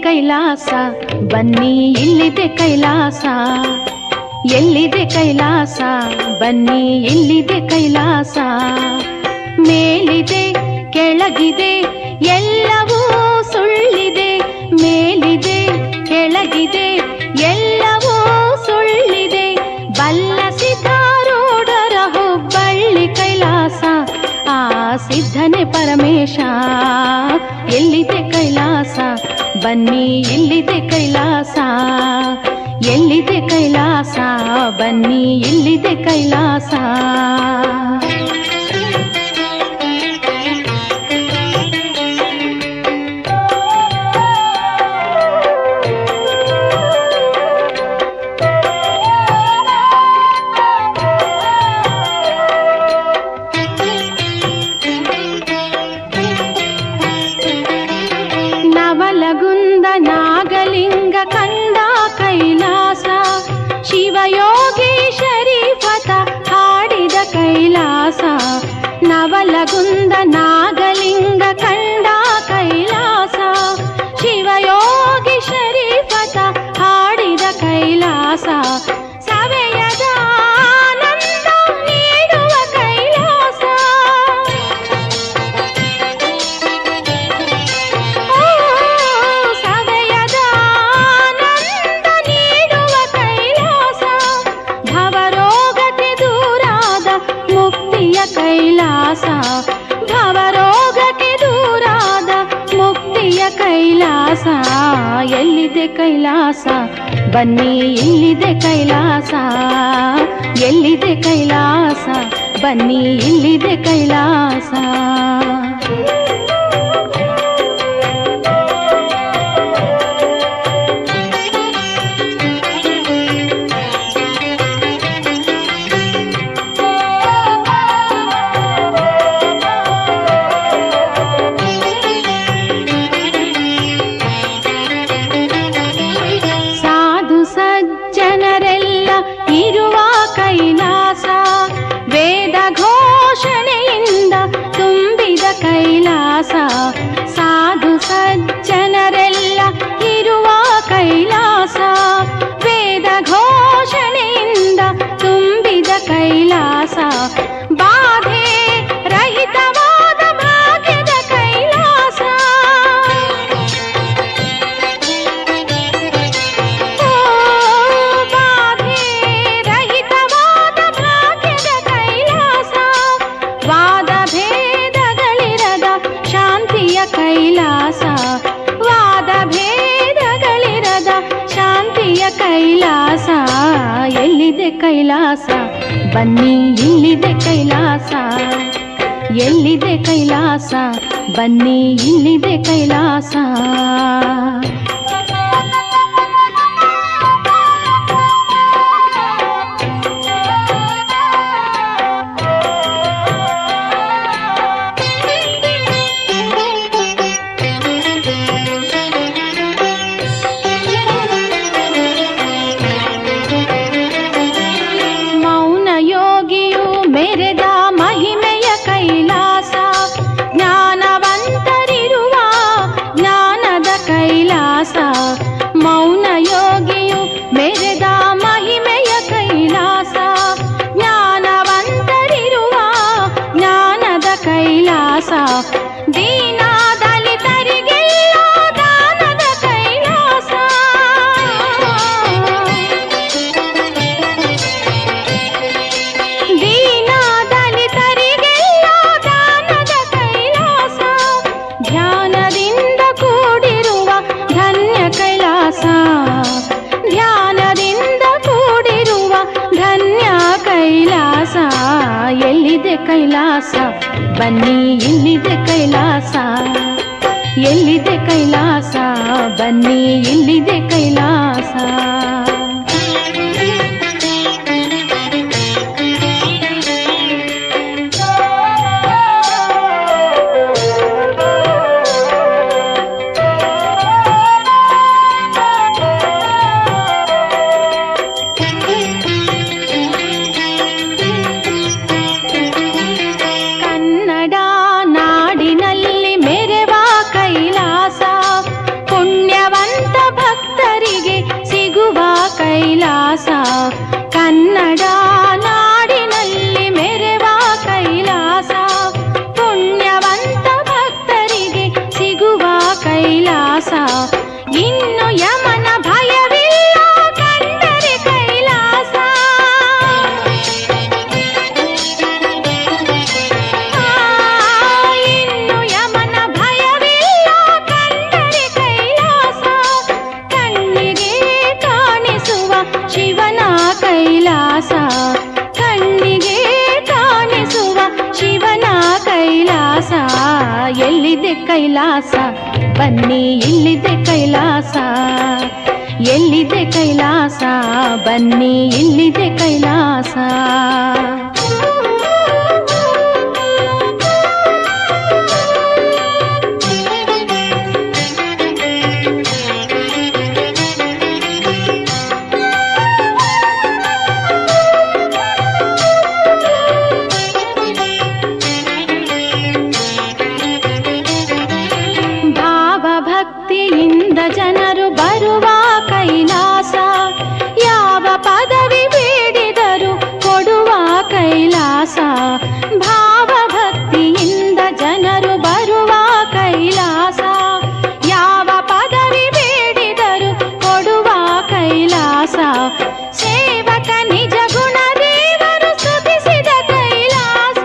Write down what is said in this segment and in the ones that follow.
ಕೈಲಾಸ ಬನ್ನಿ ಇಲ್ಲಿದೆ ಕೈಲಾಸ, ಎಲ್ಲಿದೆ ಕೈಲಾಸ ಬನ್ನಿ ಇಲ್ಲಿದೆ ಕೈಲಾಸ. ಮೇಲಿದೆ ಕೆಳಗಿದೆ ಎಲ್ಲವೂ ಸುಳ್ಳಿದೆ, ಮೇಲಿದೆ ಕೆಳಗಿದೆ ಎಲ್ಲವೂ ಸುಳ್ಳಿದೆ. ಬಲ್ಲ ಸಿದ್ಧಾರೂಢರ ಹುಬ್ಬಳ್ಳಿ ಕೈಲಾಸ, ಆ ಸಿದ್ಧನೆ ಪರಮೇಶ. ಎಲ್ಲಿದೆ ಕೈಲಾಸ ಬನ್ನಿ ಇಲ್ಲಿದೆ ಕೈಲಾಸ, ಎಲ್ಲಿದೆ ಕೈಲಾಸ ಬನ್ನಿ ಇಲ್ಲಿದೆ ಕೈಲಾಸ. ನವಲಗುಂದ ನಾಗಲಿಂಗ ಕಂಡ ಕೈಲಾಸ, ಶಿವಯೋಗಿ ಶರೀಫತ ಹಾಡಿದ ಕೈಲಾಸ. ನವಲಗುಂದ ನಾಗಲಿಂಗ ಕಂಡ ಕೈಲಾಸ, ಶಿವಯೋಗಿ ಶರೀಫತ ಹಾಡಿದ ಕೈಲಾಸ. ಸವೆಯದ ಆನಂದ ನೀಡುವ ಕೈಲಾಸ, ಸವೆಯದ ಆನಂದ ನೀಡುವ ಕೈಲಾಸ. ಭವರೋಗಕ್ಕೆ ದೂರಾದ ಮುಕ್ತಿಯ ಕೈಲಾಸ, ಭವರೋಗಕ್ಕೆ ದೂರಾದ ಮುಕ್ತಿಯ ಕೈಲಾಸ. ಎಲ್ಲಿದೆ ಕೈಲಾಸ ಬನ್ನಿ ಇಲ್ಲಿದೆ ಕೈಲಾಸ, ಎಲ್ಲಿದೆ ಕೈಲಾಸ ಬನ್ನಿ ಇಲ್ಲಿದೆ ಕೈಲಾಸ. ಸಾಧು ಸಜ್ಜನರೆಲ್ಲ ಇರುವ ಕೈಲಾಸ, ವೇದ ಘೋಷಣೆಯಿಂದ ತುಂಬಿದ ಕೈಲಾಸ. ಸಾಧು ಸಜ್ಜನರೆಲ್ಲ ಇರುವ ಕೈಲಾಸ, ವೇದ ಘೋಷಣೆಯಿಂದ ತುಂಬಿದ ಕೈಲಾಸ. ಬಾಧೆ ರಹಿತವಾದ ಭಾಗ್ಯದ ಕೈಲಾಸ, ಬಾಧೆ ರಹಿತವಾದ ಭಾಗ್ಯದ ಕೈಲಾಸ. ವಾದ ಭೇದಗಳಿರದ ಶಾಂತಿಯ ಕೈಲಾಸ, ವಾದ ಭೇದಗಳಿರದ ಶಾಂತಿಯ ಕೈಲಾಸ. ಎಲ್ಲಿದೆ ಕೈಲಾಸ ಬನ್ನಿ ಇಲ್ಲಿದೆ ಕೈಲಾಸ, ಎಲ್ಲಿದೆ ಕೈಲಾಸ ಬನ್ನಿ ಇಲ್ಲಿದೆ ಕೈಲಾಸ. ಮೌನ ಯೋಗಿಯು ಮೆರೆದ ಮಹಿಮೆಯ ಕೈಲಾಸ, ಜ್ಞಾನವಂತರಿರುವ ಜ್ಞಾನದ ಕೈಲಾಸ. ಎಲ್ಲಿದೆ ಕೈಲಾಸ ಬನ್ನಿ ಇಲ್ಲಿದೆ ಕೈಲಾಸ ಎಲ್ಲಿದೆ ಕೈಲಾಸ ಬನ್ನಿ ಇಲ್ಲಿದೆ ಕೈಲಾಸ ಕನ್ನಡ ನಾಡಿನಲ್ಲಿ ಮೆರೆವ ಕೈಲಾಸ ಪುಣ್ಯವಂತ ಭಕ್ತರಿಗೆ ಸಿಗುವ ಕೈಲಾಸ ಇನ್ನು ಯಮನ ಭಯವಿಲ್ಲ ಕಂಡರೆ ಕೈಲಾಸ ಇನ್ನು ಯಮನ ಭಯವಿಲ್ಲ ಕಂಡರೆ ಕೈಲಾಸ ಕಣ್ಣಿಗೆ ಕಾಣಿಸುವ ಶಿವನ ಕೈಲಾಸ ಕಣ್ಣಿಗೆ ಕಾಣಿಸುವ ಶಿವನ ಕೈಲಾಸ ಎಲ್ಲಿದೆ ಕೈಲಾಸ ಬನ್ನಿ ಇಲ್ಲಿದೆ ಕೈಲಾಸ ಎಲ್ಲಿದೆ ಕೈಲಾಸ ಬನ್ನಿ ಇಲ್ಲಿದೆ ಕೈಲಾಸ ಭಕ್ತಿಯಿಂದ ಜನರು ಬರುವ ಕೈಲಾಸ ಯಾವ ಪದವಿ ಬೇಡಿದರು ಕೊಡುವ ಕೈಲಾಸ ಭಾವಭಕ್ತಿಯಿಂದ ಜನರು ಬರುವ ಕೈಲಾಸ ಯಾವ ಪದವಿ ಬೇಡಿದರು ಕೊಡುವ ಕೈಲಾಸ ಸೇವಕ ನಿಜ ಗುಣ ದೇವರು ಸ್ತುತಿಸಿದ ಕೈಲಾಸ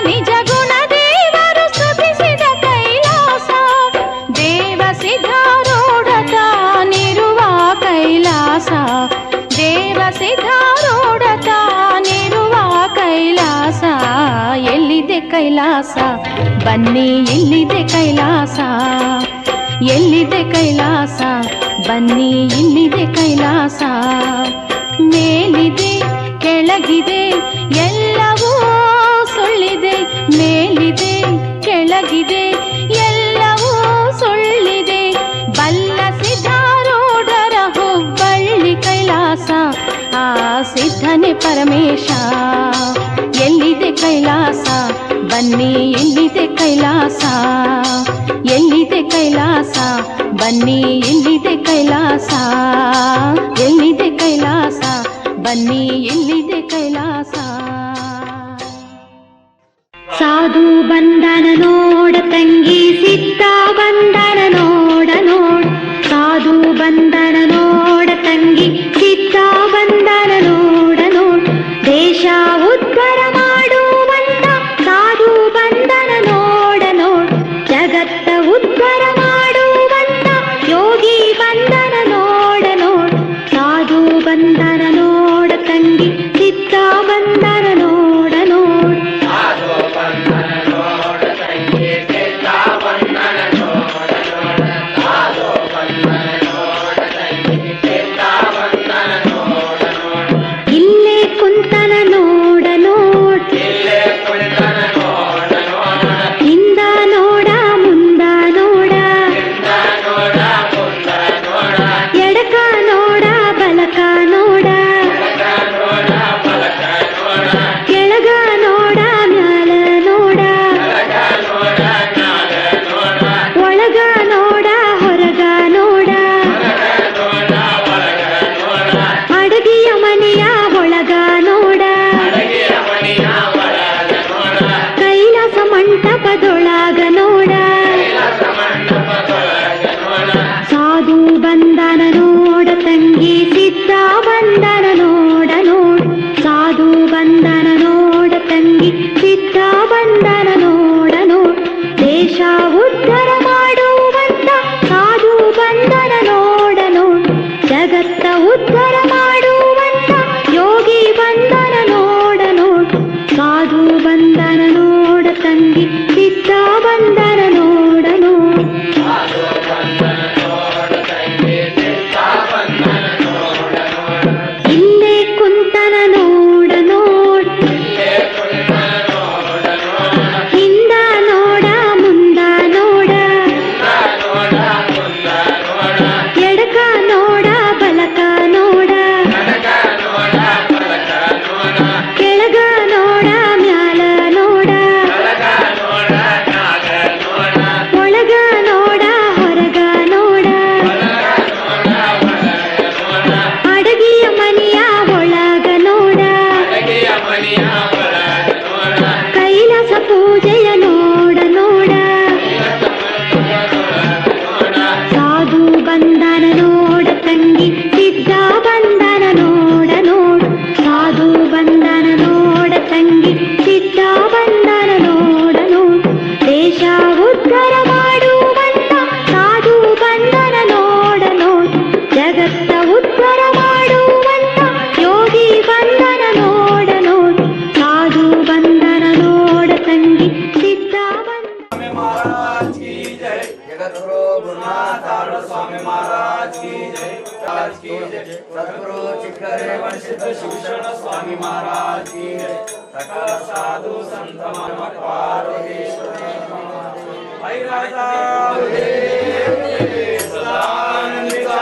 ನಿಜ ಗುಣ ದೇವರು ಸ್ತುತಿಸಿದ ಕೈಲಾಸ ದೇವ ಸಿದ್ಧಾರೂಢ ತಾನಿರುವ ಕೈಲಾಸ ದೇವ ಸಿದ್ಧಾರೂಢ ತಾನಿರುವ ಕೈಲಾಸ ಎಲ್ಲಿದೆ ಕೈಲಾಸ ಬನ್ನಿ ಇಲ್ಲಿದೆ ಕೈಲಾಸ ಎಲ್ಲಿದೆ ಕೈಲಾಸ ಬನ್ನಿ ಇಲ್ಲಿದೆ ಕೈಲಾಸ ಮೇಲಿದೆ ಕೆಳಗಿದೆ ಎಲ್ಲವೂ ಸುಳ್ಳಿದೆ ಮೇಲಿದೆ ಕೆಳಗಿದೆ ಎಲ್ಲವೂ ಸುಳ್ಳಿದೆ ಬಲ್ಲ ಸಿದ್ಧಾರೂಢರ ಹುಬ್ಬಳ್ಳಿ ಕೈಲಾಸ ಆ ಸಿದ್ಧನೇ ಪರಮೇಶ ಎಲ್ಲಿದೆ ಕೈಲಾಸ ಬನ್ನಿ ಇಲ್ಲಿದೆ ಕೈಲಾಸ ಎಲ್ಲಿದೆ ಕೈಲಾಸ ಬನ್ನಿ ಇಲ್ಲಿದೆ ಕೈಲಾಸ ಎಲ್ಲಿದೆ ಕೈಲಾಸ ಬನ್ನಿ ಇಲ್ಲಿದೆ ಕೈಲಾಸ ಸಾಧು ಬಂದನ ನೋಡ ತಂಗಿ ಸಿದ್ಧ ಬಂದನ ನೋಡ ನೋಡ ಸಾಧು ಬಂದನ ನೋಡ ತಂಗಿ ಸಿದ್ಧ ಬಂದನ ನೋಡ ನೋಡ ದೇಶ ಉದ್ಧಾರ ಮಾಡುವಂತ ಸಾಧು ಬಂದನ ನೋಡ ನೋಡ ಜಗತ್ತ ಉದ್ಧಾರ ಮಾಡುವಂತ ಯೋಗಿ ಬಂದನ ನೋಡ ನೋಡ ಸಾಧು ಬಂದನ ನೋಡ ತಂಗಿ ಸಿದ್ಧ ಬಂದನ ನೋಡ ನೋಡ ಸಾಧು ಬಂದನ ನೋಡ ತಂಗಿ ಸಿದ್ಧ ಬಂದನ ನೋಡ ನೋಡ स्वामी महाराज की जय, महाराज की जय। सद्गुरु चिक्करेवण सिद्ध शिक्षण स्वामी महाराज की जय। सकल साधु संत मन पार्वतीश्वर सदानंदिता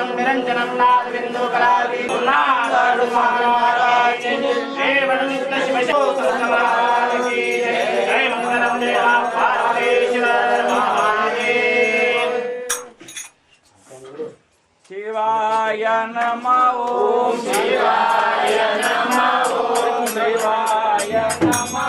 निरंजनम नाद बिंदु कलादि नाद महाराज की जय। देवण नित्य शिव महाराज की जय। जय मंगलम देवा पार्वतीश्वर महादेव। शिवाय नमः ओम शिवाय नमः ओम शिवाय नमः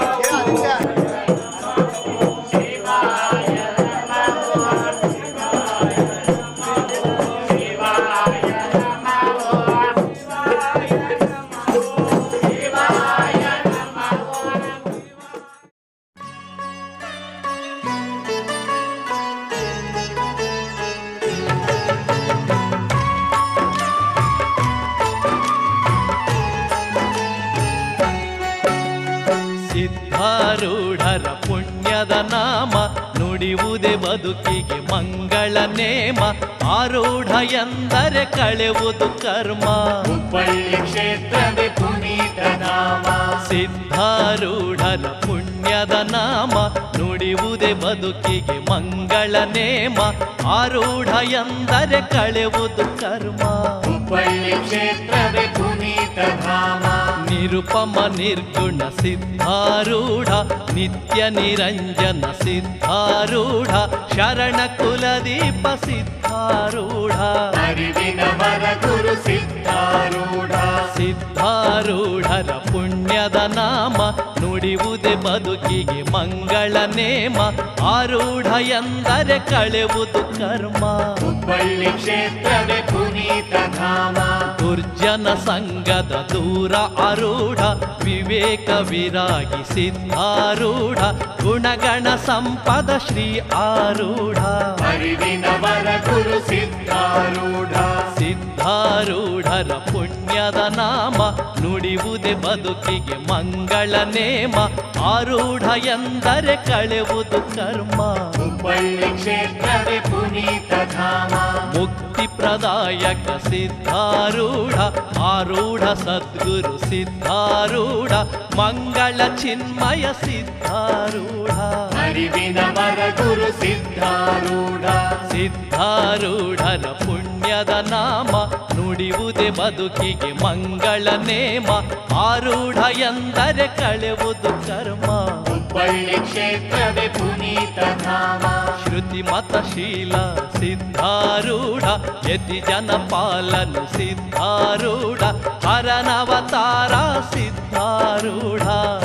ಸಿದ್ಧಾರೂಢರ ಪುಣ್ಯದ ನಾಮ ನುಡಿಯುವುದೇ ಬದುಕಿಗೆ ಮಂಗಳ ನೇಮ. ಆರೂಢ ಎಂದರೆ ಕಳೆಯುವುದು ಕರ್ಮ. ಹುಬ್ಬಳ್ಳಿ ಕ್ಷೇತ್ರವೇ ಪುನೀತ ಧಾಮ. ಸಿದ್ಧಾರೂಢರ ಪುಣ್ಯದ ನಾಮ ನುಡಿಯುವುದೇ ಬದುಕಿಗೆ ಮಂಗಳ ನೇಮ. ಆರೂಢ ಎಂದರೆ ಕಳೆಯುವುದು ಕರ್ಮ. ಹುಬ್ಬಳ್ಳಿ ಕ್ಷೇತ್ರವೇ ಪುನೀತ ಧಾಮ. ನಿರುಪಮ ನಿರ್ಗುಣ ಸಿದ್ಧಾರೂಢ ನಿತ್ಯ ನಿರಂಜನ ಸಿದ್ಧಾರೂಢ ಶರಣ ಕುಲದೀಪ ಸಿದ್ಧಾರೂಢ. ಅರಿವಿನ ವರ ಗುರು ಸಿದ್ಧಾರೂಢ. ಸಿದ್ಧಾರೂಢರ ಪುಣ್ಯದ ನಾಮ ನುಡಿಯುವುದೇ ಬದುಕಿಗೆ ಮಂಗಳ ನೇಮ. ಆರೂಢ ಎಂದರೆ ಕಳೆಯುವುದು ಕರ್ಮ. ಹುಬ್ಬಳ್ಳಿ ಕ್ಷೇತ್ರವೇ ಪುನೀತ ಧಾಮ. ದುರ್ಜನ ಸಂಗದ ದೂರ ಆರೂಢ ವಿವೇಕ ವಿರಾಗಿ ಸಿದ್ಧಾರೂಢ ಗುಣಗಣ ಸಂಪದ ಶ್ರೀ ಆರೂಢ. ಅರಿವಿನ ವರ ಗುರು ಸಿದ್ಧಾರೂಢ. ಸಿದ್ಧಾರೂಢರ ಪುಣ್ಯದ ನಾಮ ನುಡಿಯುವುದೇ ಬದುಕಿಗೆ ಮಂಗಳ ನೇಮ. ಆರೂಢ ಎಂದರೆ ಕಳೆಯುವುದು ಕರ್ಮ. ಹುಬ್ಬಳ್ಳಿ ಕ್ಷೇತ್ರವೇ ಪುನೀತ ಧಾಮ. ಮುಕ್ತಿ ಪ್ರದಾಯಕ ಸಿದ್ಧಾರೂಢ ಆರೂಢ ಸದ್ಗುರು ಸಿದ್ಧಾರೂಢ ಮಂಗಳ ಚಿನ್ಮಯ ಸಿದ್ಧಾರೂಢ. ಅರಿವಿನ ವರ ಗುರು ಸಿದ್ಧಾರೂಢ. ಸಿದ್ಧಾರೂಢರ ಪುಣ್ಯದ ನಾಮ ನುಡಿಯುವುದೇ ಬದುಕಿಗೆ ಮಂಗಳ ನೇಮ. ಆರೂಢ ಎಂದರೆ ಕಳೆಯುವುದು ಕರ್ಮ. ಹುಬ್ಬಳ್ಳಿ ಕ್ಷೇತ್ರವೇ ಪುನೀತ ಧಾಮ. ಶ್ರುತಿ ಮತಶೀಲ ಸಿದ್ಧಾರೂಢ ಯತಿ ಜನಪಾಲನು ಸಿದ್ಧಾರೂಢ ಹರನವತಾರ ಸಿದ್ಧಾರೂಢ.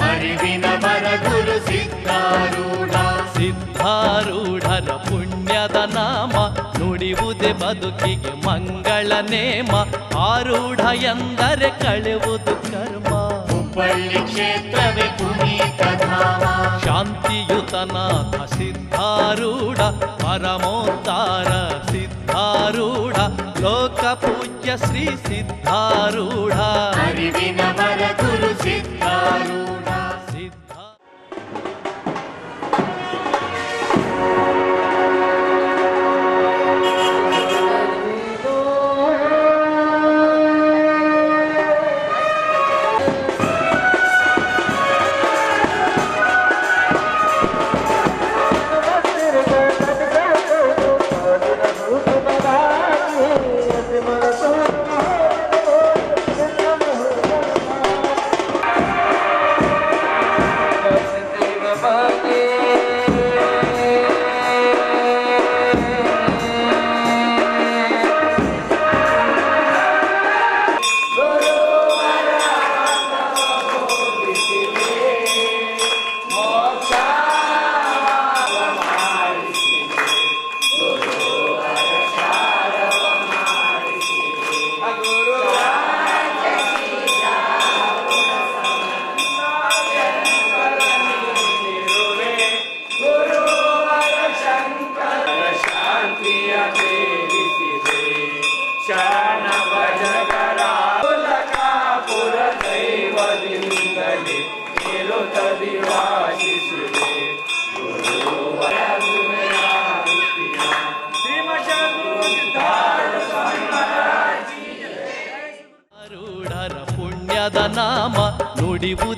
ಅರಿವಿನ ವರ ಗುರು ಸಿದ್ಧಾರೂಢ. ಸಿದ್ಧಾರೂಢರ ಪುಣ್ಯದ ನಾಮ ನುಡಿಯುವುದೇ ಬದುಕಿಗೆ ಮಂಗಳ ನೇಮ. ಆರೂಢ ಎಂದರೆ ಕಳೆಯುವುದು ಕರ್ಮ. ಹುಬ್ಬಳ್ಳಿ ಕ್ಷೇತ್ರವೇ ಪುನೀತ ಧಾಮ. ಶಾಂತಿಯುತನಾಥ ಸಿದ್ಧಾರೂಢ ಪರಮೋತ್ತಾರ ಸಿದ್ಧಾರೂಢ ಲೋಕ ಪೂಜ್ಯ ಶ್ರೀ ಸಿದ್ಧಾರೂಢ. ಅರಿವಿನ ವರ ಗುರು ಸಿದ್ಧಾರೂಢ.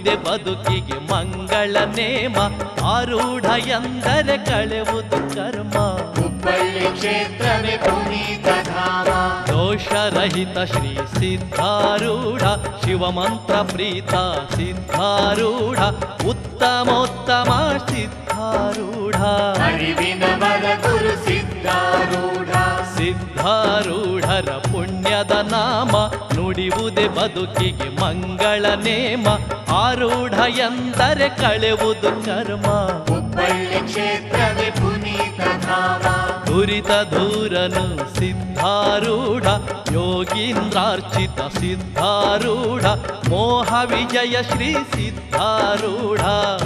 ನುಡಿವುದೇ ಬದುಕಿಗೆ ಮಂಗಳ ನೇಮ. ಆರೂಢ ಎಂದರೆ ಕಳೆವುದು ಕರ್ಮ. ಹುಬ್ಬಳ್ಳಿ ಕ್ಷೇತ್ರವೇ ಪುನೀತ ಧಾಮ. ದೋಷರಹಿತ ಶ್ರೀ ಸಿದ್ಧಾರೂಢ, ಶಿವಮಂತ್ರ ಪ್ರೀತ ಸಿದ್ಧಾರೂಢ, ಉತ್ತಮೋತ್ತಮ ಸಿದ್ಧಾರೂಢ. ಅರಿವಿನ ವರ ಗುರು ಸಿದ್ಧಾರೂಢ. ಸಿದ್ಧಾರೂಢರ ಪುಣ್ಯದ ನಾಮ, ನುಡಿವುದೇ ಬದುಕಿಗೆ ಮಂಗಳ ನೇಮ. ಆರೂಢ ಎಂದರೆ ಕಳೆವುದು ಕರ್ಮ. ಹುಬ್ಬಳ್ಳಿ ಕ್ಷೇತ್ರವೇ ಪುನೀತ ಧಾಮ. ದುರಿತ ದೂರನು ಸಿದ್ಧಾರೂಢ, ಯೋಗೀಂದ್ರಾರ್ಚಿತ ಸಿದ್ಧಾರೂಢ, ಮೋಹ ವಿಜಯ ಶ್ರೀ ಸಿದ್ಧಾರೂಢ.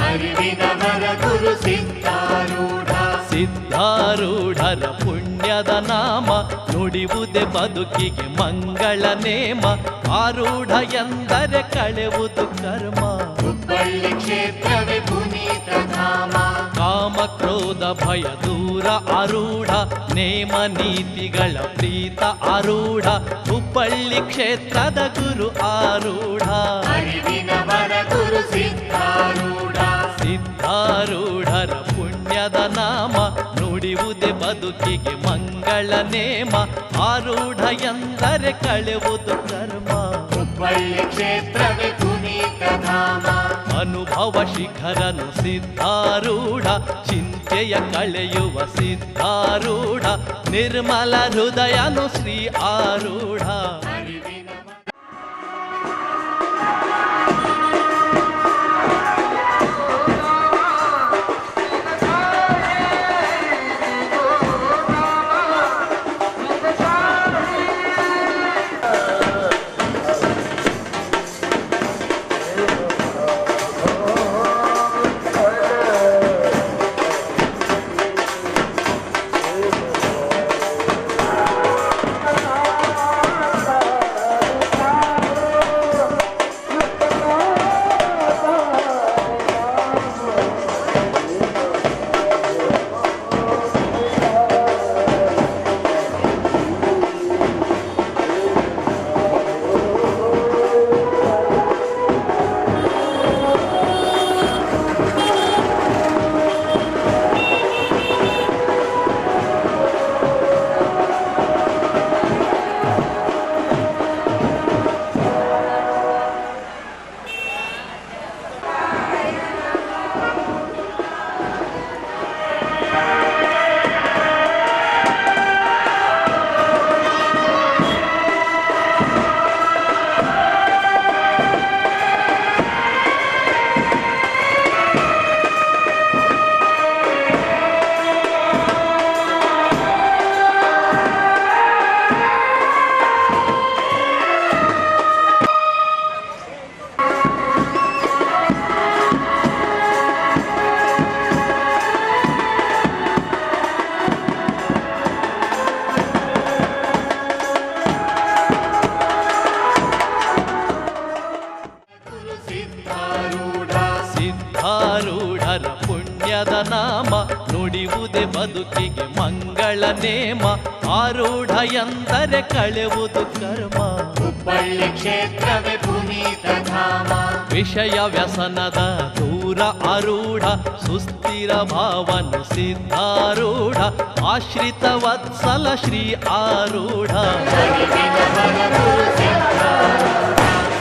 ಅರಿವಿನ ವರ ಗುರು ಸಿದ್ಧಾರೂಢ. ಸಿದ್ಧಾರೂಢರ ಪುಣ್ಯದ ನಾಮ, ನುಡಿವುದೇ ಬದುಕಿಗೆ ಮಂಗಳ ನೇಮ. ಆರೂಢ ಎಂದರೆ ಕಳೆವುದು ಕರ್ಮ. ಹುಬ್ಬಳ್ಳಿ ಕ್ಷೇತ್ರವೇ ಪುನೀತ ಧಾಮ. ಕಾಮ ಕ್ರೋಧ ಭಯ ದೂರ ಆರೂಢ, ನೇಮ ನೀತಿಗಳ ಪ್ರೀತ ಆರೂಢ, ಹುಬ್ಬಳ್ಳಿ ಕ್ಷೇತ್ರದ ಗುರು ಆರೂಢ. ಅರಿವಿನ ವರ ಗುರು ಸಿದ್ಧಾರೂಢ. ಸಿದ್ಧಾರೂಢರ ಪುಣ್ಯದ ನಾಮ, ನುಡಿವುದೇ ಬದುಕಿಗೆ ಮಂಗಳ ನೇಮ. ಆರೂಢ ಎಂದರೆ ಕಳೆವುದು ಕರ್ಮ. ಹುಬ್ಬಳ್ಳಿ ಕ್ಷೇತ್ರವೇ ಪುನೀತ ಧಾಮ. ಅನುಭವ ಶಿಖರನು ಸಿದ್ಧಾರೂಢ, ಚಿಂತೆಯ ಕಳೆಯುವ ಸಿದ್ಧಾರೂಢ, ನಿರ್ಮಲ ಹೃದಯನು ಶ್ರೀ ಆರೂಢ. ಸಿದ್ಧಾರೂಢರ ಪುಣ್ಯದ ನಾಮ, ನುಡಿವುದೇ ಬದುಕಿಗೆ ಮಂಗಳ ನೇಮ. ಆರೂಢ ಎಂದರೆ ಕಳೆವುದು ಕರ್ಮ. ಹುಬ್ಬಳ್ಳಿ ಕ್ಷೇತ್ರವೇ ಪುನೀತ ಧಾಮ. ವಿಷಯ ವ್ಯಸನದ ದೂರ ಆರೂಢ, ಸುಸ್ಥಿರ ಭಾವನು ಸಿದ್ಧಾರೂಢ, ಆಶ್ರಿತ ವತ್ಸಲ ಶ್ರೀ ಆರೂಢ.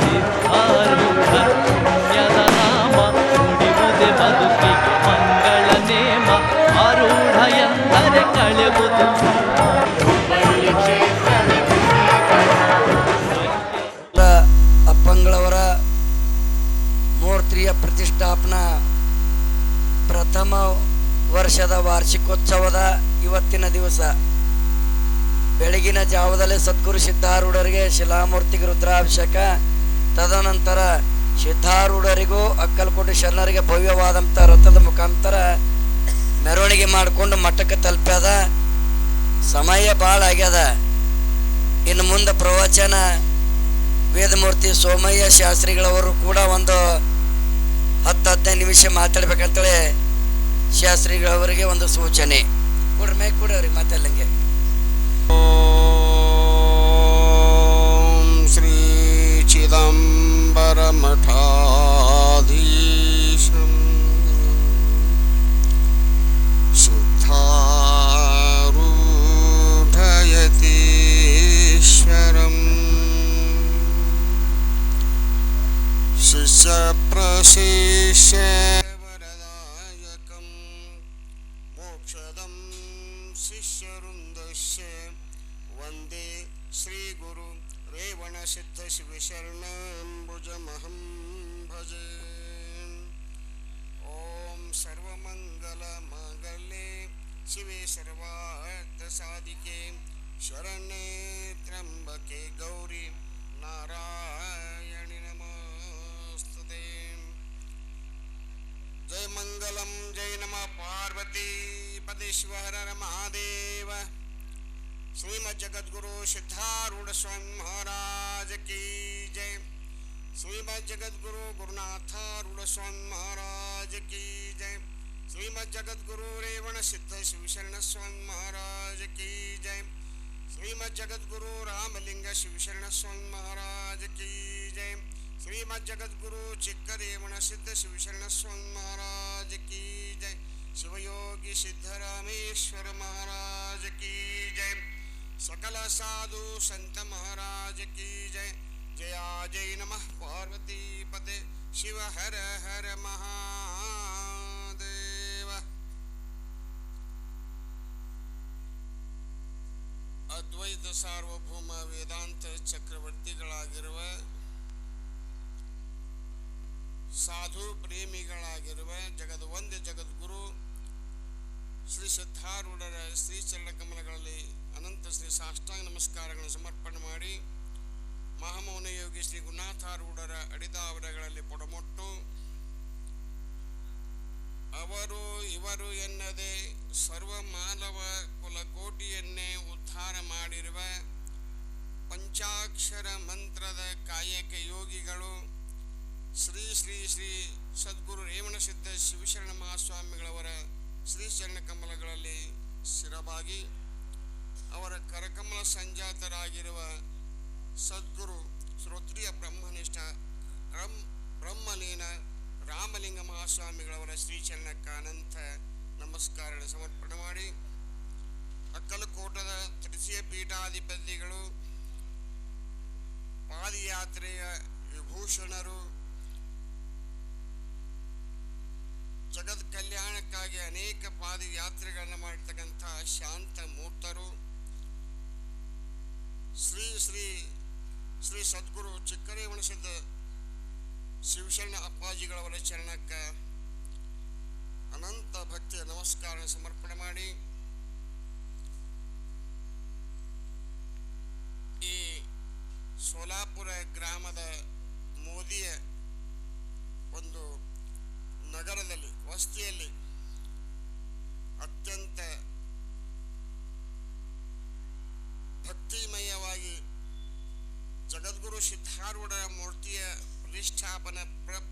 ಸಿದ್ಧಾರೂಢ ಪುಣ್ಯದ ನಾಮ, ನುಡಿವುದೇ ಬದುಕಿಗೆ ಮಂಗಳ ನೇಮ. ಆರೂಢ ಎಂದರೆ ಕಳೆವುದು ಅಪ್ಪಂಗಳವರ ಮೂರ್ತಿಯ ಪ್ರತಿಷ್ಠಾಪನಾ ಪ್ರಥಮ ವರ್ಷದ ವಾರ್ಷಿಕೋತ್ಸವದ ಇವತ್ತಿನ ದಿವಸ ಬೆಳಗಿನ ಜಾವದಲ್ಲಿ ಸದ್ಗುರು ಸಿದ್ಧಾರೂಢರಿಗೆ ಶಿಲಾಮೂರ್ತಿಗೆ ರುದ್ರಾಭಿಷೇಕ, ತದನಂತರ ಸಿದ್ಧಾರೂಢರಿಗೂ ಅಕ್ಕಲಕೋಟೆ ಶರಣರಿಗೆ ಭವ್ಯವಾದಂಥ ರಥದ ಮುಖಾಂತರ ಮೆರವಣಿಗೆ ಮಾಡಿಕೊಂಡು ಮಠಕ್ಕೆ ತಲುಪ್ಯದ. ಸಮಯ ಭಾಳ ಆಗ್ಯದ. ಇನ್ನು ಮುಂದೆ ಪ್ರವಚನ ವೇದಮೂರ್ತಿ ಸೋಮಯ್ಯ ಶಾಸ್ತ್ರಿಗಳವರು ಕೂಡ ಒಂದು 10-15 ನಿಮಿಷ ಮಾತಾಡ್ಬೇಕಂತೇಳಿ ಶಾಸ್ತ್ರಿಗಳವರಿಗೆ ಒಂದು ಸೂಚನೆ ಕೊಡ್ರಿ, ಕೂಡ ಅವ್ರಿಗೆ ಮಾತಾಡಂಗೆ. ಓಂ ಶ್ರೀ ಚಿದಂಬರ ಮಠಾಧೀಶ ಭಕ್ತವೃಂದಸ್ಯ ವಂದೇ ಶ್ರೀಗುರು ರೇವಣಸಿದ್ಧಶಿವಶರಣಂಬುಜಮಹಂ ಭಜೆ. ಓಂ ಸರ್ವಮಂಗಲಮಾಂಗಲ್ಯೆ ಶಿವೆ ಸರ್ವಾರ್ಥಸಾಧಿಕೆ ಶರಣ್ಯೆ ತ್ರ್ಯಂಬಕೆ ಗೌರಿ ನಾರಾಯಣಿ ನಮಸ್ತುತೆ. ಜಯ ಮಂಗಲಂ ಜಯ ನಮಃ ಪಾರ್ವತಿ ಪದೇಶ್ವರ ಮಹಾದೇವ. ಶ್ರೀಮದ್ ಜಗದ್ಗುರು ಸಿದ್ಧಾರೂಢ ಸ್ವಾಮಿ ಮಹಾರಾಜ ಕಿ ಜಯ. ಶ್ರೀಮದ್ ಜಗದ್ಗುರು ಗುರುನಾಥಾರೂಢ ಸ್ವಾಮಿ ಮಹಾರಾಜ ಕಿ ಜಯ. ಶ್ರೀಮದ್ ಜಗದ್ಗುರು ರೇವಣ ಸಿದ್ಧ ಶಿವಶರಣ ಸ್ವಾಮಿ ಮಹಾರಾಜ ಕಿ ಜಯ. ಶ್ರೀಮದ್ ಜಗದ್ಗುರು ರಾಮಲಿಂಗ ಶಿವಶರಣ ಸ್ವಾಮಿ ಮಹಾರಾಜ ಕಿ ಜಯ. ಶ್ರೀಮದ್ ಜಗದ್ಗುರು ಚಿಕ್ಕರೇವಣ ಸಿದ್ಧ ಶಿವಶರಣ ಸ್ವಾಮಿ ಮಹಾರಾಜ ಕಿ ಜಯ. ಶಿವಯೋಗಿ ಸಿದ್ಧರಾಮೇಶ್ವರ ಮಹಾರಾಜ ಕಿ ಜಯ. सकल साधु संत महाराज की जय. जया जय नमः पार्वती पते शिव हर हर महादेव. ಅದ್ವೈತ ಸಾರ್ವಭೌಮ ವೇದಾಂತ ಚಕ್ರವರ್ತಿಗಳಾಗಿರುವ ಸಾಧು ಪ್ರೇಮಿಗಳಾಗಿರುವ ಜಗದ್ವಂದ್ಯ ಜಗದ್ಗುರು ಶ್ರೀ ಸಿದ್ಧಾರೂಢರ ಶ್ರೀಚರಣ ಕಮಲಗಳಲ್ಲಿ ಅನಂತ ಶ್ರೀ ಸಾಷ್ಟಾಂಗ ನಮಸ್ಕಾರಗಳನ್ನು ಸಮರ್ಪಣೆ ಮಾಡಿ ಮಹಾಮೌನ ಯೋಗಿ ಶ್ರೀ ಗುರುನಾಥಾರೂಢರ ಅಡಿದಾವರಗಳಲ್ಲಿ ಪೊಡಮೊಟ್ಟು ಅವರು ಇವರು ಎನ್ನದೆ ಸರ್ವ ಮಾನವ ಕುಲಕೋಟಿಯನ್ನೇ ಉದ್ಧಾರ ಮಾಡಿರುವ ಪಂಚಾಕ್ಷರ ಮಂತ್ರದ ಕಾಯಕ ಯೋಗಿಗಳು ಶ್ರೀ ಶ್ರೀ ಶ್ರೀ ಸದ್ಗುರು ರೇವಣಸಿದ್ಧ ಶಿವಶರಣ ಮಹಾಸ್ವಾಮಿಗಳವರ ಶ್ರೀಚರಣ ಕಮಲಗಳಲ್ಲಿ ಸ್ಥಿರವಾಗಿ ಅವರ ಕರಕಮಲ ಸಂಜಾತರಾಗಿರುವ ಸದ್ಗುರು ಶ್ರೋತ್ರಿಯ ಬ್ರಹ್ಮನಿಷ್ಠ ಬ್ರಹ್ಮಲೀನ ರಾಮಲಿಂಗ ಮಹಾಸ್ವಾಮಿಗಳವರ ಶ್ರೀಚರಣಕ್ಕೆ ಅನಂತ ನಮಸ್ಕಾರಗಳನ್ನು ಸಮರ್ಪಣೆ ಮಾಡಿ ಅಕ್ಕಲಕೋಟದ ತೃತೀಯ ಪೀಠಾಧಿಪತಿಗಳು ಪಾದಯಾತ್ರೆಯ ವಿಭೂಷಣರು ಜಗತ್ ಕಲ್ಯಾಣಕ್ಕಾಗಿ ಅನೇಕ ಪಾದಯಾತ್ರೆಗಳನ್ನು ಮಾಡಿರ್ತಕ್ಕಂಥ ಶಾಂತ ಮೂರ್ತರು ಶ್ರೀ ಶ್ರೀ ಶ್ರೀ ಸದ್ಗುರು ಚಿಕ್ಕರೇವಣಸಿದ್ಧ ಶಿವಶರಣ ಅಪ್ಪಾಜಿಗಳವರ ಚರಣಕ್ಕೆ ಅನಂತ ಭಕ್ತಿಯ ನಮಸ್ಕಾರ ಸಮರ್ಪಣೆ ಮಾಡಿ ಈ ಸೋಲಾಪುರ ಗ್ರಾಮದ ಮೋದಿಯ ಒಂದು ನಗರದಲ್ಲಿ ವಸ್ತಿಯಲ್ಲಿ ಅತ್ಯಂತ ಭಕ್ತಿಮಯವಾಗಿ ಜಗದ್ಗುರು ಸಿದ್ಧಾರೂಢರ ಮೂರ್ತಿಯ ಪ್ರತಿಷ್ಠಾಪನೆ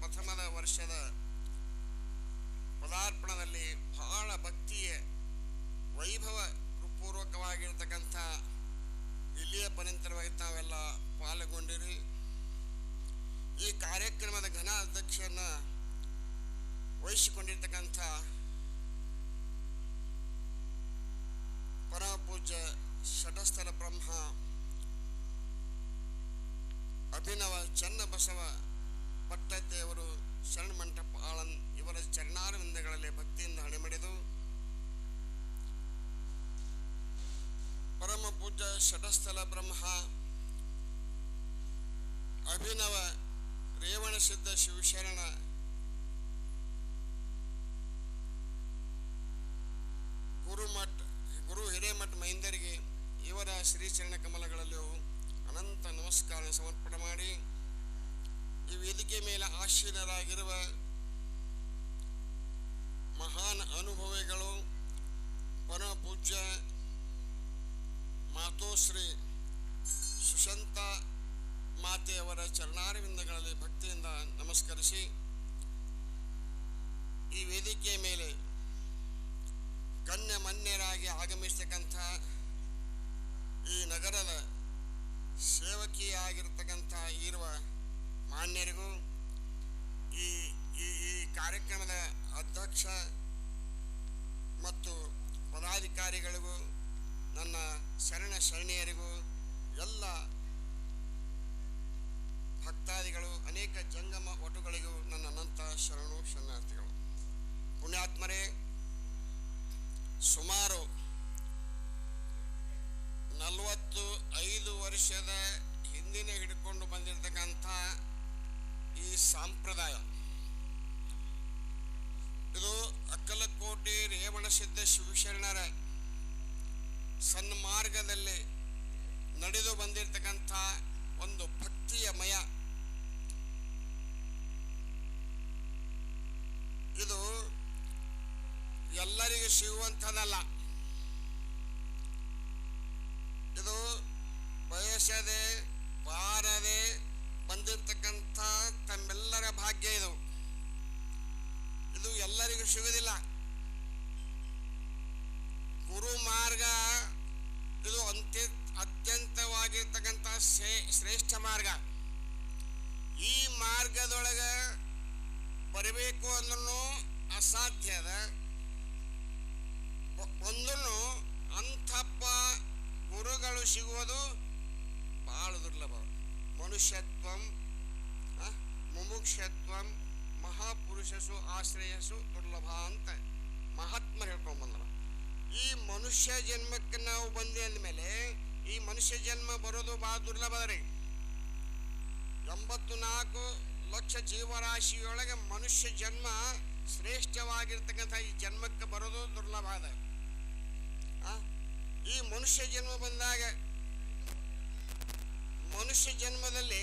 ಪ್ರಥಮದ ವರ್ಷದ ಪದಾರ್ಪಣದಲ್ಲಿ ಬಹಳ ಭಕ್ತಿಯ ವೈಭವ ಪೂರ್ವಕವಾಗಿರ್ತಕ್ಕಂಥ ಇಲ್ಲಿಯ ಪರಂತರವಾಗಿ ತಾವೆಲ್ಲ ಪಾಲ್ಗೊಂಡಿರಿ. ಈ ಕಾರ್ಯಕ್ರಮದ ಘನ ಅಧ್ಯಕ್ಷರನ್ನು ವಹಿಸಿಕೊಂಡಿರ್ತಕ್ಕಂಥ ಪರಮ ಪೂಜ್ಯ ಷಟಸ್ಥಲ ಬ್ರಹ್ಮ ಅಭಿನವ ಚನ್ನಬಸವ ಪಟ್ಟದೇವರು ಶರಣಮಂಟಪ ಆಳನ್ ಇವರ ಚರಣಾರವಿಂದಗಳಲ್ಲಿ ಭಕ್ತಿಯಿಂದ ಹಣೆಮಡಿದು ಪರಮ ಪೂಜ್ಯ ಷಟಸ್ಥಲ ಬ್ರಹ್ಮ ಅಭಿನವ ರೇವಣಸಿದ್ಧ ಶಿವಶರಣ ಗುರು ಹಿರೇಮಠ ಮಹೇಂದರಿಗೆ ಇವರ ಶ್ರೀಚರಣ ಕಮಲಗಳಲ್ಲೂ ಅನಂತ ನಮಸ್ಕಾರ ಸಮರ್ಪಣೆ ಮಾಡಿ ಈ ವೇದಿಕೆ ಮೇಲೆ ಆಶೀನರಾಗಿರುವ ಮಹಾನ್ ಅನುಭವಿಗಳು ಪರಮ ಪೂಜ್ಯ ಮಾತೋಶ್ರೀ ಸುಶಾಂತ ಮಾತೆಯವರ ಚರಣಾರವಿಂದಗಳಲ್ಲಿ ಭಕ್ತಿಯಿಂದ ನಮಸ್ಕರಿಸಿ ಈ ವೇದಿಕೆಯ ಮೇಲೆ ಗಣ್ಯಮನ್ಯರಾಗಿ ಆಗಮಿಸ್ತಕ್ಕಂಥ ಈ ನಗರದ ಸೇವಕಿಯಾಗಿರ್ತಕ್ಕಂಥ ಇರುವ ಮಾನ್ಯರಿಗೂ ಈ ಈ ಈ ಕಾರ್ಯಕ್ರಮದ ಅಧ್ಯಕ್ಷ ಮತ್ತು ಪದಾಧಿಕಾರಿಗಳಿಗೂ ನನ್ನ ಶರಣಿಯರಿಗೂ ಎಲ್ಲ ಭಕ್ತಾದಿಗಳು ಅನೇಕ ಜಂಗಮ ಒಟುಗಳಿಗೂ ನನ್ನ ಅನಂತ ಶರಣಾರ್ಥಿಗಳು. ಪುಣ್ಯಾತ್ಮರೇ, ಸುಮಾರು 75 ವರ್ಷದ ಹಿಂದಿನ ಹಿಡ್ಕೊಂಡು ಬಂದಿರತಕ್ಕಂಥ ಈ ಸಂಪ್ರದಾಯ ಇದು ಅಕ್ಕಲಕೋಟೆ ರೇವಣಸಿದ್ಧ ಶಿವಶರಣರ ಸನ್ಮಾರ್ಗದಲ್ಲಿ ನಡೆದು ಬಂದಿರತಕ್ಕಂಥ ಒಂದು ಭಕ್ತಿಯಮಯ ಇದು ಎಲ್ಲರಿಗೂ ಸಿಗುವಂಥದ್ದಲ್ಲ. ಇದು ಬಯಸದೆ ಬಾರದೆ ಬಂದಿರತಕ್ಕಂಥ ತಮ್ಮೆಲ್ಲರ ಭಾಗ್ಯ. ಇದು ಎಲ್ಲರಿಗೂ ಸಿಗುವುದಿಲ್ಲ. ಗುರು ಮಾರ್ಗ ಇದು ಅತ್ಯಂತವಾಗಿರ್ತಕ್ಕಂಥ ಶ್ರೇಷ್ಠ ಮಾರ್ಗ. ಈ ಮಾರ್ಗದೊಳಗೆ ಬರಬೇಕು ಅಂದ್ರೂ ಅಸಾಧ್ಯದ. ಒಂದನ್ನು ಅಂಥಪ್ಪ ಗುರುಗಳು ಸಿಗುವುದು ಭಾಳ ದುರ್ಲಭ. ಮನುಷ್ಯತ್ವಂ ಮುಮುಕ್ಷತ್ವಂ ಮಹಾಪುರುಷಸು ಆಶ್ರಯಸು ದುರ್ಲಭ ಅಂತ ಮಹಾತ್ಮರು ಹೇಳ್ಕೊಂಡು ಬಂದರು. ಈ ಮನುಷ್ಯ ಜನ್ಮಕ್ಕೆ ನಾವು ಬಂದೆ ಅಂದಮೇಲೆ ಈ ಮನುಷ್ಯ ಜನ್ಮ ಬರೋದು ಭಾಳ ದುರ್ಲಭ ರೀ. 84 ಲಕ್ಷ ಜೀವರಾಶಿಯೊಳಗೆ ಮನುಷ್ಯ ಜನ್ಮ ಶ್ರೇಷ್ಠವಾಗಿರ್ತಕ್ಕಂಥ ಈ ಜನ್ಮಕ್ಕೆ ಬರೋದು ದುರ್ಲಭ ಅದ. ಈ ಮನುಷ್ಯ ಜನ್ಮ ಬಂದಾಗ ಮನುಷ್ಯ ಜನ್ಮದಲ್ಲಿ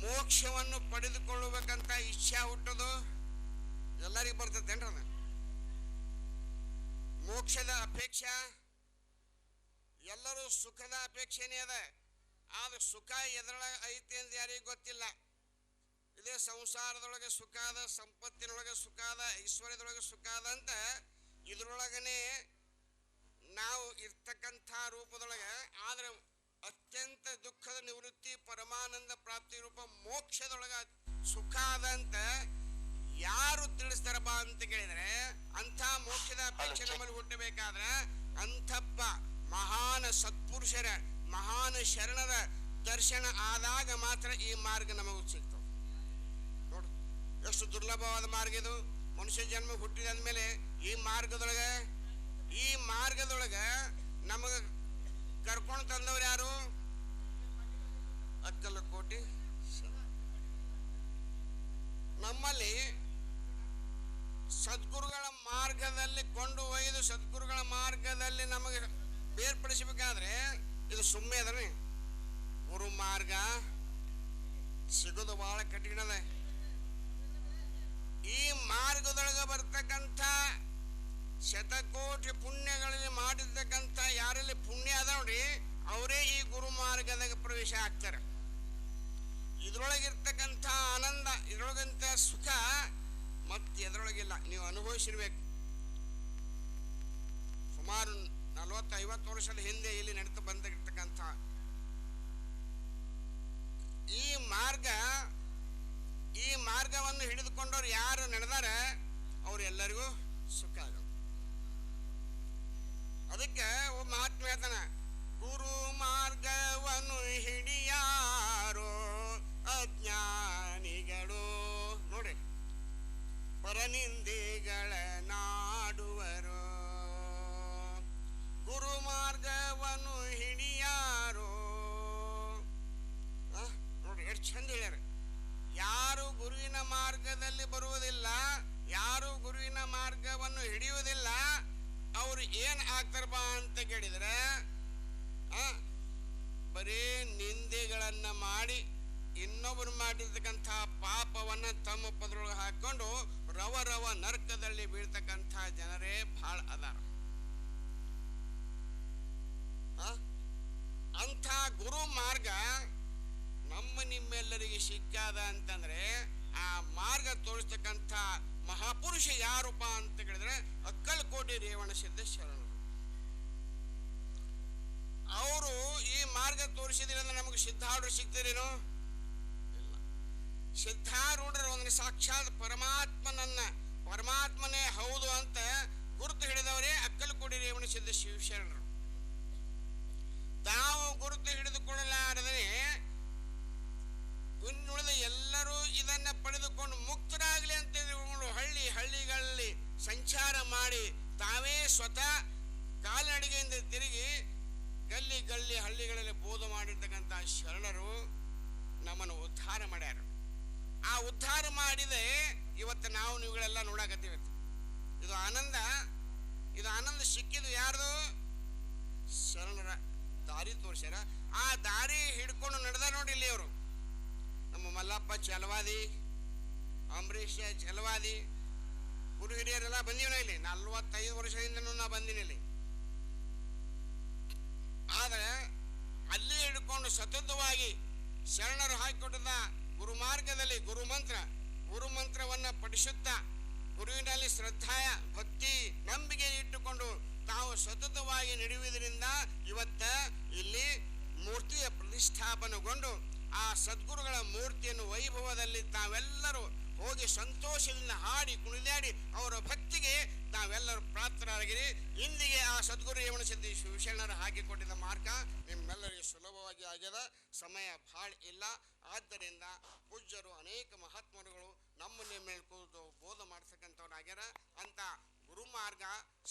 ಮೋಕ್ಷವನ್ನು ಪಡೆದುಕೊಳ್ಳಬೇಕಂತ ಇಚ್ಛಾ ಹುಟ್ಟೋದು ಎಲ್ಲರಿಗೂ ಬರ್ತದೇನ್ರ? ಮೋಕ್ಷದ ಅಪೇಕ್ಷೆ ಎಲ್ಲರೂ ಸುಖದ ಅಪೇಕ್ಷೆನೇ ಅದ. ಆದ್ರೆ ಸುಖ ಎದರೊಳಗೆ ಐತಿ ಅಂತ ಯಾರಿಗೂ ಗೊತ್ತಿಲ್ಲ. ಇದೇ ಸಂಸಾರದೊಳಗೆ ಸುಖ ಅದ, ಸಂಪತ್ತಿನೊಳಗೆ ಸುಖ ಅದ, ಐಶ್ವರ್ಯದೊಳಗೆ ಸುಖ ಅದ ಅಂತ ಇದ್ರೊಳಗನೆ ನಾವು ಇರ್ತಕ್ಕಂಥ ರೂಪದೊಳಗೆ. ಆದ್ರೆ ಅತ್ಯಂತ ದುಃಖದ ನಿವೃತ್ತಿ ಪರಮಾನಂದ ಪ್ರಾಪ್ತಿ ರೂಪ ಮೋಕ್ಷದೊಳಗೆ ಸುಖ ಅದ ಅಂತ ಯಾರು ತಿಳಿಸ್ತಾರಪ್ಪ ಅಂತ ಕೇಳಿದ್ರೆ, ಅಂಥ ಮೋಕ್ಷದ ಅಪೇಕ್ಷೆ ನಮ್ಮಲ್ಲಿ ಹುಟ್ಟಬೇಕಾದ್ರೆ ಅಂಥಪ್ಪ ಮಹಾನ್ ಸತ್ಪುರುಷರ ಮಹಾನ್ ಶರಣರ ದರ್ಶನ ಆದಾಗ ಮಾತ್ರ ಈ ಮಾರ್ಗ ನಮಗೆ ಸಿಗ್ತದೆ. ನೋಡು ಎಷ್ಟು ದುರ್ಲಭವಾದ ಮಾರ್ಗ ಇದು. ಮನುಷ್ಯ ಜನ್ಮ ಹುಟ್ಟಿದಂದ್ಮೇಲೆ ಈ ಮಾರ್ಗದೊಳಗೆ ನಮಗೆ ಕರ್ಕೊಂಡು ತಂದವ್ರು ಯಾರು? ಅಕ್ಕಲಕೋಟೆ. ನಮ್ಮಲ್ಲಿ ಸದ್ಗುರುಗಳ ಮಾರ್ಗದಲ್ಲಿ ಕೊಂಡು ಒಯ್ದು ಸದ್ಗುರುಗಳ ಮಾರ್ಗದಲ್ಲಿ ನಮಗೆ ಬೇರ್ಪಡಿಸಬೇಕಾದ್ರೆ ಇದು ಸುಮ್ಮನೆ ಅದರಿ. ಗುರು ಮಾರ್ಗ ಸಿಗೋದು ಬಹಳ ಕಠಿಣದ. ಈ ಮಾರ್ಗದೊಳಗೆ ಬರ್ತಕ್ಕಂಥ ಶತಕೋಟಿ ಪುಣ್ಯಗಳಲ್ಲಿ ಮಾಡಿರ್ತಕ್ಕಂಥ ಯಾರಲ್ಲಿ ಪುಣ್ಯ ಅದ ನೋಡಿ ಅವರೇ ಈ ಗುರು ಮಾರ್ಗದಾಗ ಪ್ರವೇಶ ಆಗ್ತಾರೆ. ಇದ್ರೊಳಗಿರ್ತಕ್ಕಂಥ ಆನಂದ, ಇದ್ರೊಳಗಂತ ಸುಖ ಮತ್ತೆ ಎದ್ರೊಳಗಿಲ್ಲ. ನೀವು ಅನುಭವಿಸಿರ್ಬೇಕು. ಸುಮಾರು 40-50 ವರ್ಷದ ಹಿಂದೆ ಇಲ್ಲಿ ನಡೆದು ಬಂದಿರ್ತಕ್ಕಂಥ ಈ ಮಾರ್ಗವನ್ನು ಹಿಡಿದುಕೊಂಡವ್ರು ಯಾರು ನಡೆದಾರ ಅವ್ರೆಲ್ಲರಿಗೂ ಸುಖ ಆಗ. ಅದಕ್ಕೆ ಒಬ್ಬ ಮಹಾತ್ಮ ಹೇಳ್ತಾನೆ, ಗುರು ಮಾರ್ಗವನ್ನು ಹಿಡಿಯಾರೋ ಅಜ್ಞಾನಿಗಳು ನೋಡಿ, ಪರನಿಂದೆಗಳ ನಾಡುವರು. ಗುರು ಮಾರ್ಗವನ್ನು ಹಿಡಿಯಾರೋ ನೋಡಿ ಎಷ್ಟು ಚಂದ ಹೇಳ್ಯಾರ. ಯಾರು ಗುರುವಿನ ಮಾರ್ಗದಲ್ಲಿ ಬರುವುದಿಲ್ಲ, ಯಾರು ಗುರುವಿನ ಮಾರ್ಗವನ್ನು ಹಿಡಿಯುವುದಿಲ್ಲ, ಅವ್ರು ಏನ್ ಆಗ್ತಾರಪ್ಪ ಅಂತ ಕೇಳಿದ್ರೆ ಬರೀ ನಿಂದೆಗಳನ್ನ ಮಾಡಿ ಇನ್ನೊಬ್ಬರು ಮಾಡಿರ್ತಕ್ಕಂಥ ಪಾಪವನ್ನ ತಮ್ಮ ಪದರೊಳಗೆ ಹಾಕೊಂಡು ರವ ನರಕದಲ್ಲಿ ಬೀಳ್ತಕ್ಕಂಥ ಜನರೇ ಬಹಳ ಅದಾರ. ಅಂಥ ಗುರು ಮಾರ್ಗ ನಿಮ್ಮೆಲ್ಲರಿಗೆ ಸಿಕ್ಕಾದ ಅಂತಂದ್ರೆ ಆ ಮಾರ್ಗ ತೋರಿಸ್ತಕ್ಕಂಥ ಮಹಾಪುರುಷ ಯಾರಪ್ಪ ಅಂತ ಕೇಳಿದ್ರೆ ಅಕ್ಕಲಕೋಟೆ ರೇವಣಸಿದ್ಧ ಶರಣರು. ಅವರು ಈ ಮಾರ್ಗ ತೋರಿಸಿದ್ರೆ ನಮಗೆ ಸಿದ್ಧಾರೂಢರು ಸಿಗ್ತಿರೇನು? ಇಲ್ಲ. ಸಿದ್ಧಾರೂಢರು ಅಂದ್ರೆ ಸಾಕ್ಷಾತ್ ಪರಮಾತ್ಮನೇ ಹೌದು ಅಂತ ಗುರುತು ಹಿಡಿದವರೇ ಅಕ್ಕಲಕೋಟೆ ರೇವಣಸಿದ್ಧ ಶಿವಶರಣರು. ತಾವು ಗುರುತು ಹಿಡಿದುಕೊಳ್ಳಲಾರದರೆ ಇನ್ನುಳಿದ ಎಲ್ಲರೂ ಇದನ್ನ ಪಡೆದುಕೊಂಡು ಮುಕ್ತರಾಗಲಿ ಅಂತ ಹಳ್ಳಿಗಳಲ್ಲಿ ಸಂಚಾರ ಮಾಡಿ ತಾವೇ ಸ್ವತಃ ಕಾಲ್ನಡಿಗೆಯಿಂದ ತಿರುಗಿ ಗಲ್ಲಿ ಗಲ್ಲಿ ಹಳ್ಳಿಗಳಲ್ಲಿ ಬೋಧ ಮಾಡಿರ್ತಕ್ಕಂಥ ಶರಣರು ನಮ್ಮನ್ನು ಉದ್ಧಾರ ಮಾಡ್ಯಾರ. ಆ ಉದ್ಧಾರ ಮಾಡಿದೆ ಇವತ್ತು ನಾವು ನೀವುಗಳೆಲ್ಲ ನೋಡಕತ್ತೀವಿ. ಇದು ಆನಂದ ಸಿಕ್ಕಿದ್ದು ಯಾರ್ದು? ಶರಣರ ದಾರಿ ತೋರ್ಸ್ಯಾರ. ಆ ದಾರಿ ಹಿಡ್ಕೊಂಡು ನಡೆದ ನೋಡಿ ಇಲ್ಲಿ ಅವರು. ನಮ್ಮ ಮಲ್ಲಪ್ಪ ಚಲವಾದಿ, ಅಂಬರೀಷ್ ಚಲವಾದಿ, ಗುರು ಹಿರಿಯರೆಲ್ಲ ಬಂದೀವಿ ನಾ ಇಲ್ಲಿ. 45 ವರ್ಷದಿಂದನೂ ನಾ ಬಂದೀನಿ ಇಲ್ಲಿ. ಆದರೆ ಅಲ್ಲಿ ಹಿಡ್ಕೊಂಡು ಸತತವಾಗಿ ಶರಣರು ಹಾಕಿಕೊಟ್ಟದ ಗುರುಮಾರ್ಗದಲ್ಲಿ ಗುರುಮಂತ್ರವನ್ನು ಪಠಿಸುತ್ತಾ ಗುರುವಿನಲ್ಲಿ ಶ್ರದ್ಧಾಯ ಭಕ್ತಿ ನಂಬಿಕೆ ಇಟ್ಟುಕೊಂಡು ತಾವು ಸತತವಾಗಿ ನಡೆಯುವುದರಿಂದ ಇವತ್ತ ಇಲ್ಲಿ ಮೂರ್ತಿಯ ಪ್ರತಿಷ್ಠಾಪನೆಗೊಂಡು ಆ ಸದ್ಗುರುಗಳ ಮೂರ್ತಿಯನ್ನು ವೈಭವದಲ್ಲಿ ತಾವೆಲ್ಲರೂ ಹೋಗಿ ಸಂತೋಷದಿಂದ ಹಾಡಿ ಕುಣಿದಾಡಿ ಅವರ ಭಕ್ತಿಗೆ ತಾವೆಲ್ಲರೂ ಪ್ರಾಪ್ತರಾಗಿರಿ. ಇಂದಿಗೆ ಆ ಸದ್ಗುರು ರೇವಣಸಿದ್ಧಿ ಶಿವಶರಣರು ಹಾಕಿಕೊಟ್ಟಿದ್ದ ಮಾರ್ಗ ನಿಮ್ಮೆಲ್ಲರಿಗೆ ಸುಲಭವಾಗಿ ಆಗ್ಯದ. ಸಮಯ ಭಾಳ ಇಲ್ಲ. ಆದ್ದರಿಂದ ಪೂಜ್ಯರು ಅನೇಕ ಮಹಾತ್ಮರುಗಳು ನಮ್ಮನ್ನೇ ಮೇಲೆ ಕೂತು ಬೋಧ ಮಾಡ್ತಕ್ಕಂಥವ್ರಾಗ್ಯಾರ. ಅಂತ ಗುರುಮಾರ್ಗ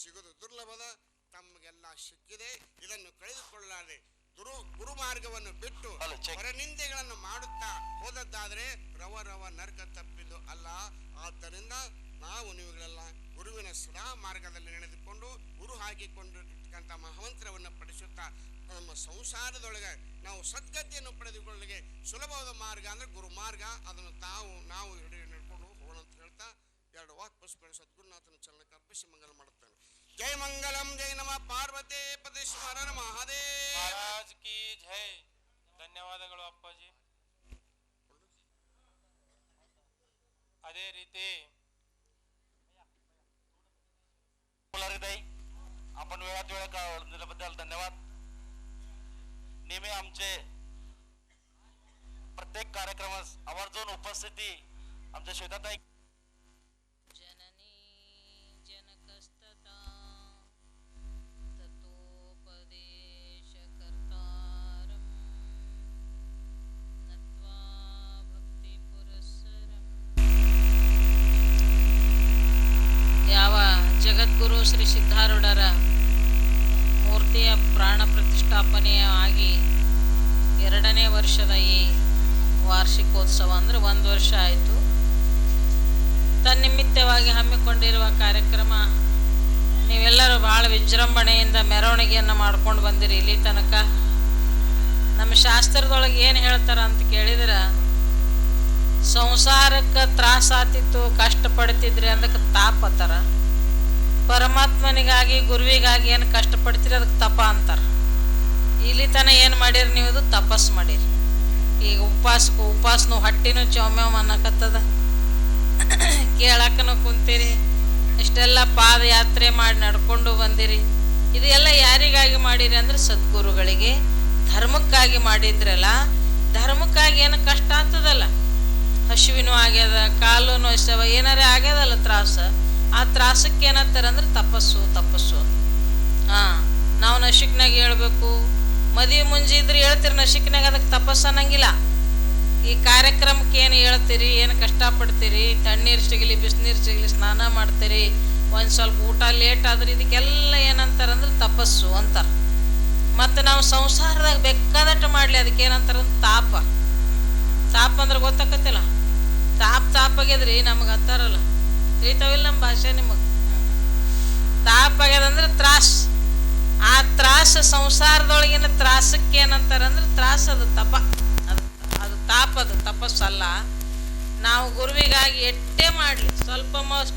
ಸಿಗೋದು ದುರ್ಲಭದ. ತಮಗೆಲ್ಲ ಸಿಕ್ಕಿದೆ. ಇದನ್ನು ಕಳೆದುಕೊಳ್ಳಲಾರದೆ ಗುರುಮಾರ್ಗವನ್ನು ಬಿಟ್ಟು ಹೊರನಿಂದೆಗಳನ್ನು ಮಾಡುತ್ತಾ ಹೋದದ್ದಾದರೆ ರವ ನರ್ಕ ತಪ್ಪಿದ್ದು ಅಲ್ಲ. ಆದ್ದರಿಂದ ನಾವು ನೀವುಗಳೆಲ್ಲ ಗುರುವಿನ ಸದಾ ಮಾರ್ಗದಲ್ಲಿ ನಡೆದುಕೊಂಡು ಗುರು ಹಾಕಿಕೊಂಡಿರ್ತಕ್ಕಂಥ ಮಹಾಮಂತ್ರವನ್ನು ಪಡಿಸುತ್ತಾ ನಮ್ಮ ಸಂಸಾರದೊಳಗೆ ನಾವು ಸದ್ಗತಿಯನ್ನು ಪಡೆದುಕೊಳ್ಳಲಿಕ್ಕೆ ಸುಲಭವಾದ ಮಾರ್ಗ ಅಂದರೆ ಗುರುಮಾರ್ಗ. ಅದನ್ನು ನಾವು ನಡ್ಕೊಂಡು ಹೋಗೋಣ ಅಂತ ಹೇಳ್ತಾ 2 ವಾಕ್ ಪುಷ್ಪ ಸದ್ಗುರುನಾಥನ ಚರಣಕ್ಕೆ ಅರ್ಪಿಸಿ ಮಂಗಲ ಮಾಡುತ್ತಾನೆ. ಜೈ ಮಂಗಲಂ, ಜೈ ನಮ ಪಾರ್ವತಿ ಪತಿ ಸ್ಮರಣ ಮಹಾದೇವ್ ಕಿ ಜೈ. ಧನ್ಯವಾದಗಳು ಅಪ್ಪಾಜಿ. अदे रीती आपण वेळात वेळ दिल्याबद्दल धन्यवाद. नेहमी आमचे प्रत्येक कार्यक्रमास आवर्जून उपस्थिती आमच्या श्वेताताई जननी जनकस्तता ततोपदेशकर्तारं नत्वा भक्तिपुरस्सरम्. ಯಾವ ಜಗದ್ಗುರು ಶ್ರೀ ಸಿದ್ಧಾರೂಢರ ಮೂರ್ತಿಯ ಪ್ರಾಣ ಪ್ರತಿಷ್ಠಾಪನೆಯ ಆಗಿ 2ನೇ ವರ್ಷದ ಈ ವಾರ್ಷಿಕೋತ್ಸವ ಅಂದರೆ 1 ವರ್ಷ ಆಯಿತು. ತನ್ನಿಮಿತ್ತವಾಗಿ ಹಮ್ಮಿಕೊಂಡಿರುವ ಕಾರ್ಯಕ್ರಮ ನೀವೆಲ್ಲರೂ ಭಾಳ ವಿಜೃಂಭಣೆಯಿಂದ ಮೆರವಣಿಗೆಯನ್ನು ಮಾಡ್ಕೊಂಡು ಬಂದಿರಿ ಇಲ್ಲಿ ತನಕ. ನಮ್ಮ ಶಾಸ್ತ್ರದೊಳಗೆ ಏನು ಹೇಳ್ತಾರೆ ಅಂತ ಕೇಳಿದ್ರೆ, ಸಂಸಾರಕ್ಕೆ ತ್ರಾಸಾತಿತ್ತು, ಕಷ್ಟಪಡ್ತಿದ್ರಿ ಅದಕ್ಕೆ ತಾಪ ಅಂತಾರ. ಪರಮಾತ್ಮನಿಗಾಗಿ ಗುರುವಿಗಾಗಿ ಏನು ಕಷ್ಟಪಡ್ತೀರಿ ಅದಕ್ಕೆ ತಪ ಅಂತಾರೆ. ಇಲ್ಲಿ ತನ ಏನು ಮಾಡಿರಿ ನೀವು? ಇದು ತಪಸ್ಸು ಮಾಡಿರಿ. ಈಗ ಉಪವಾಸನು ಹೊಟ್ಟಿನೂ ಚೌಮ್ಯಾವ್ ಅನ್ನಕತ್ತದ, ಕೇಳಕ್ಕನು ಕುಂತೀರಿ, ಇಷ್ಟೆಲ್ಲ ಪಾದಯಾತ್ರೆ ಮಾಡಿ ನಡ್ಕೊಂಡು ಬಂದಿರಿ. ಇದೆಲ್ಲ ಯಾರಿಗಾಗಿ ಮಾಡಿರಿ ಅಂದ್ರೆ ಸದ್ಗುರುಗಳಿಗೆ, ಧರ್ಮಕ್ಕಾಗಿ ಮಾಡಿದ್ರಲ್ಲ. ಧರ್ಮಕ್ಕಾಗಿ ಏನು ಕಷ್ಟ ಆಗ್ತದಲ್ಲ, ಹಸುವಿನೂ ಆಗ್ಯದ, ಕಾಲು ನೋಯ್ಸವ, ಏನಾರೇ ಆಗ್ಯದಲ್ಲ ತ್ರಾಸ. ಆ ತ್ರಾಸಕ್ಕೆ ಏನಂತಾರೆ ಅಂದ್ರೆ ತಪಸ್ಸು ತಪಸ್ಸು. ನಾವು ನಶಿಕ್ನಾಗ ಹೇಳ್ಬೇಕು, ಮದುವೆ ಮುಂಜಿ ಇದ್ರೆ ಹೇಳ್ತೀರಿ ನಶಿಕ್ನಾಗ, ಅದಕ್ಕೆ ತಪಸ್ಸು ಅನ್ನಂಗಿಲ್ಲ. ಈ ಕಾರ್ಯಕ್ರಮಕ್ಕೆ ಏನು ಹೇಳ್ತೀರಿ, ಏನು ಕಷ್ಟಪಡ್ತೀರಿ, ತಣ್ಣೀರು ಸಿಗಲಿ ಬಿಸಿನೀರು ಸಿಗಲಿ ಸ್ನಾನ ಮಾಡ್ತೀರಿ, ಒಂದು ಸ್ವಲ್ಪ ಊಟ ಲೇಟ್ ಆದ್ರೆ ಇದಕ್ಕೆಲ್ಲ ಏನಂತಾರಂದ್ರೆ ತಪಸ್ಸು ಅಂತಾರೆ. ಮತ್ತು ನಾವು ಸಂಸಾರದಾಗ ಬೇಕಾದಟ್ಟು ಮಾಡಲಿ ಅದಕ್ಕೆ ಏನಂತಾರೆ ತಾಪ. ತಾಪ ಅಂದ್ರೆ ಗೊತ್ತಾಕತ್ತಿಲ್ಲ, ತಾಪಾಗ್ಯದ್ರಿ ನಮಗೆ ಅಂತಾರಲ್ಲ, ತಿಳಿತಾವಿಲ್ಲ ನಮ್ಮ ಭಾಷೆ ನಿಮಗೆ. ತಾಪಾಗ್ಯದಂದ್ರೆ ತ್ರಾಸ. ಆ ತ್ರಾಸ ಸಂಸಾರದೊಳಗಿನ ತ್ರಾಸಕ್ಕೆ ಏನಂತಾರಂದ್ರೆ ತ್ರಾಸ, ಅದು ತಪ, ಅದು ತಾಪ, ಅದು ತಪಸ್ಸಲ್ಲ. ನಾವು ಗುರುವಿಗಾಗಿ ಎಟ್ಟೇ ಮಾಡಲಿ ಸ್ವಲ್ಪ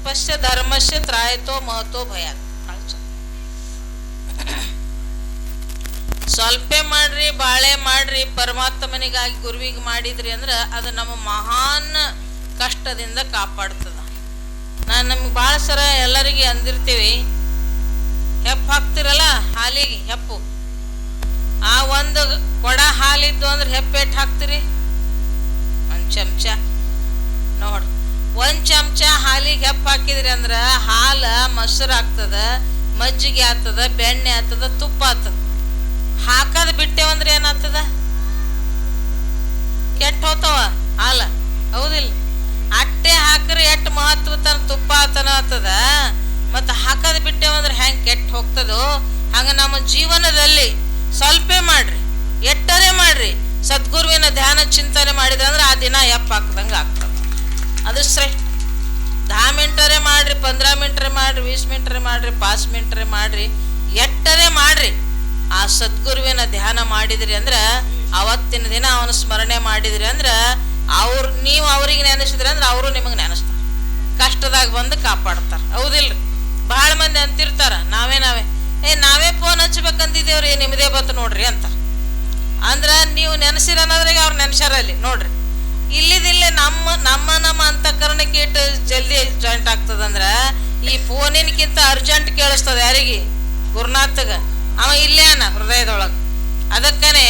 ಪಶ್ಯ ಧರ್ಮಶ್ಯ ತ್ರಾಯತೋ ಮಹತೋ ಭಯ, ಸ್ವಲ್ಪ ಮಾಡ್ರಿ ಬಾಳೆ ಮಾಡ್ರಿ ಪರಮಾತ್ಮನಿಗಾಗಿ ಗುರುವಿಗೆ ಮಾಡಿದ್ರಿ ಅಂದ್ರೆ ಅದು ನಮ್ಮ ಮಹಾನ್ ಕಷ್ಟದಿಂದ ಕಾಪಾಡ್ತದ. ನಾನು ನಮ್ಗೆ ಭಾಳ ಸರ ಎಲ್ಲರಿಗೆ ಅಂದಿರ್ತೀವಿ, ಹೆಪ್ಪು ಹಾಕ್ತಿರಲ್ಲ ಹಾಲಿಗೆ, ಹೆಪ್ಪು ಆ ಒಂದು ಕೊಡ ಹಾಲಿದ್ದು ಅಂದ್ರೆ ಹೆಪ್ಪೆಟ್ಟು ಹಾಕ್ತಿರಿ? 1 ಚಮಚ ನೋಡ್ರಿ. 1 ಚಮಚ ಹಾಲಿಗೆ ಹೆಪ್ಪು ಹಾಕಿದ್ರಿ ಅಂದ್ರೆ ಹಾಲು ಮೊಸರು ಆಗ್ತದ, ಮಜ್ಜಿಗೆ ಆಗ್ತದ, ಬೆಣ್ಣೆ ಆಗ್ತದ, ತುಪ್ಪ ಆಗ್ತದ. ಹಾಕೋದು ಬಿಟ್ಟೇವಂದ್ರೆ ಏನಾಗ್ತದ? ಕೆಟ್ಟ ಹೋಗ್ತಾವ ಹಾಲು, ಹೌದಿಲ್ಲ? ಅಟ್ಟೆ ಹಾಕ್ರಿ ಎಷ್ಟು ಮಹತ್ವ ತನ ತುಪ್ಪ ಆತನ ಆಗ್ತದ. ಮತ್ತು ಹಾಕೋದು ಬಿಟ್ಟೇವಂದ್ರೆ ಹೆಂಗೆ ಕೆಟ್ಟ ಹೋಗ್ತದೋ ಹಂಗೆ ನಮ್ಮ ಜೀವನದಲ್ಲಿ ಸ್ವಲ್ಪ ಮಾಡ್ರಿ, ಎಟ್ಟರೆ ಮಾಡ್ರಿ, ಸದ್ಗುರುವಿನ ಧ್ಯಾನ ಚಿಂತನೆ ಮಾಡಿದ್ರೆ ಅಂದ್ರೆ ಆ ದಿನ ಎಪ್ಪ ಹಾಕ್ದಂಗೆ ಆಗ್ತದೆ. ಅದು ಶ್ರೇಷ್ಠ. 10 ಮಿನಿಟರೆ ಮಾಡ್ರಿ, 15 ಮಿನಿಟ್ರೆ ಮಾಡ್ರಿ, 20 ಮಿನಿಟ್ರೆ ಮಾಡ್ರಿ, 5 ಮಿನಿಟ್ರೆ ಮಾಡ್ರಿ, ಎಟ್ಟರೆ ಮಾಡ್ರಿ. ಆ ಸದ್ಗುರುವಿನ ಧ್ಯಾನ ಮಾಡಿದ್ರಿ ಅಂದ್ರೆ ಅವತ್ತಿನ ದಿನ ಅವನ ಸ್ಮರಣೆ ಮಾಡಿದ್ರಿ ಅಂದ್ರೆ ನೀವು ಅವ್ರಿಗೆ ನೆನೆಸಿದ್ರಿ ಅಂದ್ರೆ ಅವರು ನಿಮಗೆ ನೆನೆಸ್ತಾರೆ, ಕಷ್ಟದಾಗ ಬಂದು ಕಾಪಾಡ್ತಾರೆ. ಹೌದಿಲ್ರಿ? ಭಾಳ ಮಂದಿ ಅಂತಿರ್ತಾರ, ನಾವೇ ಫೋನ್ ಹಚ್ಬೇಕಂತಿದ್ದೇವ್ರಿ, ನಿಮ್ಮದೇ ಬತ್ತು ನೋಡ್ರಿ ಅಂತ. ಅಂದ್ರೆ ನೀವು ನೆನೆಸಿರ ಅನ್ನೋದ್ರಾಗ ಅವ್ರು ನೆನೆಸ್ಯಾರಲ್ಲಿ ನೋಡ್ರಿ. ಇಲ್ಲಿದಿಲ್ಲೇ ನಮ್ಮ ಅಂತಃಕರಣಕ್ಕೆ ಇಟ್ಟು ಜಲ್ದಿ ಜಾಯಿಂಟ್ ಆಗ್ತದಂದ್ರೆ ಈ ಫೋನಿನಕ್ಕಿಂತ ಅರ್ಜೆಂಟ್ ಕೇಳಿಸ್ತದೆ ಯಾರಿಗೆ? ಗುರುನಾಥಗ. ಅವ ಇಲ್ಲೇನ ಹೃದಯದೊಳಗೆ. ಅದಕ್ಕನೆ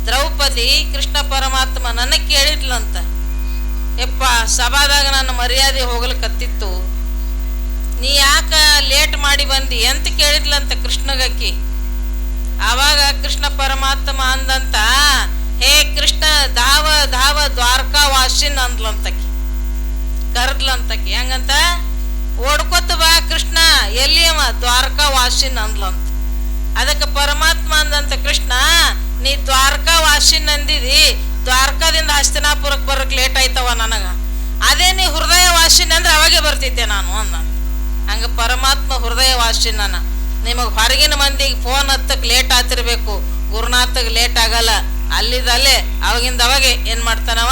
ದ್ರೌಪದಿ ಕೃಷ್ಣ ಪರಮಾತ್ಮ ನನ್ನ ಕೇಳಿದ್ಲಂತ, ಯಪ್ಪ ಸಭಾದಾಗ ನನ್ನ ಮರ್ಯಾದೆ ಹೋಗ್ಲಿಕ್ಕತ್ತಿತ್ತು, ನೀ ಯಾಕ ಲೇಟ್ ಮಾಡಿ ಬಂದಿ ಅಂತ ಕೇಳಿದ್ಲಂತ ಕೃಷ್ಣಗಕ್ಕಿ. ಆವಾಗ ಕೃಷ್ಣ ಪರಮಾತ್ಮ ಅಂದಂತ, ಹೇ ಕೃಷ್ಣ ಧಾವ ಧಾವ ದ್ವಾರಕಾ ವಾಸಿನ್ ಅಂದ್ಲಂತಕಿ, ಕರ್ದ್ಲಂತಕಿ. ಹೆಂಗಂತ? ಓಡ್ಕೊತ ಬಾ ಕೃಷ್ಣ, ಎಲ್ಲಿ ಅವ? ದ್ವಾರಕಾ ವಾಸಿನ್ ಅಂದ್ಲಂತ. ಅದಕ್ಕೆ ಪರಮಾತ್ಮ ಅಂದಂತ, ಕೃಷ್ಣ ನೀ ದ್ವಾರಕಾ ವಾಸಿನ್ ಅಂದಿದಿ, ದ್ವಾರಕಾದಿಂದ ಹಸ್ತಿನಾಪುರಕ್ಕೆ ಬರೋಕೆ ಲೇಟ್ ಆಯ್ತವ ನನಗೆ, ಅದೇ ನೀ ಹೃದಯ ವಾಸಿನ್ ಅಂದ್ರೆ ಅವಾಗೆ ಬರ್ತಿದ್ದೆ ನಾನು ಅಂದ. ಹಂಗೆ ಪರಮಾತ್ಮ ಹೃದಯ ವಾಸಿನ. ನಿಮಗೆ ಹೊರಗಿನ ಮಂದಿಗೆ ಫೋನ್ ಹತ್ತಕ್ಕೆ ಲೇಟ್ ಆಗ್ತಿರ್ಬೇಕು, ಗುರುನಾಥಗೆ ಲೇಟ್ ಆಗಲ್ಲ. ಅಲ್ಲಿದಲ್ಲೇ ಅವಾಗಿಂದ ಅವಾಗೆ ಏನು ಮಾಡ್ತಾನವ?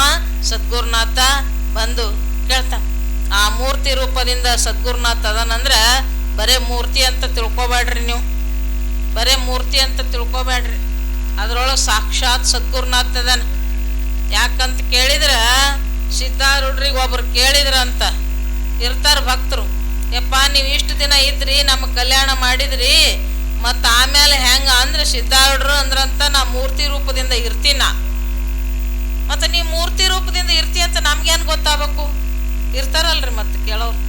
ಸದ್ಗುರುನಾಥ ಬಂದು ಕೇಳ್ತಾನ. ಆ ಮೂರ್ತಿ ರೂಪದಿಂದ ಸದ್ಗುರುನಾಥ ಅದನಂದ್ರೆ ಬರೇ ಮೂರ್ತಿ ಅಂತ ತಿಳ್ಕೊಬೇಡ್ರಿ ನೀವು, ಬರೇ ಮೂರ್ತಿ ಅಂತ ತಿಳ್ಕೊಬೇಡ್ರಿ. ಅದ್ರೊಳಗೆ ಸಾಕ್ಷಾತ್ ಸದ್ಗುರುನಾಥ ಅದಾನ. ಯಾಕಂತ ಕೇಳಿದ್ರೆ ಸಿದ್ಧಾರೂಢರಿಗೆ ಒಬ್ರು ಕೇಳಿದ್ರ ಅಂತ ಇರ್ತಾರ ಭಕ್ತರು, ಯಪ್ಪ ನೀವು ಇಷ್ಟು ದಿನ ಇದ್ರಿ, ನಮ್ಮ ಕಲ್ಯಾಣ ಮಾಡಿದ್ರಿ, ಮತ್ತು ಆಮೇಲೆ ಹೆಂಗ ಅಂದ್ರೆ ಸಿದ್ಧಾರೂಢರು ಅಂದ್ರಂತ ನಾ ಮೂರ್ತಿ ರೂಪದಿಂದ ಇರ್ತೀನ, ಮತ್ತು ನೀವು ಮೂರ್ತಿ ರೂಪದಿಂದ ಇರ್ತಿ ಅಂತ ನಮ್ಗೇನು ಗೊತ್ತಾಗಬೇಕು? ಇರ್ತಾರಲ್ರಿ ಮತ್ತೆ ಕೇಳೋರು.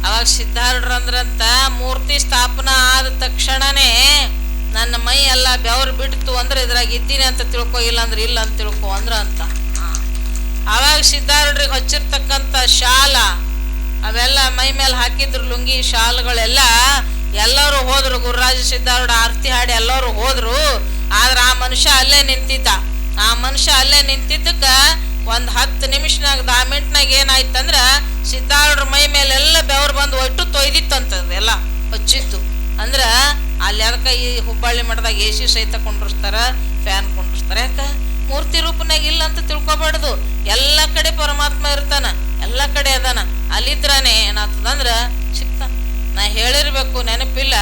ಅವಾಗ ಸಿದ್ಧಾರೂಢರು ಅಂದ್ರಂತ, ಮೂರ್ತಿ ಸ್ಥಾಪನಾ ಆದ ತಕ್ಷಣನೇ ನನ್ನ ಮೈ ಎಲ್ಲ ಬೆವರು ಬಿಡ್ತು ಅಂದ್ರೆ ಇದ್ರಾಗ ಇದ್ದೀನಿ ಅಂತ ತಿಳ್ಕೊ, ಇಲ್ಲ ಅಂದ್ರೆ ಇಲ್ಲ ಅಂತ ತಿಳ್ಕೊ ಅಂದ್ರ ಅಂತ. ಅವಾಗ ಸಿದ್ಧಾರೂಢರಿಗೆ ಹಚ್ಚಿರ್ತಕ್ಕಂಥ ಶಾಲ ಅವೆಲ್ಲ ಮೈ ಮೇಲೆ ಹಾಕಿದ್ರು, ಲುಂಗಿ ಶಾಲ್ಗಳೆಲ್ಲ ಎಲ್ಲರೂ ಹೋದ್ರು. ಗುರುರಾಜ ಸಿದ್ಧಾರೂಢ ಆರತಿ ಹಾಡಿ ಎಲ್ಲರೂ ಹೋದ್ರು. ಆದ್ರೆ ಆ ಮನುಷ್ಯ ಅಲ್ಲೇ ನಿಂತಿದ್ದ. ಆ ಮನುಷ್ಯ ಅಲ್ಲೇ ನಿಂತಿದ್ದಕ್ಕೆ ಒಂದು 10 ನಿಮಿಷನಾಗ 10 ಮಿನಿಟ್ನಾಗ ಏನಾಯ್ತಂದ್ರೆ ಸಿದ್ಧಾರೂಢರ ಮೈ ಮೇಲೆಲ್ಲ ಬೆವರು ಬಂದು ಒಟ್ಟು ತೊಯ್ದಿತ್ತಂತದ್ದು ಎಲ್ಲ ಹಚ್ಚಿತ್ತು. ಅಂದ್ರೆ ಅಲ್ಲಿ ಅದಕ್ಕೆ ಈ ಹುಬ್ಬಳ್ಳಿ ಮಠದಾಗ AC ಸಹಿತ ಕೊಂಡಿರ್ತಾರೆ, ಫ್ಯಾನ್ ಕೊಂಡಿರ್ತಾರೆ. ಯಾಕೆ? ಮೂರ್ತಿ ರೂಪನಾಗ ಇಲ್ಲ ಅಂತ ತಿಳ್ಕೊಬಾರ್ದು. ಎಲ್ಲ ಕಡೆ ಪರಮಾತ್ಮ ಇರ್ತಾನ, ಎಲ್ಲ ಕಡೆ ಅದಾನ. ಅಲ್ಲಿದ್ರಾನೆ ಏನಾಗ್ತದಂದ್ರೆ ಸಿಗ್ತಾನ. ನಾ ಹೇಳಿರ್ಬೇಕು, ನೆನಪಿಲ್ಲ,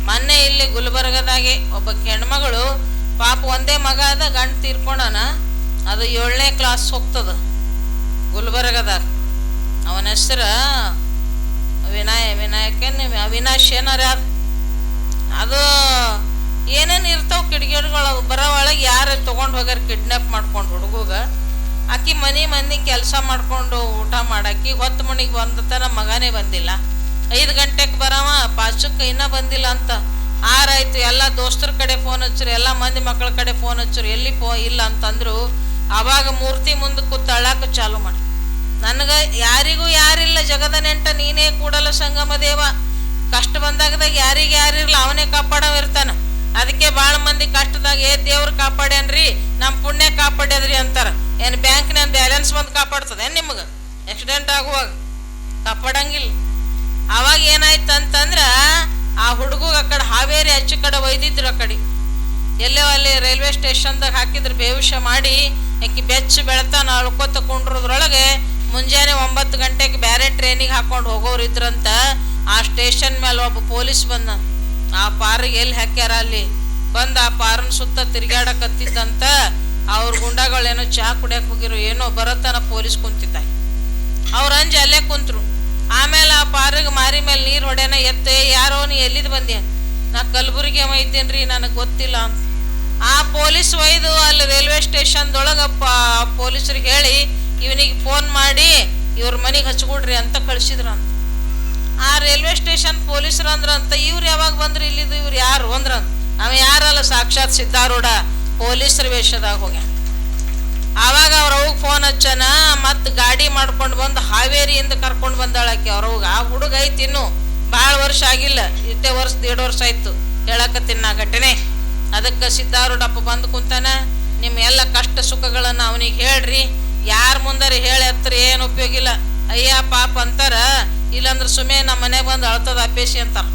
ಮೊನ್ನೆ ಇಲ್ಲಿ ಗುಲ್ಬರ್ಗದಾಗೆ ಒಬ್ಬ ಹೆಣ್ಮಗಳು ಪಾಪ ಒಂದೇ ಮಗ ಅದ, ಗಂಡು ತೀರ್ಕೊಂಡನ. ಅದು 7ನೇ ಕ್ಲಾಸ್ ಹೋಗ್ತದ ಗುಲ್ಬರ್ಗದಾಗ. ಅವನ ಹೆಸರು ಅವಿನಾಶ್ ಏನಾರ ಅದು ಏನೇನು ಇರ್ತಾವ ಕಿಡಿಗೇಡುಗಳು ಬರೋ ಒಳಗೆ ಯಾರು ತೊಗೊಂಡು ಹೋಗ್ಯಾರ ಕಿಡ್ನಾಪ್ ಮಾಡ್ಕೊಂಡು ಹುಡುಗ. ಆಕಿ ಮನೆ ಕೆಲಸ ಮಾಡ್ಕೊಂಡು ಊಟ ಮಾಡಾಕಿ ಹೊತ್ತು ಮಣಿಗೆ ಬಂದತನ ಮಗನೇ ಬಂದಿಲ್ಲ. 5 ಗಂಟೆಗೆ ಬರವ, ಪಾಚಕ್ಕೆ ಇನ್ನೂ ಬಂದಿಲ್ಲ ಅಂತ. ಆರಾಯ್ತು, ಎಲ್ಲ ದೋಸ್ತರ ಕಡೆ ಫೋನ್ ಹಚ್ಚರು, ಎಲ್ಲ ಮಂದಿ ಮಕ್ಕಳ ಕಡೆ ಫೋನ್ ಹಚ್ಚರು, ಎಲ್ಲಿ ಇಲ್ಲ ಅಂತಂದ್ರು. ಆವಾಗ ಮೂರ್ತಿ ಮುಂದೆ ಕೂತು ಅಳ್ಳಾಕ ಚಾಲು ಮಾಡಿ, ನನಗೆ ಯಾರಿಗೂ ಯಾರಿಲ್ಲ ಜಗದ ನೆಂಟ ನೀನೇ ಕೂಡಲ ಸಂಗಮ ದೇವ, ಕಷ್ಟ ಬಂದಾಗದಾಗ ಯಾರಿಗೆ ಯಾರಿರ್ಲ ಅವನೇ ಕಾಪಾಡವ ಇರ್ತಾನ. ಅದಕ್ಕೆ ಭಾಳ ಮಂದಿ ಕಷ್ಟದಾಗ ದೇವ್ರು ಕಾಪಾಡ್ಯಾನ್ರಿ, ನಮ್ಮ ಪುಣ್ಯ ಕಾಪಾಡ್ಯದ್ರಿ ಅಂತಾರ. ಏನು ಬ್ಯಾಂಕ್ನ ಬ್ಯಾಲೆನ್ಸ್ ಬಂದು ಕಾಪಾಡ್ತದೆ ನಿಮಗೆ? ಆಕ್ಸಿಡೆಂಟ್ ಆಗುವಾಗ ಕಾಪಾಡಂಗಿಲ್ಲ. ಅವಾಗ ಏನಾಯ್ತು ಅಂತಂದ್ರೆ ಆ ಹುಡುಗ ಆ ಕಡೆ ಹಾವೇರಿ ಹಚ್ಚಿ ಕಡೆ ಒಯ್ದಿದ್ರು. ಆ ಕಡೆ ಎಲ್ಲೋ ಅಲ್ಲಿ ರೈಲ್ವೆ ಸ್ಟೇಷನ್ದಾಗ ಹಾಕಿದ್ರು, ಬೇವಿಷ ಮಾಡಿ ಆಕಿ ಬೆಚ್ಚ ಬೆಳ್ತಾನ ಅಳ್ಕೊತ ಕುಂಡ್ರದ್ರೊಳಗೆ ಮುಂಜಾನೆ 9 ಗಂಟೆಗೆ ಬೇರೆ ಟ್ರೈನಿಗೆ ಹಾಕೊಂಡು ಹೋಗೋರು ಇದ್ರಂತ. ಆ ಸ್ಟೇಷನ್ ಮೇಲೆ ಒಬ್ಬ ಪೊಲೀಸ್ ಬಂದ, ಆ ಪಾರಿಗೆ ಎಲ್ಲಿ ಹಾಕ್ಯಾರ ಅಲ್ಲಿ ಬಂದು ಆ ಪಾರನ ಸುತ್ತ ತಿರ್ಗಾಡಕತ್ತಿದ್ದಂತ. ಅವ್ರ ಗುಂಡಗಳೇನೋ ಚಹಾ ಕುಡಿಯಕ್ಕೆ ಹೋಗಿರು, ಏನೋ ಬರತ್ತಾನ ಪೊಲೀಸ್ ಕುಂತಿದ್ದ. ಅವ್ರ ಅಂಜಿ ಅಲ್ಲೇ ಕುಂತ್ರು. ಆಮೇಲೆ ಆ ಪಾರಿಗೆ ಮಾರಿ ಮೇಲೆ ನೀರು ಹೊಡ್ಯಾನ, ಎತ್ತೆ ಯಾರೋ ನೀ ಎಲ್ಲಿದ್ದು ಬಂದ್ಯ? ನಾ ಕಲಬುರ್ಗಿ ಇದ್ದೇನ್ರಿ, ನನಗೆ ಗೊತ್ತಿಲ್ಲ ಅಂತ. ಆ ಪೊಲೀಸ್ ಒಯ್ದು ಅಲ್ಲಿ ರೈಲ್ವೆ ಸ್ಟೇಷನ್ದೊಳಗಪ್ಪ ಪೊಲೀಸರಿಗೆ ಹೇಳಿ ಇವನಿಗೆ ಫೋನ್ ಮಾಡಿ ಇವ್ರ ಮನೆಗೆ ಹಚ್ಕೊಡ್ರಿ ಅಂತ ಕಳಿಸಿದ್ರಂತ. ಆ ರೈಲ್ವೆ ಸ್ಟೇಷನ್ ಪೊಲೀಸರು ಅಂದ್ರಂತ, ಇವ್ರು ಯಾವಾಗ ಬಂದ್ರಿ ಇಲ್ಲಿದ್ದು, ಇವ್ರು ಯಾರು ಅಂದ್ರಂತ. ಅವ ಯಾರಲ್ಲ, ಸಾಕ್ಷಾತ್ ಸಿದ್ಧಾರೂಢ ಪೊಲೀಸರ ವೇಷದಾಗ ಹೋಗ್ಯ. ಆವಾಗ ಅವ್ರವ್ಗೆ ಫೋನ್ ಹಚ್ಚನ, ಮತ್ತು ಗಾಡಿ ಮಾಡ್ಕೊಂಡು ಬಂದು ಹಾವೇರಿಯಿಂದ ಕರ್ಕೊಂಡು ಬಂದಾಳಕ್ಕೆ ಅವ್ರವ್ಗ. ಆ ಹುಡುಗ ಐತಿ ಇನ್ನು ಭಾಳ ವರ್ಷ ಆಗಿಲ್ಲ, ಇಷ್ಟೇ ವರ್ಷ 1.5 ವರ್ಷ ಆಯ್ತು ಹೇಳಕತ್ತೀನಿ ನಾ ಘಟನೆ. ಅದಕ್ಕೆ ಸಿದ್ಧಾರೂಢಪ್ಪ ಬಂದು ಕುಂತಾನ, ನಿಮ್ಮ ಎಲ್ಲ ಕಷ್ಟ ಸುಖಗಳನ್ನು ಅವನಿಗೆ ಹೇಳ್ರಿ, ಯಾರ ಮುಂದಾರಿ ಹೇಳಿ ಹತ್ರ ಏನು ಉಪಯೋಗ ಇಲ್ಲ. ಅಯ್ಯ ಪಾಪ ಅಂತಾರ, ಇಲ್ಲಾಂದ್ರೆ ಸುಮ್ಮನೆ ನಮ್ಮ ಮನೆಗೆ ಬಂದು ಅಳ್ತದ ಅಪೇಶಿ ಅಂತಾರ.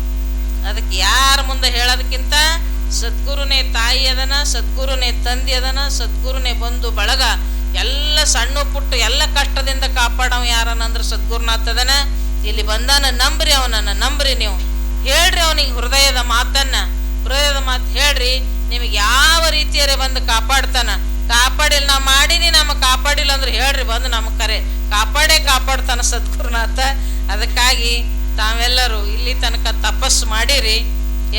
ಅದಕ್ಕೆ ಯಾರ ಮುಂದೆ ಹೇಳೋದಕ್ಕಿಂತ ಸದ್ಗುರುನೇ ತಾಯಿ ಅದನ, ಸದ್ಗುರುನೇ ತಂದೆ ಅದನ, ಸದ್ಗುರುನೇ ಬಂಧು ಬಳಗ, ಎಲ್ಲ ಸಣ್ಣ ಪುಟ್ಟ ಎಲ್ಲ ಕಷ್ಟದಿಂದ ಕಾಪಾಡವ ಯಾರನಂದ್ರೆ ಸದ್ಗುರುನಾಥ ಅದನ. ಇಲ್ಲಿ ಬಂದಾನ, ನಂಬ್ರಿ ಅವನನ್ನು, ನಂಬ್ರಿ ನೀವು, ಹೇಳ್ರಿ ಅವನಿಗೆ ಹೃದಯದ ಮಾತನ್ನ, ಹೃದಯದ ಮಾತು ಹೇಳ್ರಿ, ನಿಮಗೆ ಯಾವ ರೀತಿಯರೇ ಬಂದು ಕಾಪಾಡ್ತಾನ. ಕಾಪಾಡಿಲ್ಲ ನಾ ಮಾಡೀನಿ, ನಮಗೆ ಕಾಪಾಡಿಲ್ಲ ಅಂದ್ರೆ ಹೇಳ್ರಿ, ಬಂದು ನಮಗೆ ಕರೆ ಕಾಪಾಡ್ತಾನ ಸದ್ಗುರುನಾಥ. ಅದಕ್ಕಾಗಿ ತಾವೆಲ್ಲರೂ ಇಲ್ಲಿ ತನಕ ತಪಸ್ಸು ಮಾಡಿರಿ,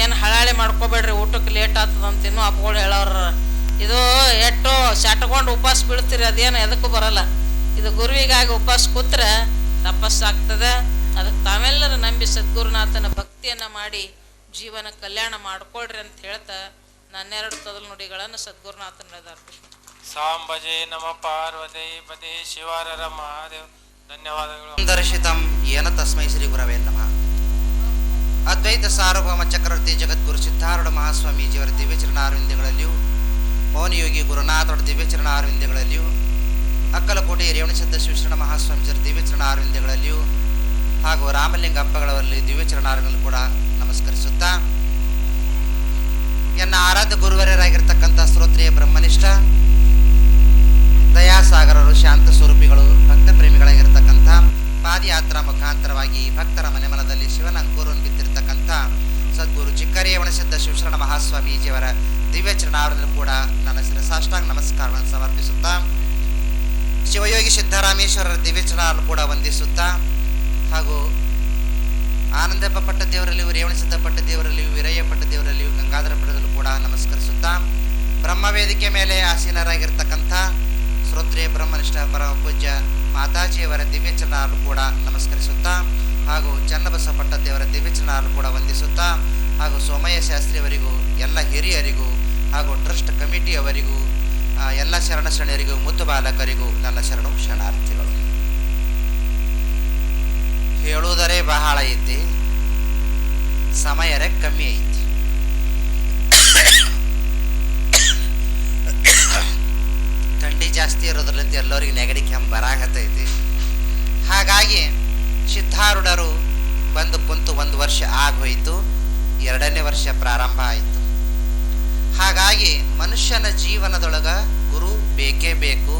ಏನು ಹಳಾಳೆ ಮಾಡ್ಕೋಬೇಡ್ರಿ, ಊಟಕ್ಕೆ ಲೇಟ್ ಆಗ್ತದಂತ ಇನ್ನೂ ಅಪ್ಪಗಳು ಹೇಳೋರ. ಇದು ಎಷ್ಟೋ ಸಟ್ಕೊಂಡು ಉಪವಾಸ ಬೀಳ್ತೀರಿ, ಅದೇನು ಎದಕ್ಕೂ ಬರಲ್ಲ. ಇದು ಗುರುವಿಗಾಗಿ ಉಪವಾಸ ಕೂತ್ರೆ ತಪಸ್ಸಾಗ್ತದೆ. ಅದಕ್ಕೆ ತಾವೆಲ್ಲರೂ ನಂಬಿ ಸದ್ಗುರುನಾಥನ ಭಕ್ತಿಯನ್ನು ಮಾಡಿ ಜೀವನ ಕಲ್ಯಾಣ ಮಾಡ್ಕೊಳ್ರಿ ಅಂತ ಹೇಳ್ತಾ ನನ್ನೆರಡು ತೊದಲು ನುಡಿಗಳನ್ನು ಸದ್ಗುರುನಾಥನ ನಡೆದಾರ. ಸಾಂಬಜೆ ನಮ ಪಾರ್ವತಿ ಪದೇ ಶಿವಾರರ ಮಹಾದೇವ್. ಧನ್ಯವಾದಗಳು. ದರ್ಶಿತಂ ಏನ ತಸ್ಮೈ ಶ್ರೀ ಗುರವೇ ನಮಃ. ಅದ್ವೈತ ಸಾರ್ವಭೌಮ ಚಕ್ರವರ್ತಿ ಜಗದ್ಗುರು ಸಿದ್ಧಾರೂಢ ಮಹಾಸ್ವಾಮೀಜಿಯವರ ದಿವ್ಯಚರಣಾರವಿಂದಗಳಲ್ಲಿಯೂ, ಮೌನಯೋಗಿ ಗುರುನಾಥರ ದಿವ್ಯಚರಣಾರವಿಂದಗಳಲ್ಲಿಯೂ, ಅಕ್ಕಲಕೋಟೆ ರೇವಣಸಿದ್ಧ ಶಿವಶರಣ ಮಹಾಸ್ವಾಮೀಜಿಯವರ ದಿವ್ಯಚರಣಾರವಿಂದಗಳಲ್ಲಿಯೂ ಹಾಗೂ ರಾಮಲಿಂಗ ಅಪ್ಪಗಳವರಲ್ಲಿ ದಿವ್ಯಚರಣಾರವಿಂದಗಳು ಕೂಡ ನಮಸ್ಕರಿಸುತ್ತಾ, ಎನ್ನ ಆರಾಧ್ಯ ಗುರುವರರಾಗಿರ್ತಕ್ಕಂಥ ಶ್ರೋತ್ರಿಯ ಬ್ರಹ್ಮನಿಷ್ಠ ದಯಾಸಾಗರರು, ಶಾಂತ ಸ್ವರೂಪಿಗಳು, ಭಕ್ತ ಪ್ರೇಮಿಗಳಾಗಿರ್ತಕ್ಕಂಥ ಪಾದಯಾತ್ರಾ ಮುಖಾಂತರವಾಗಿ ಭಕ್ತರ ಮನೆ ಮನದಲ್ಲಿ ಶಿವನ ಅಂಕೂರನ್ನು ಬಿತ್ತಿರ್ತಕ್ಕಂಥ ಸದ್ಗುರು ಚಿಕ್ಕರೇವಣಸಿದ್ಧ ಶಿವಶರಣ ಮಹಾಸ್ವಾಮೀಜಿಯವರ ದಿವ್ಯಚರಣಾರವಿಂದಗಳು ಕೂಡ ನನ್ನ ಶಿರಸಾಷ್ಟಾಂಗ ನಮಸ್ಕಾರಗಳನ್ನು ಸಮರ್ಪಿಸುತ್ತಾ, ಶಿವಯೋಗಿ ಸಿದ್ದರಾಮೇಶ್ವರರ ದಿವ್ಯಚರಣಾರನ್ನು ಕೂಡ ವಂದಿಸುತ್ತಾ, ಹಾಗೂ ಆನಂದಪ್ಪ ಪಟ್ಟದೇವರಲ್ಲಿಯೂ, ರೇವಣಸಿದ್ಧ ಪಟ್ಟದೇವರಲ್ಲಿಯೂ, ವೀರಯ್ಯ ಪಟ್ಟದೇವರಲ್ಲಿಯೂ, ಗಂಗಾಧರ ಪಟ್ಟದಲ್ಲೂ ಕೂಡ ನಮಸ್ಕರಿಸುತ್ತಾ, ಬ್ರಹ್ಮವೇದಿಕೆ ಮೇಲೆ ಆಸೀನರಾಗಿರ್ತಕ್ಕಂಥ ಶ್ರೋತ್ರಿಯ ಬ್ರಹ್ಮನಿಷ್ಠ ಪರಮ ಪೂಜ್ಯ ಮಾತಾಜಿಯವರ ದಿವ್ಯಚರಣಾರನ್ನು ಕೂಡ ನಮಸ್ಕರಿಸುತ್ತಾ, ಹಾಗೂ ಚನ್ನಬಸವ ಪಟ್ಟದೇವರ ದಿವ್ಯಚರಣಾರನ್ನು ಕೂಡ ವಂದಿಸುತ್ತಾ, ಹಾಗೂ ಸೋಮಯ್ಯ ಶಾಸ್ತ್ರಿಯವರಿಗೂ, ಎಲ್ಲ ಹಿರಿಯರಿಗೂ, ಹಾಗೂ ಟ್ರಸ್ಟ್ ಕಮಿಟಿಯವರಿಗೂ, ಎಲ್ಲ ಶರಣರಿಗೂ, ಮುದ್ದು ಬಾಲಕರಿಗೂ ನನ್ನ ಶರಣು ಶರಣಾರ್ಥಿಗಳು. ಹೇಳುವುದರೇ ಬಹಳ ಐತಿ, ಸಮಯರೇ ಕಮ್ಮಿ ಐತಿ. ಥಂಡಿ ಜಾಸ್ತಿ ಇರೋದ್ರಿಂದ ಎಲ್ಲರಿಗೂ ನೆಗಡಿ ಕೆಮ್ಮು ಬರಾಕತ್ತೈತಿ. ಹಾಗಾಗಿ ಸಿದ್ಧಾರೂಢರು ಬಂದು ಕುಂತು 1 ವರ್ಷ ಆಗೋಯ್ತು, 2ನೇ ವರ್ಷ ಪ್ರಾರಂಭ ಆಯಿತು. ಹಾಗಾಗಿ ಮನುಷ್ಯನ ಜೀವನದೊಳಗ ಗುರು ಬೇಕೇ ಬೇಕು.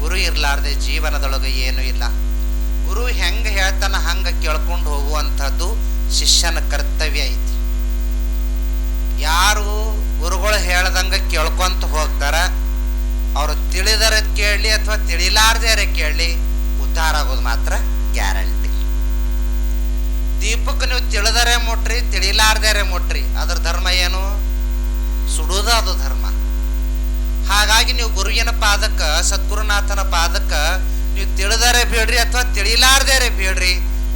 ಗುರು ಇರಲಾರ್ದೆ ಜೀವನದೊಳಗೆ ಏನೂ ಇಲ್ಲ. ಗುರು ಹೆಂಗೆ ಹೇಳ್ತಾನ ಹಂಗೆ ಕೇಳ್ಕೊಂಡು ಹೋಗುವಂಥದ್ದು ಶಿಷ್ಯನ ಕರ್ತವ್ಯ ಐತಿ. ಯಾರು ಗುರುಗಳು ಹೇಳ್ದಂಗೆ ಕೇಳ್ಕೊಂತ ಹೋಗ್ತಾರ, ಅವರು ತಿಳಿದರೆ ಕೇಳಲಿ ಅಥವಾ ತಿಳಿಲಾರ್ದೇ ಕೇಳಲಿ, ಉದ್ಧಾರ ಆಗೋದು ಮಾತ್ರ ಗ್ಯಾರಂಟಿ. ದೀಪಕ್ಕೆ ನೀವು ತಿಳಿದರೆ ಮುಟ್ರಿ, ತಿಳಿಲಾರ್ದೇ ಮುಟ್ರಿ, ಅದರ ಧರ್ಮ ಏನು? ಸುಡುವುದು ಅದು ಧರ್ಮ. ಹಾಗಾಗಿ ನೀವು ಗುರುವಿನ ಪಾದಕ್ಕೆ, ಸದ್ಗುರುನಾಥನ ಪಾದಕ್ಕೆ ನೀವು ತಿಳಿದರೆ ಬೇಡ್ರಿ ಅಥವಾ ತಿಳಿಲಾರ್ದೇ ಬೇಡ್ರಿ,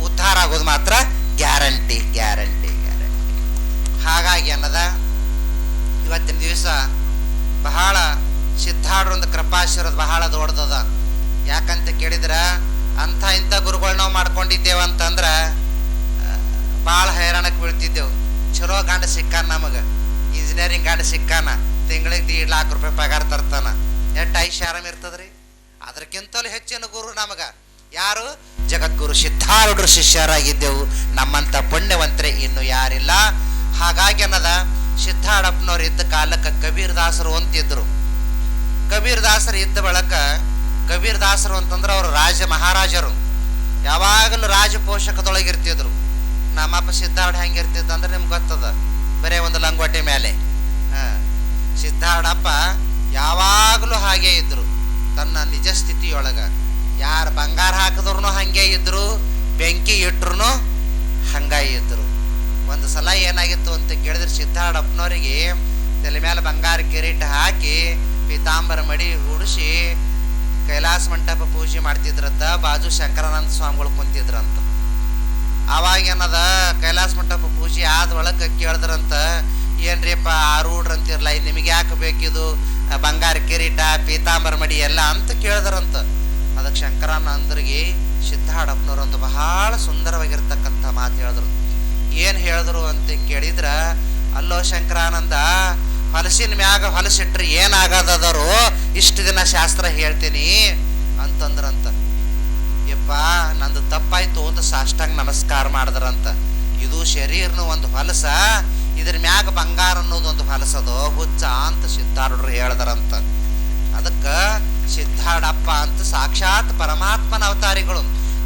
ಉದ್ಧಾರ ಆಗೋದು ಮಾತ್ರ ಗ್ಯಾರಂಟಿ ಗ್ಯಾರಂಟಿ ಗ್ಯಾರಂಟಿ. ಹಾಗಾಗಿ ಅನ್ನದ ಇವತ್ತಿನ ದಿವಸ ಬಹಳ ಸಿದ್ಧಾರೂಢ ಕೃಪಾಶೀರ್ವಾದ ಬಹಳ ದೊಡ್ಡದ. ಯಾಕಂತ ಕೇಳಿದ್ರೆ ಅಂಥ ಇಂಥ ಗುರುಗಳು ನಾವು ಮಾಡ್ಕೊಂಡಿದ್ದೇವಂತಂದ್ರೆ ಭಾಳ ಹೈರಾಣಕ್ಕೆ ಬೀಳ್ತಿದ್ದೆವು. ಚಲೋ ಗಂಡ ಸಿಕ್ಕಾನ, ನಮಗೆ ಇಂಜಿನಿಯರಿಂಗ್ ಗಂಡ ಸಿಕ್ಕಾನ, ತಿಂಗಳಿಗೆ 1.5 ಲಕ್ಷ ರೂಪಾಯಿ ಪಗಾರ ತರ್ತಾನ, ಎಷ್ಟು ಐಷ್ ಆರಾಮ ಇರ್ತದ್ರಿ. ಅದಕ್ಕಿಂತಲೂ ಹೆಚ್ಚಿನ ಗುರು ನಮಗೆ ಯಾರು? ಜಗದ್ಗುರು ಸಿದ್ಧಾರೂಢರು ಶಿಷ್ಯರಾಗಿದ್ದೆವು. ನಮ್ಮಂಥ ಪುಣ್ಯವಂತರೇ ಇನ್ನು ಯಾರಿಲ್ಲ. ಹಾಗಾಗಿ ಅನ್ನದ ಸಿದ್ಧಾರೂಢಪ್ಪನವ್ರು ಇದ್ದ ಕಾಲಕ್ಕೆ ಕಬೀರದಾಸರು ಅಂತಿದ್ರು. ಕಬೀರದಾಸರು ಇದ್ದ ಬಳಕ, ಕಬೀರದಾಸರು ಅಂತಂದ್ರೆ ಅವರು ಮಹಾರಾಜರು, ಯಾವಾಗಲೂ ರಾಜಪೋಷಕದೊಳಗಿರ್ತಿದ್ರು. ನಮ್ಮಪ್ಪ ಸಿದ್ಧಾರೂಢ ಹೆಂಗಿರ್ತಿದ್ದ ಅಂದ್ರೆ ನಿಮ್ಗೆ ಗೊತ್ತದ, ಬರೇ ಒಂದು ಲಂಗೋಟಿ ಮೇಲೆ. ಸಿದ್ಧಾರೂಢಪ್ಪ ಯಾವಾಗಲೂ ಹಾಗೇ ಇದ್ರು, ತನ್ನ ನಿಜ ಸ್ಥಿತಿಯೊಳಗೆ. ಯಾರು ಬಂಗಾರ ಹಾಕಿದ್ರು ಹಂಗೆ ಇದ್ರು, ಬೆಂಕಿ ಇಟ್ರು ಹಂಗೆ ಇದ್ರು. ಒಂದು ಸಲ ಏನಾಗಿತ್ತು ಅಂತ ಕೇಳಿದ್ರೆ, ಸಿದ್ಧಾರೂಢಪ್ಪನವರಿಗೆ ತಲೆ ಮೇಲೆ ಬಂಗಾರ ಕಿರೀಟ ಹಾಕಿ ಪೀತಾಂಬರ ಮಡಿ ಉಡಿಸಿ ಕೈಲಾಸ ಮಂಟಪ ಪೂಜೆ ಮಾಡ್ತಿದ್ರಂತ. ಬಾಜು ಶಂಕರಾನಂದ ಸ್ವಾಮಿಗಳು ಕುಂತಿದ್ರಂತ. ಆವಾಗ ಏನದ, ಕೈಲಾಸ ಮಂಟಪ ಪೂಜೆ ಆದ ಒಳಗೆ ಕೇಳಿದ್ರಂತ, ಏನ್ರಿಪ್ಪ ಆರೂಢ್ರಂತಿರಲ್ಲ, ನಿಮಗೆ ಯಾಕೆ ಬೇಕಿದು ಬಂಗಾರ ಕಿರೀಟ ಪೀತಾಂಬರ ಮಡಿ ಎಲ್ಲ ಅಂತ ಕೇಳಿದ್ರಂತ. ಅದಕ್ಕೆ ಶಂಕರಾನಂದರಿಗೆ ಸಿದ್ಧಾರೂಢಪ್ಪನವ್ರು ಒಂದು ಬಹಳ ಸುಂದರವಾಗಿರ್ತಕ್ಕಂಥ ಮಾತು ಹೇಳಿದ್ರು. ಏನು ಹೇಳಿದ್ರು ಅಂತ ಕೇಳಿದ್ರ, ಅಲ್ಲೋ ಶಂಕರಾನಂದ, ಹೊಲಸಿನ ಮ್ಯಾಗ ಹೊಲಸಿಟ್ರಿ ಏನಾಗದವರು, ಇಷ್ಟು ದಿನ ಶಾಸ್ತ್ರ ಹೇಳ್ತೀನಿ ಅಂತಂದ್ರಂತ. ಯಪ್ಪ ನಂದು ತಪ್ಪಾಯ್ತು ಅಂತ ಸಾಷ್ಟಾಂಗ ನಮಸ್ಕಾರ ಮಾಡಿದ್ರಂತ. ಇದು ಶರೀರನ ಒಂದು ಹೊಲಸ, ಇದ್ರ ಮ್ಯಾಗ ಬಂಗಾರ ಅನ್ನೋದೊಂದು ಹೊಲಸದು ಹುಚ್ಚ ಅಂತ ಸಿದ್ಧಾರೂಢರು ಹೇಳ್ದಾರಂತ. ಅದಕ್ಕೆ ಸಿದ್ಧಾಡಪ್ಪ ಅಂತ ಸಾಕ್ಷಾತ್ ಪರಮಾತ್ಮನ ಅವತಾರಿಗಳು.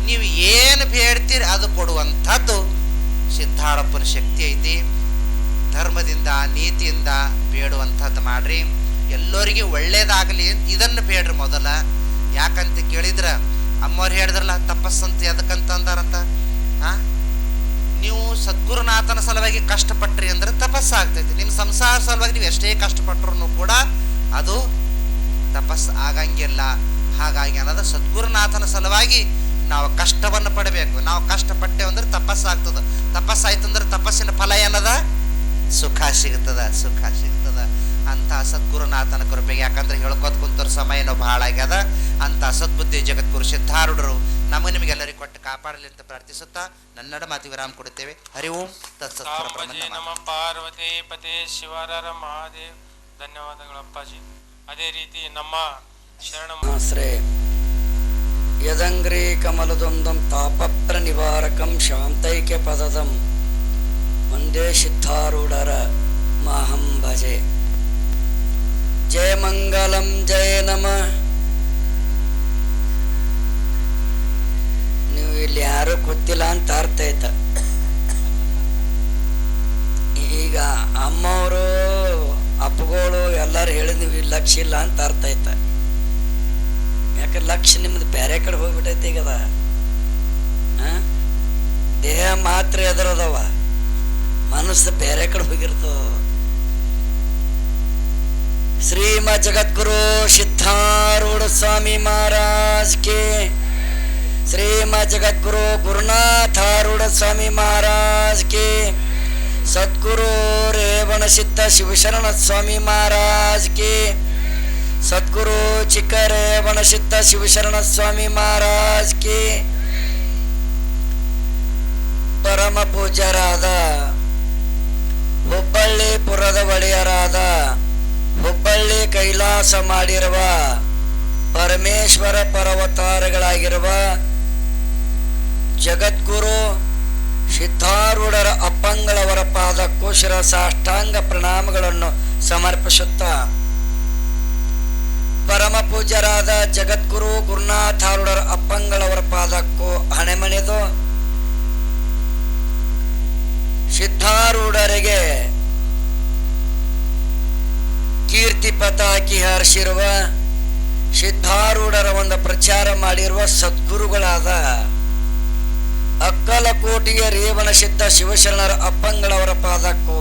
ನೀವು ಏನು ಬೇಡ್ತೀರಿ ಅದು ಕೊಡುವಂಥದ್ದು ಸಿದ್ಧಾರಪ್ಪನ ಶಕ್ತಿ ಐತಿ. ಧರ್ಮದಿಂದ ನೀತಿಯಿಂದ ಬೇಡುವಂಥದ್ದು ಮಾಡ್ರಿ, ಎಲ್ಲರಿಗೆ ಒಳ್ಳೇದಾಗಲಿ ಅಂತ ಇದನ್ನು ಬೇಡ್ರಿ ಮೊದಲ. ಯಾಕಂತ ಕೇಳಿದ್ರೆ ಅಮ್ಮವ್ರು ಹೇಳಿದ್ರಲ್ಲ, ತಪಸ್ಸಂತ ಎದಕ್ಕಂತ ಅಂದಾರಂತ. ನೀವು ಸದ್ಗುರುನಾಥನ ಸಲುವಾಗಿ ಕಷ್ಟಪಟ್ರಿ ಅಂದ್ರೆ ತಪಸ್ಸಾಗ್ತೈತಿ. ನಿಮ್ಮ ಸಂಸಾರ ಸಲುವಾಗಿ ನೀವು ಎಷ್ಟೇ ಕಷ್ಟಪಟ್ಟರು ಕೂಡ ಅದು ತಪಸ್ಸು ಆಗಂಗಿಲ್ಲ. ಹಾಗಾಗಿ ಅನ್ನೋದು ಸದ್ಗುರುನಾಥನ ಸಲುವಾಗಿ ನಾವು ಕಷ್ಟವನ್ನು ಪಡಬೇಕು. ನಾವು ಕಷ್ಟಪಟ್ಟೇವೆ ಅಂದ್ರೆ ತಪಸ್ಸಾಗ್ತದೆ. ತಪಸ್ಸಾಯ್ತಂದ್ರೆ ತಪಸ್ಸಿನ ಫಲ ಏನದ? ಸುಖ ಸಿಗ್ತದ, ಸುಖ ಸಿಗ್ತದ. ಅಂಥ ಸದ್ಗುರುನಾಥನ ಕೃಪೆಗೆ, ಯಾಕಂದ್ರೆ ಹೇಳ್ಕೊತ ಕುಂತವ್ರ ಸಮಯನೂ ಭಾಳ ಆಗ್ಯದ. ಅಂಥ ಸದ್ಬುದ್ಧಿ ಜಗದ್ಗುರು ಸಿದ್ಧಾರೂಢರು ನಿಮಗೆಲ್ಲರಿಗೂ ಕೊಟ್ಟು ಕಾಪಾಡಲಿ ಅಂತ ಪ್ರಾರ್ಥಿಸುತ್ತಾ ನನ್ನಡ ಮಾತು ವಿರಾಮ ಕೊಡುತ್ತೇವೆ. ಹರಿ ಓಂ ತತ್ಸತ್. ನಮ್ಮ ಪಾರ್ವತಿ ಪತಿ ಶಿವರ ಮಹಾದೇವ್. ಧನ್ಯವಾದಗಳು ಅಪ್ಪಾಜಿ. ಅದೇ ರೀತಿ ನಮ್ಮ ಶರಣ ಯದಂಗ್ರಿ ಕಮಲದೊಂದಂ ತಾಪಪ್ರ ನಿವಾರಕಂ ಶಾಂತೈಕ್ಯ ಪದದಂ ಒಂದೇ ಸಿದ್ಧಾರೂಢರ ಮಾಹಂ ಭಜೆ. ಜಯ ಮಂಗಲಂ ಜಯ ನಮಃ. ನೀವು ಇಲ್ಲಿ ಯಾರು ಗೊತ್ತಿಲ್ಲ ಅಂತ ಅರ್ಥ ಆಯ್ತ. ಈಗ ಅಮ್ಮವರು ಅಪ್ಪಗಳು ಎಲ್ಲರೂ ಹೇಳಿದ್ ನೀವು ಇಲ್ಲಿ ಲಕ್ಷ ಇಲ್ಲ ಅಂತ ಅರ್ಥ ಆಯ್ತ. ಯಾಕೆ ಲಕ್ಷ ನಿಮ್ದು ಬೇರೆ ಕಡೆ ಹೋಗ್ಬಿಟ್ಟೈತಿ. ಈಗದ ದೇಹ ಮಾತ್ರ ಎದರದವ, ಮನಸ್ಸು ಬೇರೆ ಕಡೆ ಹೋಗಿರ್ತದ. ಶ್ರೀಮ ಜಗದ್ಗುರು ಸಿದ್ಧಾರೂಢ ಸ್ವಾಮಿ ಮಹಾರಾಜ್ ಕೆ, ಶ್ರೀಮ ಜಗದ್ಗುರು ಗುರುನಾಥಾರೂಢ ಸ್ವಾಮಿ ಮಹಾರಾಜ್ ಕೆ, ಸದ್ಗುರು ರೇವಣ ಸಿದ್ಧ ಶಿವಶರಣ ಸ್ವಾಮಿ ಮಹಾರಾಜ್ ಕೆ, ಸದ್ಗುರು ಚಿಕ್ಕ ರೇವಣ ಸಿದ್ಧ ಶಿವಶರಣ ಸ್ವಾಮಿ ಮಹಾರಾಜ್ ಕೆ. ಪರಮ ಪೂಜ್ಯರಾದ ಹುಬ್ಬಳ್ಳಿ ಪುರದ ಒಡೆಯರಾದ ಹುಬ್ಬಳ್ಳಿ ಕೈಲಾಸ ಮಾಡಿರುವ ಪರಮೇಶ್ವರ ಪರ್ವತಾರಗಳಾಗಿರುವ ಜಗದ್ಗುರು ಸಿದ್ಧಾರೂಢರ ಅಪ್ಪಂಗಳವರ ಪಾದಕ್ಕೂ ಶಿರಸಾಷ್ಟಾಂಗ ಪ್ರಣಾಮಗಳನ್ನು ಸಮರ್ಪಿಸುತ್ತಾ, ಪರಮ ಪೂಜ್ಯರಾದ ಜಗದ್ಗುರು ಗುರುನಾಥಾರೂಢರ ಅಪ್ಪಂಗಳವರ ಪಾದಕ್ಕೂ ಹಣೆಮಣಿದು ಸಿದ್ಧಾರೂಢರಿಗೆ ಕೀರ್ತಿ ಪತಾಕಿ ಹಾರಿಸಿರುವ ಸಿದ್ಧಾರೂಢರ ಒಂದು ಪ್ರಚಾರ ಮಾಡಿರುವ ಸದ್ಗುರುಗಳಾದ ಅಕ್ಕಲಕೋಟೆಯ ರೇವಣ ಸಿದ್ಧ ಶಿವಶರಣರ ಅಪ್ಪಂಗಳವರ ಪಾದಕ್ಕೂ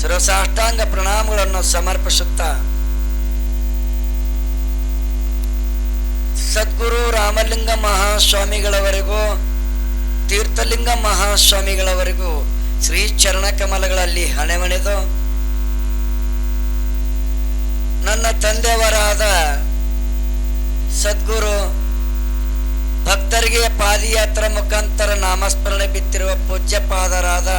ಶಿರಸಾಷ್ಟಾಂಗ ಪ್ರಣಾಮಗಳನ್ನು ಸಮರ್ಪಿಸುತ್ತಾ, ಸದ್ಗುರು ರಾಮಲಿಂಗ ಮಹಾಸ್ವಾಮಿಗಳವರಿಗೂ ತೀರ್ಥಲಿಂಗ ಮಹಾಸ್ವಾಮಿಗಳವರಿಗೂ ಶ್ರೀ ಚರಣ ಕಮಲಗಳಲ್ಲಿ ಹಣೆಮಣಿದು, ನನ್ನ ತಂದೆಯವರಾದ ಸದ್ಗುರು ಭಕ್ತರಿಗೆ ಪಾದಯಾತ್ರೆ ಮುಖಾಂತರ ನಾಮಸ್ಮರಣೆ ಬಿತ್ತಿರುವ ಪೂಜ್ಯಪಾದರಾದ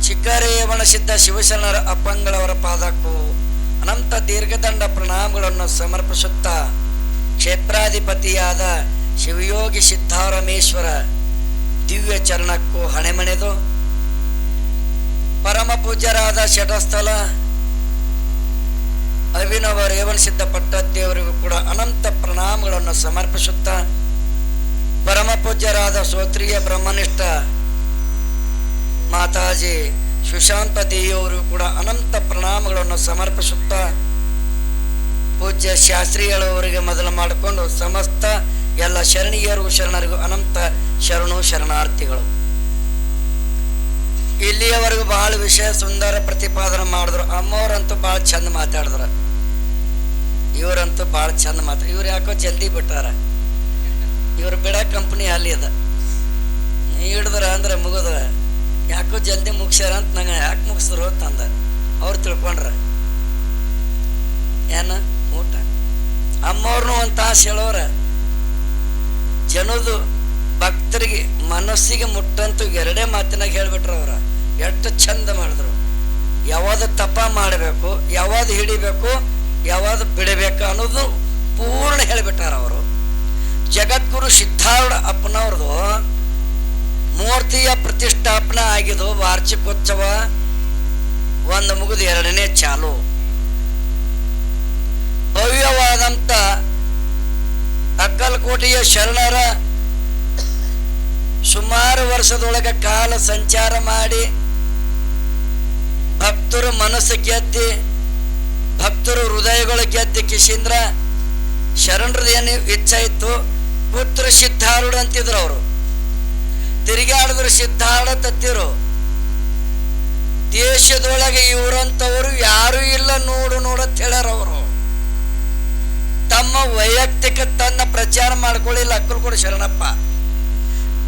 ಚಿಕ್ಕರೇವಣ ಸಿದ್ಧ ಶಿವಶರಣರ ಅಪ್ಪಂಗಳವರ ಪಾದಕ್ಕೂ ಅನಂತ ದೀರ್ಘದಂಡ ಪ್ರಣಾಮಗಳನ್ನು ಸಮರ್ಪಿಸುತ್ತಾ, ಕ್ಷೇತ್ರಾಧಿಪತಿಯಾದ ಶಿವಯೋಗಿ ಸಿದ್ಧಾರಮೇಶ್ವರ ದಿವ್ಯ ಚರಣಕ್ಕೂ ಹಣೆಮಣೆದು, ಪರಮ ಪೂಜ್ಯರಾದ ಶಟಸ್ಥಲ ಅಭಿನವ ರೇವಣ ಸಿದ್ಧ ಪಟ್ಟದೇವರಿಗೂ ಕೂಡ ಅನಂತ ಪ್ರಣಾಮಗಳನ್ನು ಸಮರ್ಪಿಸುತ್ತಾ, ಪರಮ ಪೂಜ್ಯರಾದ ಶ್ರೋತ್ರಿಯ ಬ್ರಹ್ಮನಿಷ್ಠ ಮಾತಾಜಿ ಸುಶಾಂತ ದೇವಿಯವರಿಗೂ ಕೂಡ ಅನಂತ ಪ್ರಣಾಮಗಳನ್ನು ಸಮರ್ಪಿಸುತ್ತಾ, ಪೂಜ್ಯ ಶಾಸ್ತ್ರಿಗಳವರಿಗೆ ಮೊದಲು ಮಾಡಿಕೊಂಡು ಸಮಸ್ತ ಎಲ್ಲ ಶರಣೀಯರಿಗೂ ಶರಣರಿಗೂ ಅನಂತ ಶರಣು ಶರಣಾರ್ಥಿಗಳು. ಇಲ್ಲಿಯವರೆಗೂ ಬಹಳ ವಿಷಯ ಸುಂದರ ಪ್ರತಿಪಾದನೆ ಮಾಡಿದ್ರು. ಅಮ್ಮವ್ರಂತೂ ಭಾಳ ಚಂದ ಮಾತಾಡಿದ್ರು, ಇವರಂತೂ ಭಾಳ ಚಂದ ಮಾತಾಡ. ಇವ್ರು ಯಾಕೋ ಜಲ್ದಿ ಬಿಟ್ಟಾರ. ಇವ್ರು ಬಿಡ ಕಂಪ್ನಿ ಅಲ್ಲಿ ಅದ, ಹಿಡಿದ್ರ ಅಂದ್ರೆ ಮುಗಿದ್ರ. ಯಾಕೋ ಜಲ್ದಿ ಮುಗಿಸ್ಯಾರ ಅಂತ ನಂಗೆ ಯಾಕೆ ಮುಗಿಸಿದ್ರು ಅಂತಂದ. ಅವ್ರು ತಿಳ್ಕೊಂಡ್ರ ಏನ ಊಟ. ಅಮ್ಮವ್ರನ್ನೂ ಒಂದು ತಾಸು ಹೇಳೋರ ಜನದು ಭಕ್ತರಿಗೆ ಮನಸ್ಸಿಗೆ ಮುಟ್ಟಂತೂ ಎರಡೇ ಮಾತಿನಾಗ ಹೇಳ್ಬಿಟ್ರು ಅವ್ರ. ಎಷ್ಟು ಚಂದ ಮಾಡಿದ್ರು. ಯಾವಾಗ ತಪ ಮಾಡಬೇಕು, ಯಾವಾಗ ಹಿಡಿಬೇಕು, ಯಾವಾಗ ಬಿಡಬೇಕು ಅನ್ನೋದು ಪೂರ್ಣ ಹೇಳಿಬಿಟ್ಟಾರ ಅವರು. ಜಗದ್ಗುರು ಸಿದ್ಧಾರೂಢ ಅಪ್ಪನವ್ರದು ಮೂರ್ತಿಯ ಪ್ರತಿಷ್ಠಾಪನೆ ಆಗಿದ್ದು ವಾರ್ಷಿಕೋತ್ಸವ ಒಂದು ಮುಗಿದು ಎರಡನೇ ಚಾಲು. ಭವ್ಯವಾದಂಥ ಅಕ್ಕಲಕೋಟೆಯ ಶರಣರ ಸುಮಾರು ವರ್ಷದೊಳಗೆ ಕಾಲ ಸಂಚಾರ ಮಾಡಿ ಭಕ್ತರು ಮನಸ್ಸು ಗೆದ್ದಿ, ಭಕ್ತರು ಹೃದಯಗಳು ಗೆದ್ದಿ ಕಿಶಿಂದ್ರ ಶರಣರದ್ದು ಏನು ಇಚ್ಛೆ ಇತ್ತು, ಪುತ್ರ ಸಿದ್ಧಾರೂಢ ಅಂತಿದ್ರು ಅವರು. ತಿರುಗಾಡಿದ್ರು ಸಿದ್ಧಾರೂಢ ತತ್ತಿರು. ದೇಶದೊಳಗೆ ಇವರಂತವರು ಯಾರು ಇಲ್ಲ, ನೋಡು ನೋಡತ್ ಹೇಳ್ಯಾರ ಅವರು. ತಮ್ಮ ವೈಯಕ್ತಿಕ ತನ್ನ ಪ್ರಚಾರ ಮಾಡ್ಕೊಳ್ಳಿಲ್ಲ ಅಕ್ಕಲಕೋಟೆ ಶರಣಪ್ಪ.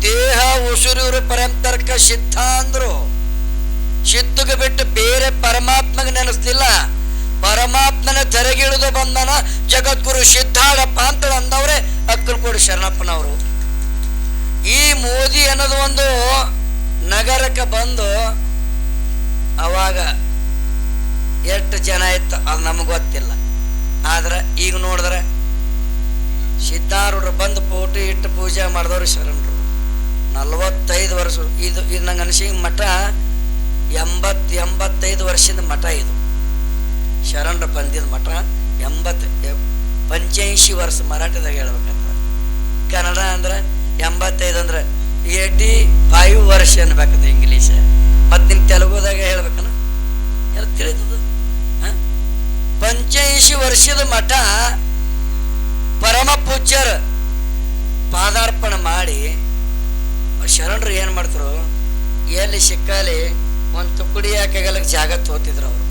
ದೇಹ ಉಸುರಿವರು ಪರಂತರ್ಕ ಸಿದ್ಧ ಅಂದ್ರು. ಸಿದ್ಧಗೆ ಬಿಟ್ಟು ಬೇರೆ ಪರಮಾತ್ಮಗೆ ನೆನೆಸ್ತಿಲ್ಲ. ಪರಮಾತ್ಮನ ತೆರೆಗಿಳಿದು ಬಂದನ ಜಗದ್ಗುರು ಸಿದ್ಧಾರೂಢಪ್ಪ ಅಂತ ಅಂದವ್ರೆ ಅಕ್ಕಲಕೋಟೆ ಶರಣಪ್ಪನವರು. ಈ ಮೋದಿ ಅನ್ನೋದು ಒಂದು ನಗರಕ್ಕೆ ಬಂದು ಅವಾಗ ಎಷ್ಟು ಜನ ಇತ್ತು ಅದು ನಮಗೆ ಗೊತ್ತಿಲ್ಲ. ಆದ್ರೆ ಈಗ ನೋಡಿದ್ರೆ ಸಿದ್ಧಾರೂಢರು ಬಂದು ಫೋಟೋ ಇಟ್ಟು ಪೂಜೆ ಮಾಡಿದವರು ಶರಣರು. 45 ವರ್ಷ ಇದು ನಂಗೆ ಅನಿಸಿ ಮಠ 85 ವರ್ಷದ ಮಠ ಇದು. ಶರಣರು ಬಂದಿದ್ದ ಮಠ 85 ವರ್ಷ. ಮರಾಠಿದಾಗ ಹೇಳ್ಬೇಕಂತ, ಕನ್ನಡ ಅಂದ್ರೆ 85 ಅಂದ್ರೆ 85 ವರ್ಷ ಅನ್ಬೇಕಂತ ಇಂಗ್ಲೀಷ್. ಮತ್ತು ನಿನ್ನ ತೆಲುಗುದಾಗ ಹೇಳ್ಬೇಕನ ಎಲ್ಲ ತಿಳಿತದ. 85 ವರ್ಷದ ಮಠ ಪರಮ ಪೂಜ್ಯರ ಪಾದಾರ್ಪಣೆ ಮಾಡಿ ಶರಣರು ಏನು ಮಾಡ್ತರು, ಎಲ್ಲಿ ಸಿಕ್ಕಲ್ಲಿ ಒಂದು ತುಕಡಿ ಹಾಕಾಗಲಕ್ಕೆ ಜಾಗ ತೋತಿದ್ರು ಅವರು.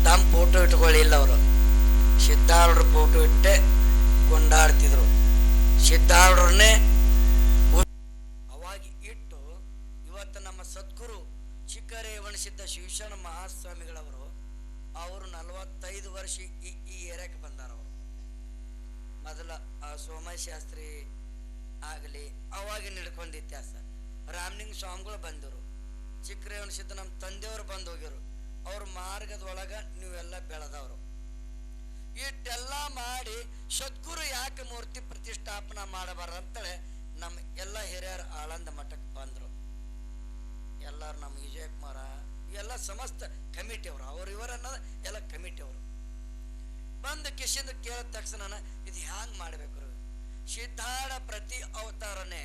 ತಮ್ಮ ಫೋಟೋ ಇಟ್ಕೊಳ್ಳಿಲ್ಲ ಅವರು. ಸಿದ್ಧಾರೂಢರ ಫೋಟೋ ಇಟ್ಟೆ ಕೊಂಡಾಡ್ತಿದ್ರು. ಸಿದ್ಧಾರೂಢರನ್ನೇ ಅವಾಗಿ ಇಟ್ಟು ಇವತ್ತು ನಮ್ಮ ಸದ್ಗುರು ಚಿಕ್ಕರೇವಣಸಿದ್ದ ಶಿವಶರಣ ಮಹಾಸ್ವಾಮಿಗಳವರು ಅವರು 45 ವರ್ಷ ಈ ಏರಿಯಾಕ್ಕೆ ಬಂದಾರ. ಅವರು ಮೊದಲ ಸೋಮಶಾಸ್ತ್ರಿ ಆಗಲಿ ಅವಾಗ ನಡ್ಕೊಂಡು ಇತಿಹಾಸ. ರಾಮಲಿಂಗ ಸ್ವಾಮಿಗಳು ಬಂದರು, ಚಿಕ್ಕರೇವಣಸಿದ್ದ ನಮ್ಮ ತಂದೆಯವರು ಬಂದು ಹೋಗ್ಯರು. ಅವ್ರ ಮಾರ್ಗದೊಳಗೆ ನೀವೆಲ್ಲ ಬೆಳೆದವರು. ಇಷ್ಟೆಲ್ಲ ಮಾಡಿ ಸದ್ಗುರು ಯಾಕೆ ಮೂರ್ತಿ ಪ್ರತಿಷ್ಠಾಪನಾ ಮಾಡಬಾರ್ದಂತೇಳಿ ನಮ್ಮ ಎಲ್ಲ ಹಿರಿಯರು ಆಳಂದ ಮಠಕ್ಕೆ ಬಂದರು. ಎಲ್ಲರೂ ನಮ್ಮ ವಿಜಯ ಕುಮಾರ ಎಲ್ಲ ಸಮಸ್ತ ಕಮಿಟಿ ಅವರು, ಅವ್ರು ಇವರು ಅನ್ನೋದು ಎಲ್ಲ ಕಮಿಟಿ ಅವರು ಬಂದು ಕಿಶಿಂದ ಕೇಳಿದ ತಕ್ಷಣ ಇದು ಹ್ಯಾಂಗೆ ಮಾಡಬೇಕು. ಸಿದ್ಧಾರೂಢ ಪ್ರತಿ ಅವತಾರನೇ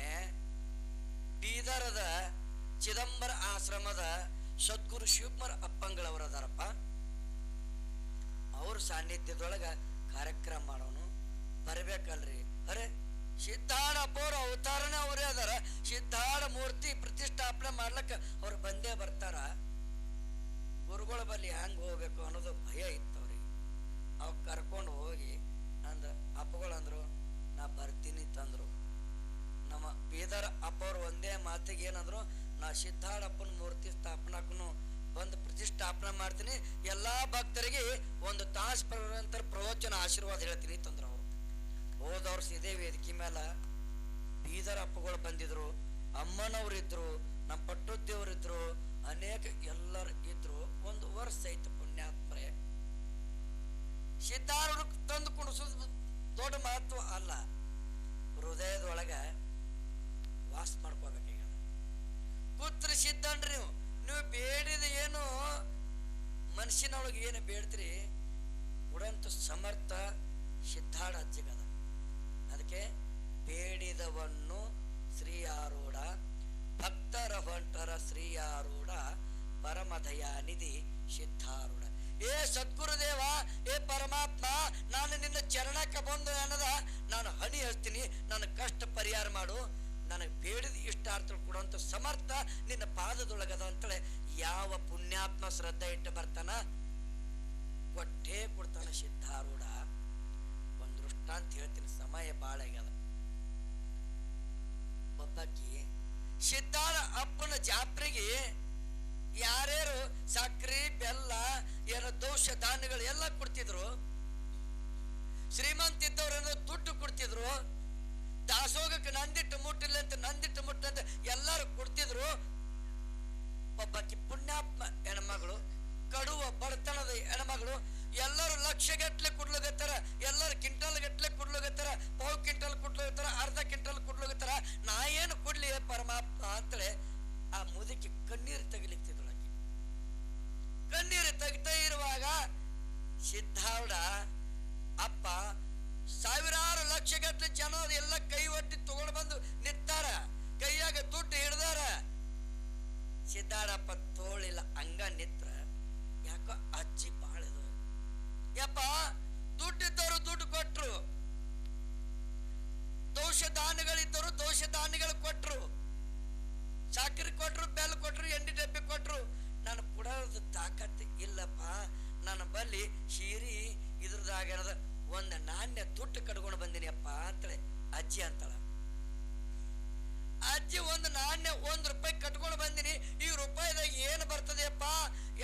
ಬೀದರದ ಚಿದಂಬರ ಆಶ್ರಮದ ಸದ್ಗುರು ಶಿವಕುಮಾರ ಅಪ್ಪಂಗಳವರದಾರಪ್ಪ. ಅವ್ರ ಸಾನ್ನಿಧ್ಯದೊಳಗೆ ಕಾರ್ಯಕ್ರಮ ಮಾಡೋನು ಬರಬೇಕಲ್ರಿ. ಅರೆ ಸಿದ್ಧಾರೂಢ ಅಪ್ಪವ್ರ ಅವತಾರನೇ ಅವರೇ ಅದಾರ. ಸಿದ್ಧಾರೂಢ ಮೂರ್ತಿ ಪ್ರತಿಷ್ಠಾಪನೆ ಮಾಡ್ಲಿಕ್ಕೆ ಅವ್ರು ಬಂದೇ ಬರ್ತಾರ. ಗುರುಗಳ ಬಳಿ ಹೆಂಗೆ ಹೋಗ್ಬೇಕು ಅನ್ನೋದು ಭಯ ಇತ್ತು ಅವ್ರಿಗೆ. ಅವ್ ಕರ್ಕೊಂಡು ಹೋಗಿ ಅಂದ ಅಪ್ಪಗಳಂದ್ರು ನಾ ಬರ್ತೀನಿ ತಂದ್ರು. ನಮ್ಮ ಬೀದರ್ ಅಪ್ಪವ್ರು ಒಂದೇ ಮಾತಿಗೆ ಏನಂದ್ರು, ನಾ ಸಿದ್ಧಾರೂಢಪ್ಪನ ಮೂರ್ತಿ ಸ್ಥಾಪನಾಕ್ಕೂ ಬಂದು ಪ್ರತಿಷ್ಠಾಪನೆ ಮಾಡ್ತೀನಿ, ಎಲ್ಲಾ ಭಕ್ತರಿಗೆ 1 ತಾಸು ನಂತರ ಪ್ರವಚನ ಆಶೀರ್ವಾದ ಹೇಳ್ತೀನಿ ತಂದ್ರು ಅವರು. ಹೋದವ್ರು ಇದೇ ವೇದಿಕೆ ಮೇಲೆ ಬೀದರ್ ಅಪ್ಪಗಳು ಬಂದಿದ್ರು, ಅಮ್ಮನವ್ರು ಇದ್ರು, ನಮ್ಮ ಪಟ್ಟುದ್ದೇವ್ರು ಇದ್ರು, ಅನೇಕ ಎಲ್ಲರೂ ಇದ್ರು. 1 ವರ್ಷ ಐತೆ ಪುಣ್ಯಾತ್ಮರೇ. ಸಿದ್ಧಾರೂಢ ತಂದು ಕುಣಿಸೋದು ದೊಡ್ಡ ಮಹತ್ವ ಅಲ್ಲ, ಹೃದಯದೊಳಗೆ ವಾಸ ಮಾಡ್ಕೋಬೇಕೀಗ. ಪುತ್ರ ಸಿದ್ಧನ್ರಿ ನೀವು ಬೇಡಿದ ಏನು ಮನುಷ್ಯನೊಳಗೆ ಏನು ಬೇಡ್ತೀರಿ ಉಡಂತ ಸಮರ್ಥ ಸಿದ್ಧಾರೂಢ ಅಜ್ಜಿಗದ. ಅದಕ್ಕೆ ಬೇಡಿದವನ್ನು ಶ್ರೀಯಾರೂಢ, ಭಕ್ತರ ಹೊಂಟರ ಶ್ರೀಯಾರೂಢ, ಪರಮದಯಾನಿಧಿ ಸಿದ್ಧಾರೂಢ. ಏ ಸದ್ಗುರುದೇವ, ಏ ಪರಮಾತ್ಮ, ನಾನು ನಿನ್ನ ಚರಣಕ್ಕೆ ಬಂದು ಅನ್ನದ ನಾನು ಹಣಿ ಹಚ್ತೀನಿ, ನನ್ನ ಕಷ್ಟ ಪರಿಹಾರ ಮಾಡು, ನನಗೆ ಬೇಡಿದ ಇಷ್ಟಾರ್ಥ ಕೊಡುವಂತ ಸಮರ್ಥ ನಿನ್ನ ಪಾದದೊಳಗದ ಅಂತೇಳಿ ಯಾವ ಪುಣ್ಯಾತ್ಮ ಶ್ರದ್ಧೆ ಇಟ್ಟು ಬರ್ತಾನ ಕೊಟ್ಟೇ ಕೊಡ್ತಾನ ಸಿದ್ಧಾರೂಢ. ಒಂದು ದೃಷ್ಟಾಂತ ಹೇಳ್ತೀನಿ, ಸಮಯ ಬಾಳ ಆಗ್ಯದ. ಒಬ್ಬಾಕಿ ಸಿದ್ಧಾರೂಢ ಅಪ್ಪನ ಜಾತ್ರೆಗೆ ಯಾರ್ಯಾರು ಸಕ್ರೆ ಬೆಲ್ಲ ಏನೋ ದೋಷ ಧಾನ್ಯಗಳು ಎಲ್ಲ ಕೊಡ್ತಿದ್ರು. ಶ್ರೀಮಂತ ಇದ್ದವ್ರೇನೋ ದುಡ್ಡು ಕೊಡ್ತಿದ್ರು, ದಾಸೋಗಕ್ಕೆ ನಂದಿಟ್ಟು ಮುಟ್ಟಿಲ್ಲ ಅಂತ ನಂದಿಟ್ಟು ಮುಟ್ಟಂತ ಎಲ್ಲರೂ ಕೊಡ್ತಿದ್ರು. ಒಬ್ಬಾಕಿ ಪುಣ್ಯಾತ್ಮ ಹೆಣ್ಮಗಳು, ಕಡುವ ಬಡತನದ ಹೆಣ್ಮಗಳು, ಎಲ್ಲರೂ ಲಕ್ಷಗಟ್ಲೆ ಕೊಡ್ಲೋಗತ್ತಾರ, ಎಲ್ಲರೂ ಕ್ವಿಂಟಲ್ ಗಟ್ಲೆ ಕೊಡ್ಲೋಗತ್ತಾರ, ಪಾವು ಕ್ವಿಂಟಲ್ ಕೊಡ್ಲೋಗತ್ತಾರ, ಅರ್ಧ ಕ್ವಿಂಟಲ್ ಕೊಡ್ಲೋಗತ್ತಾರ. ನಾ ಏನು ಕೊಡ್ಲಿ ಪರಮಾತ್ಮ ಅಂತೇಳಿ ಆ ಮುದುಕಿ ಕಣ್ಣೀರು ತೆಗಿಲಿಕ್ತಿದ್ಳು. ಆಕಿ ಕಣ್ಣೀರು ತೆಗಿತಾ ಇರುವಾಗ ಸಿದ್ಧಾರೂಢ ಅಪ್ಪ ಸಾವಿರಾರು ಲಕ್ಷಗಟ್ಟಲೆ ಜನ ಎಲ್ಲ ಕೈ ಒಟ್ಟಿ ತಗೊಂಡು ಬಂದು ನಿಂತಾರ, ಕೈಯಾಗ ದುಡ್ಡು ಹಿಡ್ದಾರ. ಸಿದ್ಧಾರಪ್ಪ ತೋಳಿಲ್ಲ, ಹಂಗ ನಿತ್ರ. ಯಾಕೋ ಅಜ್ಜಿ ಬಾಳದು. ಯಪ್ಪ ದುಡ್ಡಿದ್ದವರು ದುಡ್ಡು ಕೊಟ್ರು, ದೋಷ ದಾನಗಳಿದ್ದವರು ದೋಷ ದಾನಿಗಳು ಕೊಟ್ರು, ಸಕ್ಕರೆ ಕೊಟ್ರು, ಬೆಲ್ಲ ಕೊಟ್ರು, ಎಂಡಿ ಡಬ್ಬಿ ಕೊಟ್ರು. ನಾನು ಕೊಡೋದು ತಾಕತ್ತು ಇಲ್ಲಪ್ಪ, ನನ್ನ ಬಲ್ಲಿ ಶೀರಿ ಇದ್ರದಾಗದ ಒಂದು ನಾಣ್ಯ ದುಡ್ಡು ಕಟ್ಕೊಂಡು ಬಂದೀನಿ ಅಪ್ಪ ಅಂತೇಳಿ ಅಜ್ಜಿ ಅಂತಾಳ. ಅಜ್ಜಿ ಒಂದು ನಾಣ್ಯ ₹1 ಕಟ್ಕೊಂಡು ಬಂದಿನಿ, ಈ ರೂಪಾಯಿದಾಗ ಏನು ಬರ್ತದೆ ಅಪ್ಪ,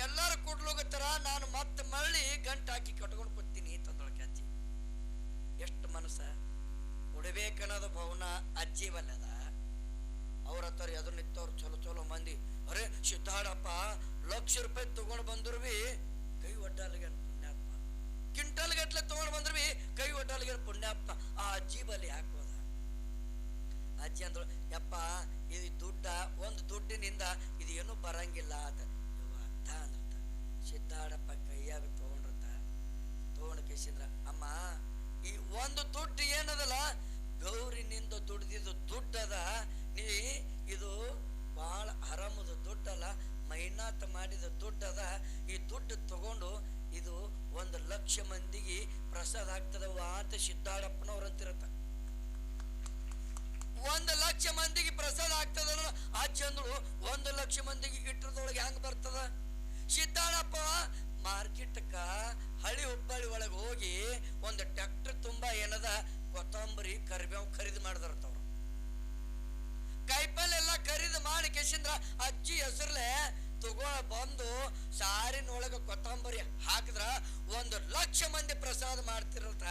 ಎಲ್ಲಾರು ಕೊಡ್ಲೋಗತ್ತಾರ, ನಾನು ಮತ್ತೆ ಮರಳಿ ಗಂಟು ಹಾಕಿ ಕಟ್ಕೊಂಡು ಕೂತೀನಿ ತಂದೊಳಗೆ ಅಜ್ಜಿ. ಎಷ್ಟು ಮನಸ್ಸ ಕೊಡ್ಬೇಕನ್ನೋದು ಭವನ ಅಜ್ಜಿ ಬಲ್ಲದ. ಅವ್ರ ಹತ್ತಾರ ಎದುರು ನಿಂತವ್ರು ಚಲೋ ಚಲೋ ಮಂದಿ, ಅರೆ ಸಿದ್ಧಾರಪ್ಪ ₹1,00,000 ತಗೊಂಡು ಬಂದ್ರು ಬಿ ಕೈ ಒಡ್ಡಾಲಿಗೆ ಪುಣ್ಯಾತ್ಮ, ಕ್ವಿಂಟಲ್ ಗಟ್ಲೆ ತಗೊಂಡು ಬಂದ್ರು ಬಿ ಕೈ ಒಡ್ಡಾಲಿಗೆ ಪುಣ್ಯಾತ್ಮ. ಆ ಅಜ್ಜಿ ಬಲ್ಲಿ ಹಾಕೋದ. ಅಜ್ಜಿ ಅಂದ್ರು, ಯಪ್ಪ ಇದು ದುಡ್ಡ, ಒಂದು ದುಡ್ಡಿನಿಂದ ಇದು ಏನೂ ಬರಂಗಿಲ್ಲ ಅಂತ ಅಂದ್ರತ. ಸಿದ್ಧಾರಪ್ಪ ಕೈಯಾಗ ತಗೊಂಡು ಕೇಸಿದ್ರ, ಅಮ್ಮ ಈ ಒಂದು ದುಡ್ಡು ಏನದಲ್ಲ ಗೌರಿನಿಂದ ದುಡ್ದಿದ್ದು ದುಡ್ಡದ, ನೀ ಇದು ಭಾಳ ಹರಾಮದ ದುಡ್ಡಲ್ಲ, ಮೈನಾತ ಮಾಡಿದ ದುಡ್ಡದ. ಈ ದುಡ್ಡು ತಗೊಂಡು ಇದು 1,00,000 ಮಂದಿಗೆ ಪ್ರಸಾದ ಆಗ್ತದವ ಅಂತ ಸಿದ್ಧಾರಪ್ಪನವ್ರು ಅಂತಿರತ್ತ. 1,00,000 ಮಂದಿಗೆ ಪ್ರಸಾದ ಆಗ್ತದ. ಅಜ್ಜಿ ಅಂದ್ರು 1,00,000 ಮಂದಿಗೆ ಇಟ್ಟರದೊಳಗೆ ಹೆಂಗ್ ಬರ್ತದ? ಸಿದ್ಧಾರಪ್ಪ ಮಾರ್ಕೆಟ್ಕ ಹಳಿ ಹುಬ್ಬಳ್ಳಿ ಒಳಗೆ ಹೋಗಿ ಒಂದು ಟ್ರ್ಯಾಕ್ಟರ್ ತುಂಬಾ ಏನದ ಕೊತ್ತಂಬರಿ ಕರಿಬೇವು ಖರೀದಿ ಮಾಡಿದರ್ತವ್ರು. ಕಾಯಿಪಲ್ಲೆ ಎಲ್ಲ ಖರೀದಿ ಮಾಡಿ ಕೇಸಿಂದ್ರ ಅಜ್ಜಿ ಹೆಸರ್ಲೆ ತಗೊಂಡು ಬಂದು ಸಾರಿನೊಳಗ ಕೊತ್ತಂಬರಿ ಹಾಕಿದ್ರ 1,00,000 ಮಂದಿ ಪ್ರಸಾದ ಮಾಡ್ತಿರತ್ತ.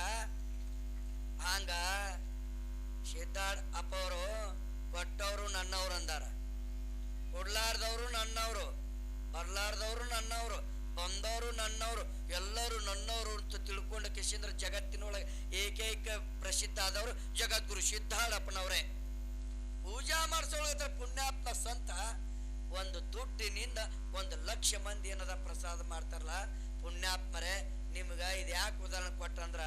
ಹಂಗ ಸಿದ್ಧಾರ್ಥ ಅಪ್ಪ ಅವರು ಕೊಟ್ಟವರು ನನ್ನವ್ರು ಅಂದಾರ, ಕೊಡ್ಲಾರ್ದವ್ರು ನನ್ನವ್ರು, ಬರ್ಲಾರ್ದವ್ರು ನನ್ನವ್ರು, ಬಂದವರು ನನ್ನವ್ರು, ಎಲ್ಲರೂ ನನ್ನವರು ಅಂತ ತಿಳ್ಕೊಂಡ ಕೇಸಿಂದ್ರ ಜಗತ್ತಿನೊಳಗೆ ಏಕೈಕ ಪ್ರಸಿದ್ಧ ಆದವರು ಜಗದ್ಗುರು ಸಿದ್ಧಾರಪ್ಪನವ್ರೆ. ಪೂಜಾ ಮಾಡಿಸೋಳ ಪುಣ್ಯಾತ್ಮ ಸಂತ ಒಂದು ದುಡ್ಡಿನಿಂದ 1,00,000 ಮಂದಿ ಏನದ ಪ್ರಸಾದ ಮಾಡ್ತಾರಲ್ಲ. ಪುಣ್ಯಾತ್ಮರೇ, ನಿಮ್ಗ ಇದು ಯಾಕೆ ಉದಾಹರಣೆ ಕೊಟ್ಟಂದ್ರ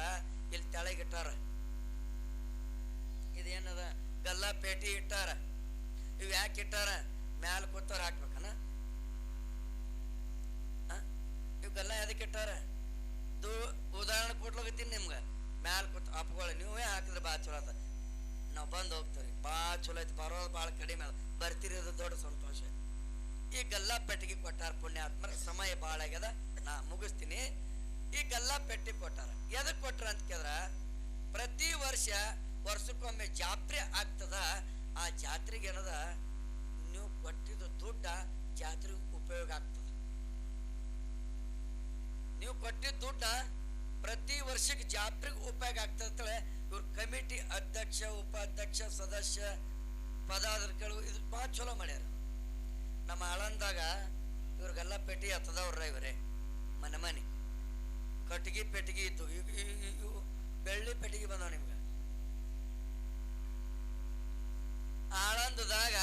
ಇಲ್ಲಿ ತೆಳಗಿಟ್ಟಾರ, ಇದೇನದ ಗಲ್ಲಾ ಪೇಟಿ ಇಟ್ಟಾರ. ಇವ್ ಯಾಕೆ ಇಟ್ಟಾರ? ಮ್ಯಾಲ ಕೂತವ್ರ ಹಾಕ್ಬೇಕನ. ಇವ್ಗೆಲ್ಲ ಎದಕ್ಕೆ ಇಟ್ಟಾರ? ಉದಾಹರಣೆ ಕೊಡ್ಲಾಗತ್ತೀನಿ ನಿಮ್ಗೆ. ಮ್ಯಾಲ ಕೂತ್ ಅಪ್ಗಳು ನೀವೇ ಹಾಕಿದ್ರೆ ಭಾಳ ಚಲೋ ಆತ, ನಾವು ಬಂದು ಹೋಗ್ತೀವಿ, ಭಾಳ ಚಲೋ ಐತಿ, ಬರೋದು ಭಾಳ ಕಡಿಮೆ ಅದ, ಬರ್ತೀರಿ, ಅದು ದೊಡ್ಡ ಸಂತೋಷ. ಈ ಗಲ್ಲಾ ಪೆಟ್ಟಿಗೆ ಕೊಟ್ಟಾರ ಪುಣ್ಯಾತ್ಮರ. ಸಮಯ ಭಾಳ ಆಗ್ಯದ, ನಾ ಮುಗಿಸ್ತೀನಿ. ಈ ಗಲ್ಲಾ ಪೆಟ್ಟಿಗೆ ಕೊಟ್ಟಾರ. ಎದಕ್ಕೆ ಕೊಟ್ರ ಅಂತ ಕೇಳಿದ್ರ, ಪ್ರತಿ ವರ್ಷಕ್ಕೊಮ್ಮೆ ಜಾತ್ರೆ ಆಗ್ತದ. ಆ ಜಾತ್ರೆಗೆ ಏನದ ನೀವು ಕೊಟ್ಟಿದ್ದು ದುಡ್ಡ ಜಾತ್ರೆಗೆ ಉಪಯೋಗ ಆಗ್ತದ. ನೀವು ಕೊಟ್ಟಿದ್ದ ದುಡ್ಡ ಪ್ರತಿ ವರ್ಷಕ್ಕೆ ಜಾತ್ರೆಗೆ ಉಪಯೋಗ ಆಗ್ತದೆ. ಇವ್ರ ಕಮಿಟಿ ಅಧ್ಯಕ್ಷ, ಉಪಾಧ್ಯಕ್ಷ, ಸದಸ್ಯ, ಪದಾಧಿಕಾರಿಗಳು ಇದು ಭಾಳ ಚಲೋ ಮಾಡ್ಯಾರ. ನಮ್ಮ ಆಳಂದಾಗ ಇವ್ರಿಗೆಲ್ಲ ಪೆಟ್ಟಿ ಹತ್ತದವ್ರ ಇವರೇ ಮನೆ ಕಟ್ಟಿಗೆ ಪೆಟ್ಟಿಗೆ ಇತ್ತು. ಇವು ಬೆಳ್ಳಿ ಪೆಟ್ಟಿಗೆ ಬಂದವ ನಿಮ್ಗೆ. ಆಳಂದದಾಗ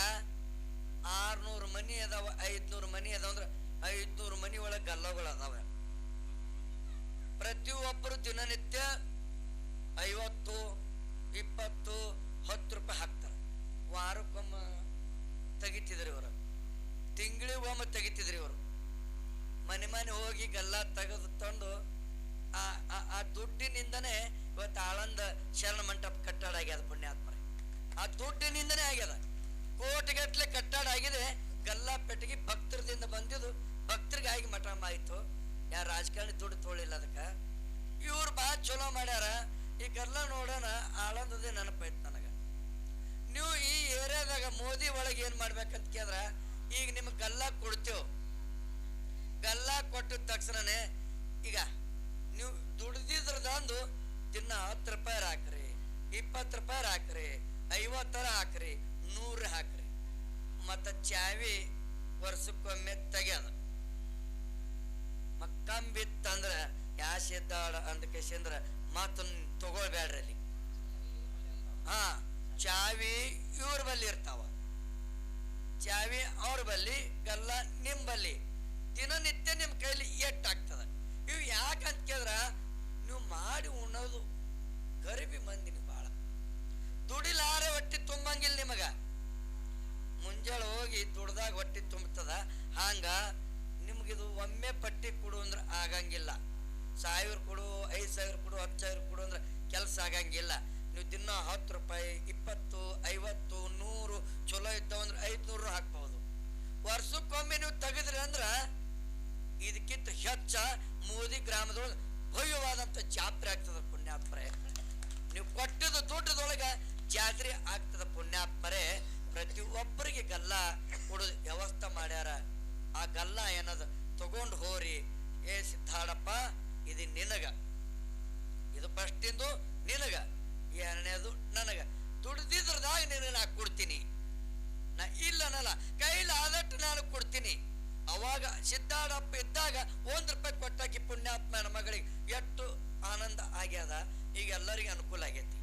600 ಮನಿ ಅದಾವ, 500 ಮನಿ ಅದಾವ ಅಂದ್ರೆ 500 ಮನಿ ಒಳಗೆ ಗಲ್ಲಗಳು ಅದಾವ. ಪ್ರತಿಯೊಬ್ಬರು ದಿನನಿತ್ಯ 50, 20, 10 ರೂಪಾಯಿ ಹಾಕ್ತಾರೆ. ವಾರಕ್ಕೊಮ್ಮ ತೆಗಿತಿದ್ರಿ ಇವರು, ತಿಂಗಳಿಗೊಮ್ಮೆ ತೆಗಿತಿದ್ರಿ ಇವರು. ಮನೆ ಹೋಗಿ ಗಲ್ಲ ತೆಗೆದು ತಂದು ಆ ದುಡ್ಡಿನಿಂದನೇ ಇವತ್ತು ಆಳಂದ ಶರಣ ಮಂಟಪ ಕಟ್ಟಡ ಆಗ್ಯದ ಪುಣ್ಯಾತ್ಮರೇ. ಆ ದುಡ್ಡಿನಿಂದನೇ ಆಗ್ಯದ. ಕೋಟಿಗಟ್ಲೆ ಕಟ್ಟಡ ಆಗಿದೆ. ಗಲ್ಲಾ ಪೆಟ್ಟಿಗೆ ಭಕ್ತರದಿಂದ ಬಂದಿದ್ದು, ಭಕ್ತರಿಗಾಗಿ ಮಠ ಆಯ್ತು. ಯಾರು ರಾಜಕಾರಣಿ ದುಡ್ಡು ತೊಳಿಲ್ಲ ಅದಕ್ಕೆ. ಇವ್ರು ಭಾಳ ಚಲೋ ಮಾಡ್ಯಾರ. ಈ ಗಲ್ಲ ನೋಡೋಣ ಆಳಂದದೇ ನೆನಪಾಯ್ತು ನನಗೆ. ನೀವು ಈ ಏರಿಯಾದಾಗ ಮೋದಿ ಒಳಗೆ ಏನು ಮಾಡ್ಬೇಕಂತ ಕೇಳಿದ್ರ, ಈಗ ನಿಮ್ಗೆ ಗಲ್ಲ ಕೊಡ್ತೇವೆ, ಗಲ್ಲ ಕೊಟ್ಟಿದ ತಕ್ಷಣನೇ ಈಗ ನೀವು ದುಡ್ದಿದ್ರದಂದು ದಿನ 10 ರೂಪಾಯಿ ಹಾಕ್ರಿ, 20 ರೂಪಾಯಿ ಹಾಕ್ರಿ, 50 ಹಾಕ್ರಿ 100 ಹಾಕ್ರಿ ಮತ್ತು ಚಾವಿ ವರ್ಷಕ್ಕೊಮ್ಮೆ ತೆಗ್ಯದ ಕಂಬಿತ್ತಂದ್ರೆ ಯಾ ಸಿದ್ದಾಳ ಅಂದಕೇಶಂದ್ರ ಮತ್ತು ತಗೊಳ್ಬೇಡ್ರಿ ಅಲ್ಲಿ. ಹಾ ಚಾವಿ ಇವ್ರ ಬಲ್ಲಿ ಇರ್ತಾವ, ಚಾವಿ ಅವ್ರ ಬಲ್ಲಿ, ಗಲ್ಲ ನಿಮ್ಮ ಬಲ್ಲಿ. ದಿನನಿತ್ಯ ನಿಮ್ಮ ಕೈಲಿ ಎಟ್ಟಾಗ್ತದ. ಇವು ಯಾಕಂತ ಕೇಳಿದ್ರ ನೀವು ಮಾಡಿ ಉಣ್ಣೋದು ಗರಿಬಿ ಮಂದಿನ ಭಾಳ ದುಡಿಲಾರೆ ಹೊಟ್ಟಿ ತುಂಬಂಗಿಲ್ಲ ನಿಮಗ. ಮುಂಜಾಳೆ ಹೋಗಿ ದುಡ್ದಾಗ ಹೊಟ್ಟಿ ತುಂಬತದ. ಹಂಗ ನಿಮ್ಗಿದು ಒಮ್ಮೆ ಪಟ್ಟಿ ಕೊಡು ಅಂದ್ರೆ ಆಗಂಗಿಲ್ಲ. 1000 ಕೊಡು, 5000 ಕೊಡು, 10,000 ಕೊಡು ಅಂದ್ರೆ ಕೆಲಸ ಆಗಂಗಿಲ್ಲ. ನೀವು ದಿನ 10 ರೂಪಾಯಿ, 20, 50, 100 ಚಲೋ ಇದ್ದಾವಂದ್ರೆ 500 ಹಾಕ್ಬಹುದು. ವರ್ಷಕ್ಕೊಮ್ಮೆ ನೀವು ತೆಗೆದ್ರಿ ಅಂದ್ರ ಇದಕ್ಕಿಂತ ಹೆಚ್ಚ ಮೋದಿ ಗ್ರಾಮದೊಳಗೆ ಭವ್ಯವಾದಂಥ ಜಾತ್ರೆ ಆಗ್ತದ ಪುಣ್ಯಾತ್ಮರೇ. ನೀವು ಕೊಟ್ಟಿದ್ದು ದುಡ್ಡದೊಳಗೆ ಜಾತ್ರೆ ಆಗ್ತದ ಪುಣ್ಯಾತ್ಮರೇ. ಪ್ರತಿಯೊಬ್ಬರಿಗೆ ಗಲ್ಲ ಕೊಡೋದು ವ್ಯವಸ್ಥೆ ಮಾಡ್ಯಾರ. ಆ ಗಲ್ಲ ಏನದ ತಗೊಂಡು ಹೋರಿ. ಏ ಸಿದ್ಧಾಡಪ್ಪ, ಇದು ನಿನಗ, ಇದು ಫಸ್ಟಿಂದು ನಿನಗ, ಎರಡನೇದು ನನಗ. ದುಡ್ದಿದ್ರದಾಗ ನಿನಗೆ ನಾ ಕೊಡ್ತೀನಿ. ನಾ ಇಲ್ಲನಲ್ಲ, ಕೈಲಿ ಆದಟ್ಟು ನಾನು ಕೊಡ್ತೀನಿ. ಅವಾಗ ಸಿದ್ಧಾಡಪ್ಪ ಇದ್ದಾಗ 1 ರೂಪಾಯಿ ಕೊಟ್ಟಾಕಿ ಪುಣ್ಯಾತ್ಮನ ಮಗಳಿಗೆ ಎಷ್ಟು ಆನಂದ ಆಗ್ಯದ. ಈಗ ಎಲ್ಲರಿಗೆ ಅನುಕೂಲ ಆಗೈತಿ.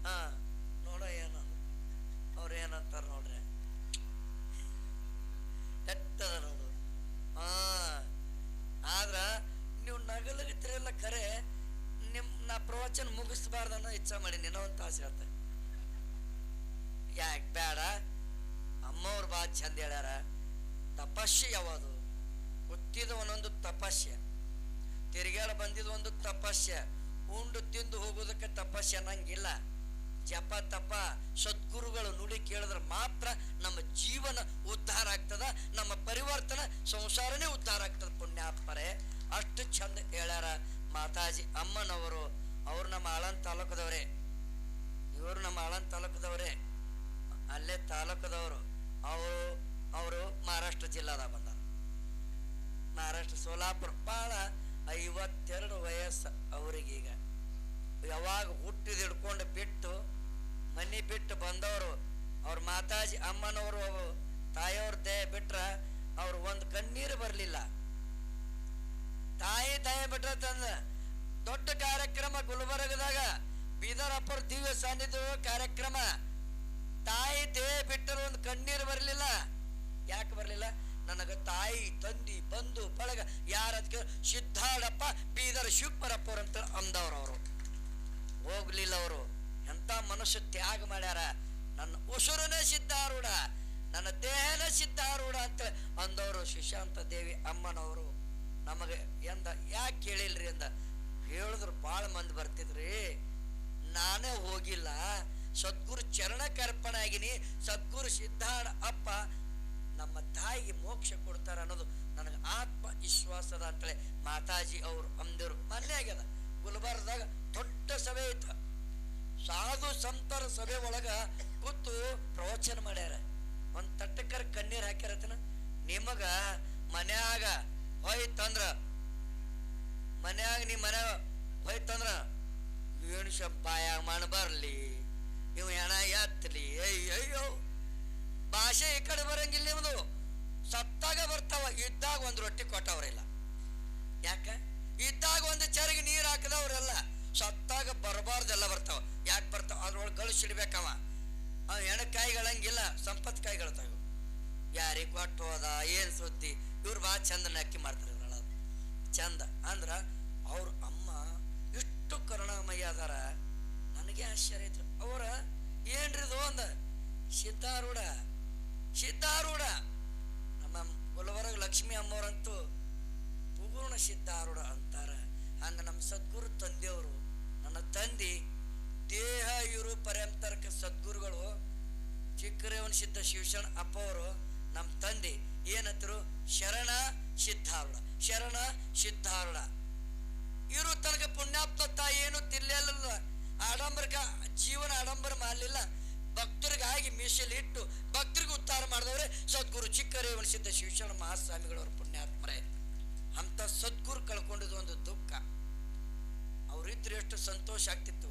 ಹಾ ನೋಡ ಏನು ಅವ್ರು ಏನಂತಾರ ನೋಡ್ರಿ, ಕೆಟ್ಟದ ನೋಡು. ಆದ್ರ ನೀವು ನಗಲಗತ್ತಿರಲ್ಲ ಖರೆ. ನಾ ಪ್ರವಚನ ಮುಗಿಸ್ಬಾರ್ದನ್ನೋ ಇಚ್ಛಾ ಮಾಡಿ ನಿನ್ನ ಒಂದು ತಾಸು ಹೇಳ್ತಾರೆ. ಯಾಕೆ ಬೇಡ, ಅಮ್ಮವ್ರು ಭಾಳ ಚಂದ ಹೇಳ್ಯಾರ. ತಪಸ್ಸೆ ಯಾವುದು ಗೊತ್ತಿದ ಒಂದೊಂದು ತಪಸ್ಸೆ, ತಿರುಗಾಡ ಬಂದಿದ್ದು ಒಂದು ತಪಸ್ಸೆ, ಉಂಡು ತಿಂದು ಹೋಗೋದಕ್ಕೆ ತಪಸ್ಸೆ ಅನ್ನಂಗಿಲ್ಲ. ಜಪ ತಪ ಸದ್ಗುರುಗಳು ನುಡಿ ಕೇಳಿದ್ರೆ ಮಾತ್ರ ನಮ್ಮ ಜೀವನ ಉದ್ಧಾರ ಆಗ್ತದ, ನಮ್ಮ ಪರಿವರ್ತನ ಸಂಸಾರನೇ ಉದ್ಧಾರ ಆಗ್ತದ ಪುಣ್ಯಾತ್ಮರೇ. ಅಷ್ಟು ಚಂದ ಹೇಳ್ಯಾರ ಮಾತಾಜಿ ಅಮ್ಮನವರು. ಅವ್ರು ನಮ್ಮ ಆಳಂದ ತಾಲೂಕದವ್ರೆ, ಇವರು ನಮ್ಮ ಆಳಂದ ತಾಲೂಕದವ್ರೆ, ಅಲ್ಲೇ ತಾಲೂಕದವರು. ಅವರು ಮಹಾರಾಷ್ಟ್ರ ಜಿಲ್ಲಾದಾಗ ಬಂದಾರ, ಮಹಾರಾಷ್ಟ್ರ ಸೋಲಾಪುರ. ಭಾಳ 52 ವಯಸ್ಸು ಅವ್ರಿಗೀಗ. ಯಾವಾಗ ಹುಟ್ಟಿದ ಹಿಡ್ಕೊಂಡು ಬಿಟ್ಟು ಮನೆ ಬಿಟ್ಟು ಬಂದವರು. ಅವ್ರ ಮಾತಾಜಿ ಅಮ್ಮನವರು ತಾಯಿಯವ್ರ ದಯ ಬಿಟ್ರ ಅವ್ರು ಒಂದು ಕಣ್ಣೀರು ಬರಲಿಲ್ಲ. ತಾಯಿ ದಯ ಬಿಟ್ರಂದ್ರ ದೊಡ್ಡ ಕಾರ್ಯಕ್ರಮ ಗುಲ್ಬರ್ಗದಾಗ ಬೀದರ್ ಅಪ್ಪರ ದಿವ್ಯ ಸಾನ್ನಿಧ್ಯ ಕಾರ್ಯಕ್ರಮ. ತಾಯಿ ದೇಹ ಬಿಟ್ಟರು ಒಂದು ಕಣ್ಣೀರು ಬರಲಿಲ್ಲ. ಯಾಕೆ ಬರಲಿಲ್ಲ? ನನಗ ತಾಯಿ ತಂದಿ ಬಂಧು ಬಳಗ ಯಾರ ಸಿದ್ಧಾಡಪ್ಪ ಬೀದರ್ ಶಿವಪ್ಪರಪ್ಪವ್ರು ಅಂತ ಅಂದವ್ರವರು. ಹೋಗ್ಲಿಲ್ಲ ಅವರು. ಎಂತ ಮನುಷ್ಯ ತ್ಯಾಗ ಮಾಡ್ಯಾರ. ನನ್ನ ಉಸುರನೇ ಸಿದ್ಧಾರೂಢ, ನನ್ನ ದೇಹನೇ ಸಿದ್ಧಾರೂಢ ಅಂತ ಅಂದವರು ಸುಶಾಂತ ದೇವಿ ಅಮ್ಮನವರು. ನಮಗೆ ಎಂದ ಯಾಕೆ ಕೇಳಿಲ್ರಿ ಅಂದ ಹೇಳಿದ್ರು ಭಾಳ ಮಂದಿ ಬರ್ತಿದ್ರಿ. ನಾನೇ ಹೋಗಿಲ್ಲ, ಸದ್ಗುರು ಚರಣ ಕರ್ಪಣೆ ಆಗಿನಿ. ಸದ್ಗುರು ಸಿದ್ಧಾರ ಅಪ್ಪ ನಮ್ಮ ತಾಯಿಗೆ ಮೋಕ್ಷ ಕೊಡ್ತಾರ ಅನ್ನೋದು ನನಗೆ ಆತ್ಮ ವಿಶ್ವಾಸದ ಅಂತೇಳಿ ಮಾತಾಜಿ ಅವರು ಅಂದರು. ಮೊನ್ನೆ ಆಗ್ಯದ ಗುಲ್ಬರ್ಗದಾಗ ದೊಡ್ಡ ಸಭೆ ಇತ್ತು. ಸಾಧು ಸಂತರ ಸಭೆ ಒಳಗ ಕೂತು ಪ್ರವಚನ ಮಾಡ್ಯಾರ. ಒಂದು ತಟ್ಟಕರ ಕಣ್ಣೀರು ಹಾಕ್ಯಾರತನ. ನಿಮಗ ಮನ್ಯಾಗ ಹೋಯ್ತಂದ್ರ ನಿಮ್ಮ ಮನ್ಯಾಗ ಹೋಯ್ತಂದ್ರ ಏನು ಬಾಯಾಗ ಮಣ್ಣು ಬರ್ಲಿ, ನೀವು ಹೆಣ ಎತ್ತಲಿ. ಅಯ್ಯೋ ಭಾಷೆ ಈ ಕಡೆ ಬರಂಗಿಲ್ಲ ನಿಮ್ದು. ಸತ್ತಾಗ ಬರ್ತಾವ, ಇದ್ದಾಗ ಒಂದು ರೊಟ್ಟಿ ಕೊಟ್ಟವ್ರಿಲ್ಲ. ಯಾಕ? ಇದ್ದಾಗ ಒಂದು ಚರಿಗೆ ನೀರು ಹಾಕಿದವ್ರೆಲ್ಲ ಸತ್ತಾಗ ಬರಬಾರ್ದೆಲ್ಲ ಬರ್ತಾವ. ಯಾಕೆ ಬರ್ತಾವ? ಅದ್ರೊಳಗೆ ಗಳಿಸಿಡ್ಬೇಕವ. ಅವ ಹೆಣಕಾಯಿಗಳಂಗಿಲ್ಲ, ಸಂಪತ್ ಕಾಯಿಗಳತಾವ. ಯಾರಿಗೆ ಕೊಟ್ಟು ಹೋದ ಏನು ಸುದ್ದಿ? ಇವ್ರು ಭಾಳ ಚಂದ ನಕ್ಕಿ ಮಾಡ್ತಾರೆ. ಇವ್ರಳ ಚಂದ ಅಂದ್ರ ಅವ್ರ ಅಮ್ಮ ಇಷ್ಟು ಕರುಣಾಮಯ್ಯ ಅದಾರ. ನನಗೆ ಆಶ್ಚರ್ಯ ಐತ್ರಿ. ಅವರ ಏನ್ರಿದು ಅಂದ ಸಿದ್ಧಾರೂಢ ನಮ್ಮ ಗುಲ್ಬರ್ಗ ಲಕ್ಷ್ಮೀ ಅಮ್ಮವ್ರಂತೂ ಪೂರ್ಣ ಸಿದ್ಧಾರೂಢ ಅಂತಾರ. ಹಂಗ ನಮ್ಮ ಸದ್ಗುರು ತಂದೆಯವರು, ನನ್ನ ತಂದಿ ದೇಹ ಇವರು ಪರ್ಯಂತರಕ ಸದ್ಗುರುಗಳು ಚಿಕ್ಕರೇವನ ಸಿದ್ಧ ಶಿವಶರಣ ಅಪ್ಪವರು ನಮ್ಮ ತಂದೆ ಏನಂತರು? ಶರಣ ಸಿದ್ಧಾರೂಢ. ಇವರು ತನಕ ಪುಣ್ಯಾತ್ಮ ತಾಯಿ ಏನು ತಿರ್ಲಿಲ್ಲ, ಆಡಂಬರಕ ಜೀವನ ಆಡಂಬರ ಮಾಡಲಿಲ್ಲ. ಭಕ್ತರಿಗಾಗಿ ಮೀಸಲಿಟ್ಟು ಭಕ್ತರಿಗೆ ಉದ್ಧಾರ ಮಾಡಿದವ್ರೆ ಸದ್ಗುರು ಚಿಕ್ಕರೇವನ ಸಿದ್ಧ ಶಿವಶರಣ ಮಹಾಸ್ವಾಮಿಗಳವ್ರ ಪುಣ್ಯಾತ್ಮರೇ. ಅಂತ ಸದ್ಗುರು ಕಳ್ಕೊಂಡಿದ್ದು ಒಂದು ದುಃಖ. ಅವ್ರಿದ್ರೆ ಎಷ್ಟು ಸಂತೋಷ ಆಗ್ತಿತ್ತು.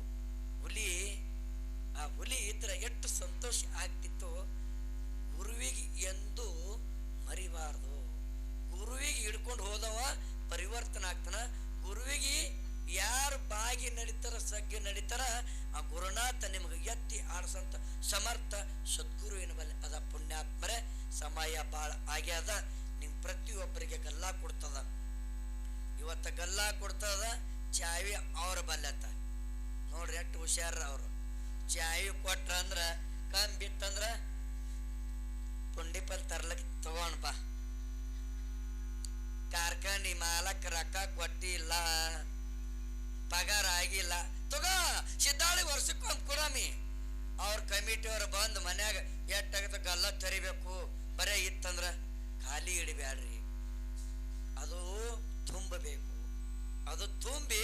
ಹುಲಿ ಇದ್ರೆ ಎಷ್ಟು ಸಂತೋಷ ಆಗ್ತಿತ್ತು. ಗುರುವಿಗೆ ಎಂದು ಮರಿಬಾರ್ದು. ಗುರುವಿಗೆ ಹಿಡ್ಕೊಂಡು ಹೋದವ ಪರಿವರ್ತನೆ ಆಗ್ತಾನ. ಗುರುವಿಗೆ ಯಾರು ಬಾಗಿ ನಡೀತಾರ, ಸಗ್ಗಿ ನಡೀತಾರ, ಆ ಗುರುನಾಥ ನಿಮಗೆ ಎತ್ತಿ ಆಡಿಸಂತ ಸಮರ್ಥ ಸದ್ಗುರುವಿನ ಬಲ್ಲಿ ಅದ. ಪುಣ್ಯಾತ್ಮರೇ, ಸಮಯ ಭಾಳ ಆಗ್ಯದ. ನಿಮ್ ಪ್ರತಿಯೊಬ್ಬರಿಗೆ ಗಲ್ಲಾ ಕೊಡ್ತದ. ಇವತ್ತ ಗಲ್ಲಾ ಕೊಡ್ತದ, ಚಾವಿ ಅವ್ರ ಬಲ್ಲತ್ತ. ನೋಡ್ರಿ ಎಷ್ಟು ಹುಷಾರ ಅವರು. ಚಾವಿ ಕೊಟ್ರ ಅಂದ್ರ ಕಮ್ಮಿ ಬಿತ್ತಂದ್ರ ಪುಂಡಿಪಲ್ ತರ್ಲಕ್ ತಗೊಂಡ್ ಬಾ. ಕಾರ್ಖಾನೆ ಮಾಲಕ್ ರೊಕ್ಕ ಕೊಟ್ಟಿಲ್ಲ, ಪಗಾರ ಆಗಿಲ್ಲ, ತಗೋ ಸಿದ್ದಾಳಿ ವರ್ಷಕ್ಕೊಂದು ಕುರಾಮಿ. ಅವ್ರ ಕಮಿಟಿಯವ್ರು ಬಂದು ಮನ್ಯಾಗ ಎಟ್ಟಾಗತ್ತ ಗಲ್ಲ ತರಿಬೇಕು. ಬರೇ ಇತ್ತಂದ್ರ ಖಾಲಿ ಇಡಬ್ಯಾಡ್ರಿ. ಅದು ತುಂಬಬೇಕು. ಅದು ತುಂಬಿ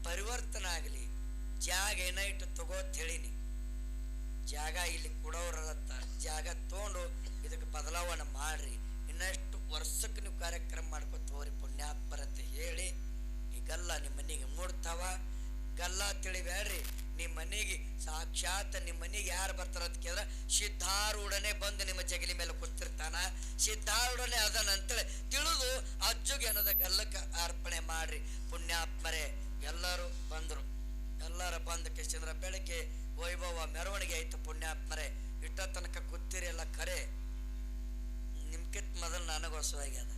ಪರಿವರ್ತನೆ ಆಗಲಿ. ಜಾಗ ಏನಾಯ್ತು ತಗೋತ್ ಹೇಳಿನಿ. ಜಾಗ ಇಲ್ಲಿ ಕೊಡೋರತ್ತ ಜಾಗ ತಗೊಂಡು ಇದಕ್ಕೆ ಬದಲಾವಣೆ ಮಾಡ್ರಿ. ಇನ್ನಷ್ಟು ವರ್ಷಕ್ಕೆ ನೀವು ಕಾರ್ಯಕ್ರಮ ಮಾಡ್ಕೊತ ಹೋಗ್ರಿ ಪುಣ್ಯಾತ್ಮರಂತ ಹೇಳಿ, ಈ ಗಲ್ಲ ನಿಮ್ಮ ಮನೆಗೆ ಮೂಡ್ತಾವ. ಗಲ್ಲ ತಿಳಿಬ್ಯಾಡ್ರಿ. ನಿಮ್ಮ ಮನೆಗೆ ಸಾಕ್ಷಾತ್ ನಿಮ್ಮ ಮನೆಗೆ ಯಾರು ಬರ್ತಾರ ಅಂತ ಕೇಳಿದ್ರೆ ಸಿದ್ಧಾರೂಢನೆ ಬಂದು ನಿಮ್ಮ ಜಗಲಿ ಮೇಲೆ ಕೂತಿರ್ತಾನ. ಸಿದ್ಧಾರೂಢನೆ ಅದನ್ನ ಅಂತೇಳಿ ತಿಳಿದು ಅಜ್ಜುಗೆ ಅನ್ನೋದ ಗಲ್ಲಕ್ಕೆ ಅರ್ಪಣೆ ಮಾಡ್ರಿ ಪುಣ್ಯಾತ್ಮರೇ. ಎಲ್ಲರೂ ಬಂದರು. ಎಲ್ಲರ ಬಂದ ಕಿಶಂದ್ರ ಬೆಳಗ್ಗೆ ವೈಭವ ಮೆರವಣಿಗೆ ಆಯ್ತು ಪುಣ್ಯಾತ್ಮರೇ. ಇಟ್ಟ ತನಕ ಕೂತಿರಿ ಎಲ್ಲ ಖರೆ. ನಿಮ್ಕಿತ್ ಮೊದಲು ನನಗೊಸ ಆಗ್ಯದ.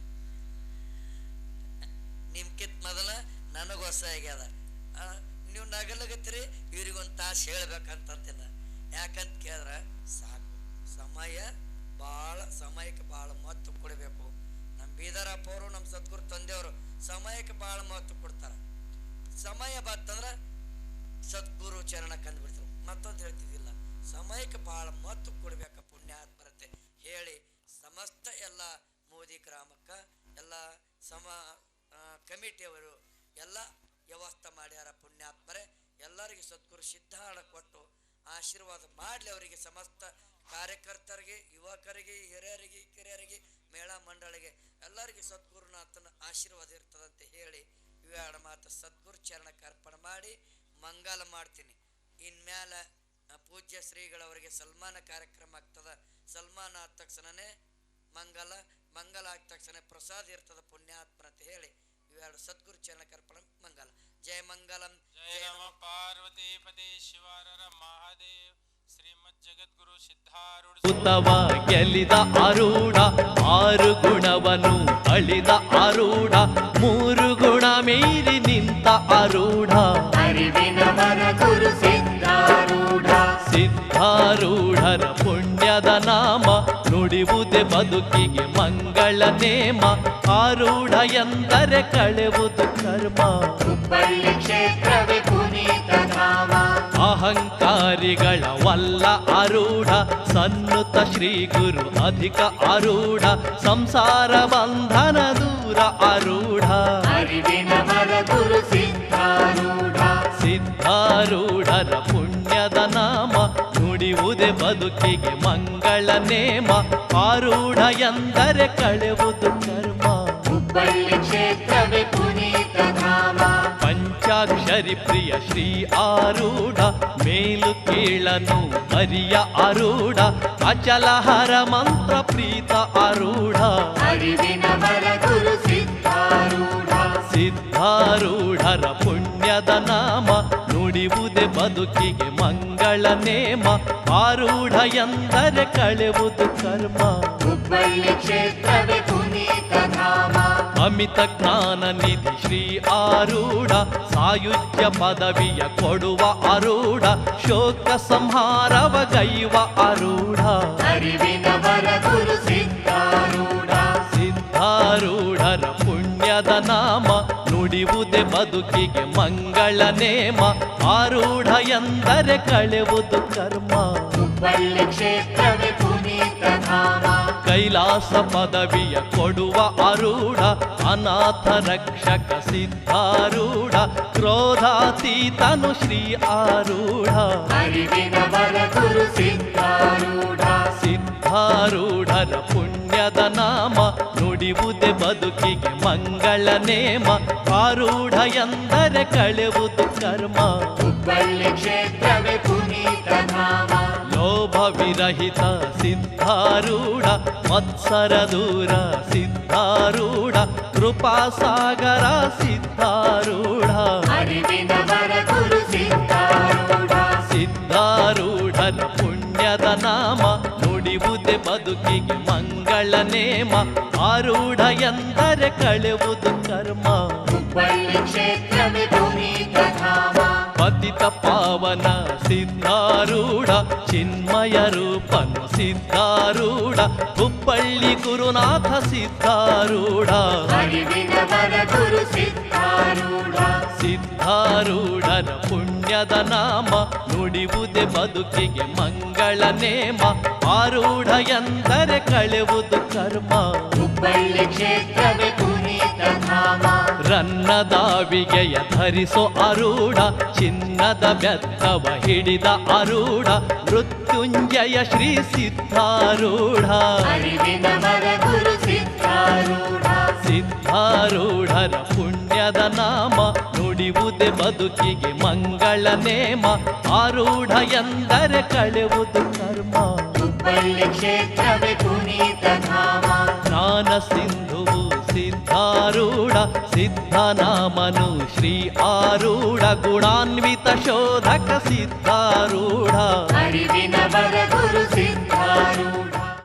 ನಿಮ್ಕಿತ್ ಮೊದಲ ನನಗೊಸ ಆಗ್ಯದ. ನೀವು ನಗಲಗತ್ತೀರಿ, ಇವ್ರಿಗೊಂದು ತಾಸು ಹೇಳ್ಬೇಕಂತಂತಿಲ್ಲ. ಯಾಕಂತ ಕೇಳಿದ್ರೆ ಸಾಕು. ಸಮಯಕ್ಕೆ ಭಾಳ ಮಹತ್ವ ಕೊಡಬೇಕು. ನಮ್ಮ ಬೀದರಪ್ಪ ಅವರು, ನಮ್ಮ ಸದ್ಗುರು ತಂದೆಯವರು ಸಮಯಕ್ಕೆ ಭಾಳ ಮಹತ್ವ ಕೊಡ್ತಾರೆ. ಸಮಯ ಬತ್ತಂದ್ರೆ ಸದ್ಗುರು ಚರಣ ಕಂಡುಬಿಡ್ತಾರೆ. ಮತ್ತೊಂದು ಹೇಳ್ತಿದ್ದಿಲ್ಲ, ಸಮಯಕ್ಕೆ ಭಾಳ ಮಹತ್ವ ಕೊಡ್ಬೇಕ ಪುಣ್ಯಾತ್ಮರತೆ ಹೇಳಿ ಸಮಸ್ತ ಎಲ್ಲ ಮೋದಿ ಗ್ರಾಮಕ್ಕೆ ಎಲ್ಲ ಕಮಿಟಿಯವರು ಎಲ್ಲ ವ್ಯವಸ್ಥೆ ಮಾಡ್ಯಾರ ಪುಣ್ಯಾತ್ಮರೇ. ಎಲ್ಲರಿಗೆ ಸದ್ಗುರು ಸಿದ್ಧಾರಣ ಕೊಟ್ಟು ಆಶೀರ್ವಾದ ಮಾಡಲಿ. ಅವರಿಗೆ ಸಮಸ್ತ ಕಾರ್ಯಕರ್ತರಿಗೆ, ಯುವಕರಿಗೆ, ಹಿರಿಯರಿಗೆ, ಕಿರಿಯರಿಗೆ, ಮೇಳ ಮಂಡಳಿಗೆ ಎಲ್ಲರಿಗೆ ಸದ್ಗುರುನಾಥನ ಆಶೀರ್ವಾದ ಇರ್ತದಂತೆ ಹೇಳಿ ಇವೆರಡು ಮಾತು ಸದ್ಗುರು ಚರಣಕ್ಕೆ ಅರ್ಪಣೆ ಮಾಡಿ ಮಂಗಲ ಮಾಡ್ತೀನಿ. ಇನ್ಮ್ಯಾಲ ಪೂಜ್ಯ ಶ್ರೀಗಳವರಿಗೆ ಸಲ್ಮಾನ ಕಾರ್ಯಕ್ರಮ ಆಗ್ತದ. ಸಲ್ಮಾನ ಆದ ತಕ್ಷಣನೇ ಮಂಗಲ ಆದ ತಕ್ಷಣ ಪ್ರಸಾದ ಇರ್ತದ ಪುಣ್ಯಾತ್ಮರ ಅಂತ ಹೇಳಿ ಇವೆರಡು ಸದ್ಗುರು ಚರಣಕ್ಕೆ ಅರ್ಪಣೆ ಮಂಗಲ. ಜಯ ಮಂಗಲಂ. ಜಯ ನಮ ಪಾರ್ವತಿ ಪದೇ ಶಿವಾರರ ಮಹಾದೇವ್. ಶ್ರೀಮದ್ ಜಗದ್ಗುರು ಸಿದ್ಧಾರೂಢ ಉತ್ತವ ಗೆಲ್ಲಿದ ಆರೂಢ, 6 ಗುಣವನ್ನು ಅಳಿದ ಆರೂಢ, 3 ಗುಣ ಮೀರಿ ನಿಂತ ಆರೂಢ. ಅರಿವಿನ ಮರ ಗುರು ಸಿದ್ಧಾರೂಢ. ಸಿದ್ಧಾರೂಢರ ಪುಣ್ಯದ ನಾಮ, ನುಡಿಯುವುದೇ ಬದುಕಿಗೆ ಮಂಗಳ ನೇಮ. ಆರೂಢ ಎಂದರೆ ಕಳೆವುದು ಕರ್ಮ. ಹುಬ್ಬಳ್ಳಿ ಕ್ಷೇತ್ರವೇ ಪುನೀತ ಧಾಮ. ಅಹಂಕಾರಿಗಳ ವಲ್ಲ ಆರೂಢ, ಸನ್ನುತ ಶ್ರೀ ಗುರು ಅಧಿಕ ಆರೂಢ. ಸಂಸಾರ ಬಂಧನ ದೂರ ಆರೂಢ. ಅರಿವಿನ ಮರ ಗುರು ಸಿದ್ಧಾರೂಢ. ಸಿದ್ಧಾರೂಢರ ಪುಣ್ಯದ ನಾಮ, ನುಡಿಯುವುದೇ ಬದುಕಿಗೆ ಮಂಗಳ ನೇಮ. ಆರೂಢ ಎಂದರೆ ಕಳೆವುದು ಕರ್ಮ. ಹುಬ್ಬಳ್ಳಿ ಕ್ಷೇತ್ರವೇ ಪುನೀತ ಧಾಮ. ಪಂಚಾಕ್ಷರಿ ಪ್ರಿಯ ಶ್ರೀ ಆರೂಢ, ಮೇಲು ಕೀಳನು ಅರಿಯ ಆರೂಢ. ಅಚಲಹರ ಮಂತ್ರ ಪ್ರೀತ ಆರೂಢ. ಅರಿವಿನ ಮರ ಗುರು ಸಿದ್ಧಾರೂಢ. ಸಿದ್ಧಾರೂಢರ ಪುಣ್ಯದ ನಾಮ, ನುಡಿಯುವುದೇ ಬದುಕಿಗೆ ಮಂಗಳ ನೇಮ. ಆರೂಢ ಎಂದರೆ ಕಳೆವುದು ಕರ್ಮ. ಹುಬ್ಬಳ್ಳಿ ಕ್ಷೇತ್ರವೇ ಪುನೀತ ಧಾಮ. ಅಮಿತ ಜ್ಞಾನ ನಿಧಿ ಶ್ರೀ ಆರೂಢ, ಸಾಯುಜ್ಯ ಪದವಿಯ ಕೊಡುವ ಆರೂಢ. ಶೋಕ ಸಂಹಾರವ ಗೈವ ಆರೂಢ. ಅರಿವಿನ ಮರ ಗುರು ಸಿದ್ಧಾರೂಢ. ಸಿದ್ಧಾರೂಢರ ಪುಣ್ಯದ ನಾಮ, ನುಡಿಯುವುದೇ ಬದುಕಿಗೆ ಮಂಗಳ ನೇಮ. ಆರೂಢ ಎಂದರೆ ಕಳೆವುದು ಕರ್ಮ. ಹುಬ್ಬಳ್ಳಿ ಕ್ಷೇತ್ರವೇ ಪುನೀತ ಧಾಮ. ಕೈಲಾಸ ಪದವಿಯ ಕೊಡುವ ಆರೂಢ, ಅನಾಥ ರಕ್ಷಕ ಸಿದ್ಧಾರೂಢ. ಕ್ರೋಧಾತೀತನು ಶ್ರೀ ಆರೂಢ. ಅರಿವಿನ ಮರ ಗುರು ಸಿದ್ಧಾರೂಢ. ಸಿದ್ಧಾರೂಢರ ಪುಣ್ಯದ ನಾಮ, ನುಡಿ ನುಡಿಯುವುದೇ ಬದುಕಿಗೆ ಮಂಗಳ ನೇಮ. ಆರೂಢ ಎಂದರೆ ಕಳೆವುದು ಕರ್ಮ. ಹುಬ್ಬಳ್ಳಿ ಕ್ಷೇತ್ರವೇ ಪುನೀತ ಧಾಮ. ಲೋಭ ವಿರಹಿತ ಸಿದ್ಧಾರೂಢ, ಮತ್ಸರ ದೂರ ಸಿದ್ಧಾರೂಢ, ಕೃಪಾಸಾಗರ ಸಿದ್ಧಾರೂಢ. ಅರಿವಿನವರ ಗುರು ಸಿದ್ಧಾರೂಢ. ಸಿದ್ಧಾರೂಢನ ಪುಣ್ಯದ ನಾಮ, ನುಡಿಯುವುದೇ ಬದುಕಿಗೆ ಮಂಗಳ ನೇಮ. ಆರೂಢ ಎಂದರೆ ಕಳೆವುದು ಕರ್ಮ. ಹುಬ್ಬಳ್ಳಿ ಕ್ಷೇತ್ರವೇ ಪುನೀತ ಧಾಮ. ಪತಿತ ಪಾವನ ಸಿದ್ಧಾರೂಢ, ಚಿನ್ಮಯ ರೂಪನು ಸಿದ್ಧಾರೂಢ, ಹುಬ್ಬಳ್ಳಿ ಗುರುನಾಥ ಸಿದ್ಧಾರೂಢ. ಅರಿವಿನವರ ಗುರು ಸಿದ್ಧಾರೂಢ. ಸಿದ್ಧಾರೂಢನ ಪುಣ್ಯದ ನಾಮ, ನುಡಿಯುವುದೇ ಬದುಕಿಗೆ ಮಂಗಳ ನೇಮ. ಆರೂಢ ಎಂದರೆ ಕಳೆವುದು ಕರ್ಮ. ಹುಬ್ಬಳ್ಳಿ ಕ್ಷೇತ್ರವೇ ಪುನೀತ ಧಾಮ. ರನ್ನದಾವಿಗೆಯ ಧರಿಸೋ ಅರೂಢ, ಚಿನ್ನದ ಬೆತ್ತವ ಹಿಡಿದ ಅರೂಢ, ಮೃತ್ಯುಂಜಯ ಶ್ರೀ ಸಿದ್ಧಾರೂಢ. ಅರಿವಿನವರ ಗುರು ಸಿದ್ಧಾರೂಢ. ಸಿದ್ಧಾರೂಢರ ಪುಣ್ಯದ ನಾಮ, ನುಡಿಯುವುದೇ ಬದುಕಿಗೆ ಮಂಗಳ ನೇಮ. ಆರೂಢ ಎಂದರೆ ಕಳೆವುದು ಕರ್ಮ. ಹುಬ್ಬಳ್ಳಿ ಕ್ಷೇತ್ರವೇ ಪುನೀತ ಧಾಮ. ಜ್ಞಾನ ಸಿಂಧುವು ಸಿದ್ಧಾರೂಢ, ಸಿದ್ಧನಾಮನು ಶ್ರೀ ಆರೂಢ, ಗುಣಾನ್ವಿತ ಶೋಧಕ ಸಿದ್ಧಾರೂಢ. ಅರಿವಿನವರ ಗುರು ಸಿದ್ಧಾರೂಢ.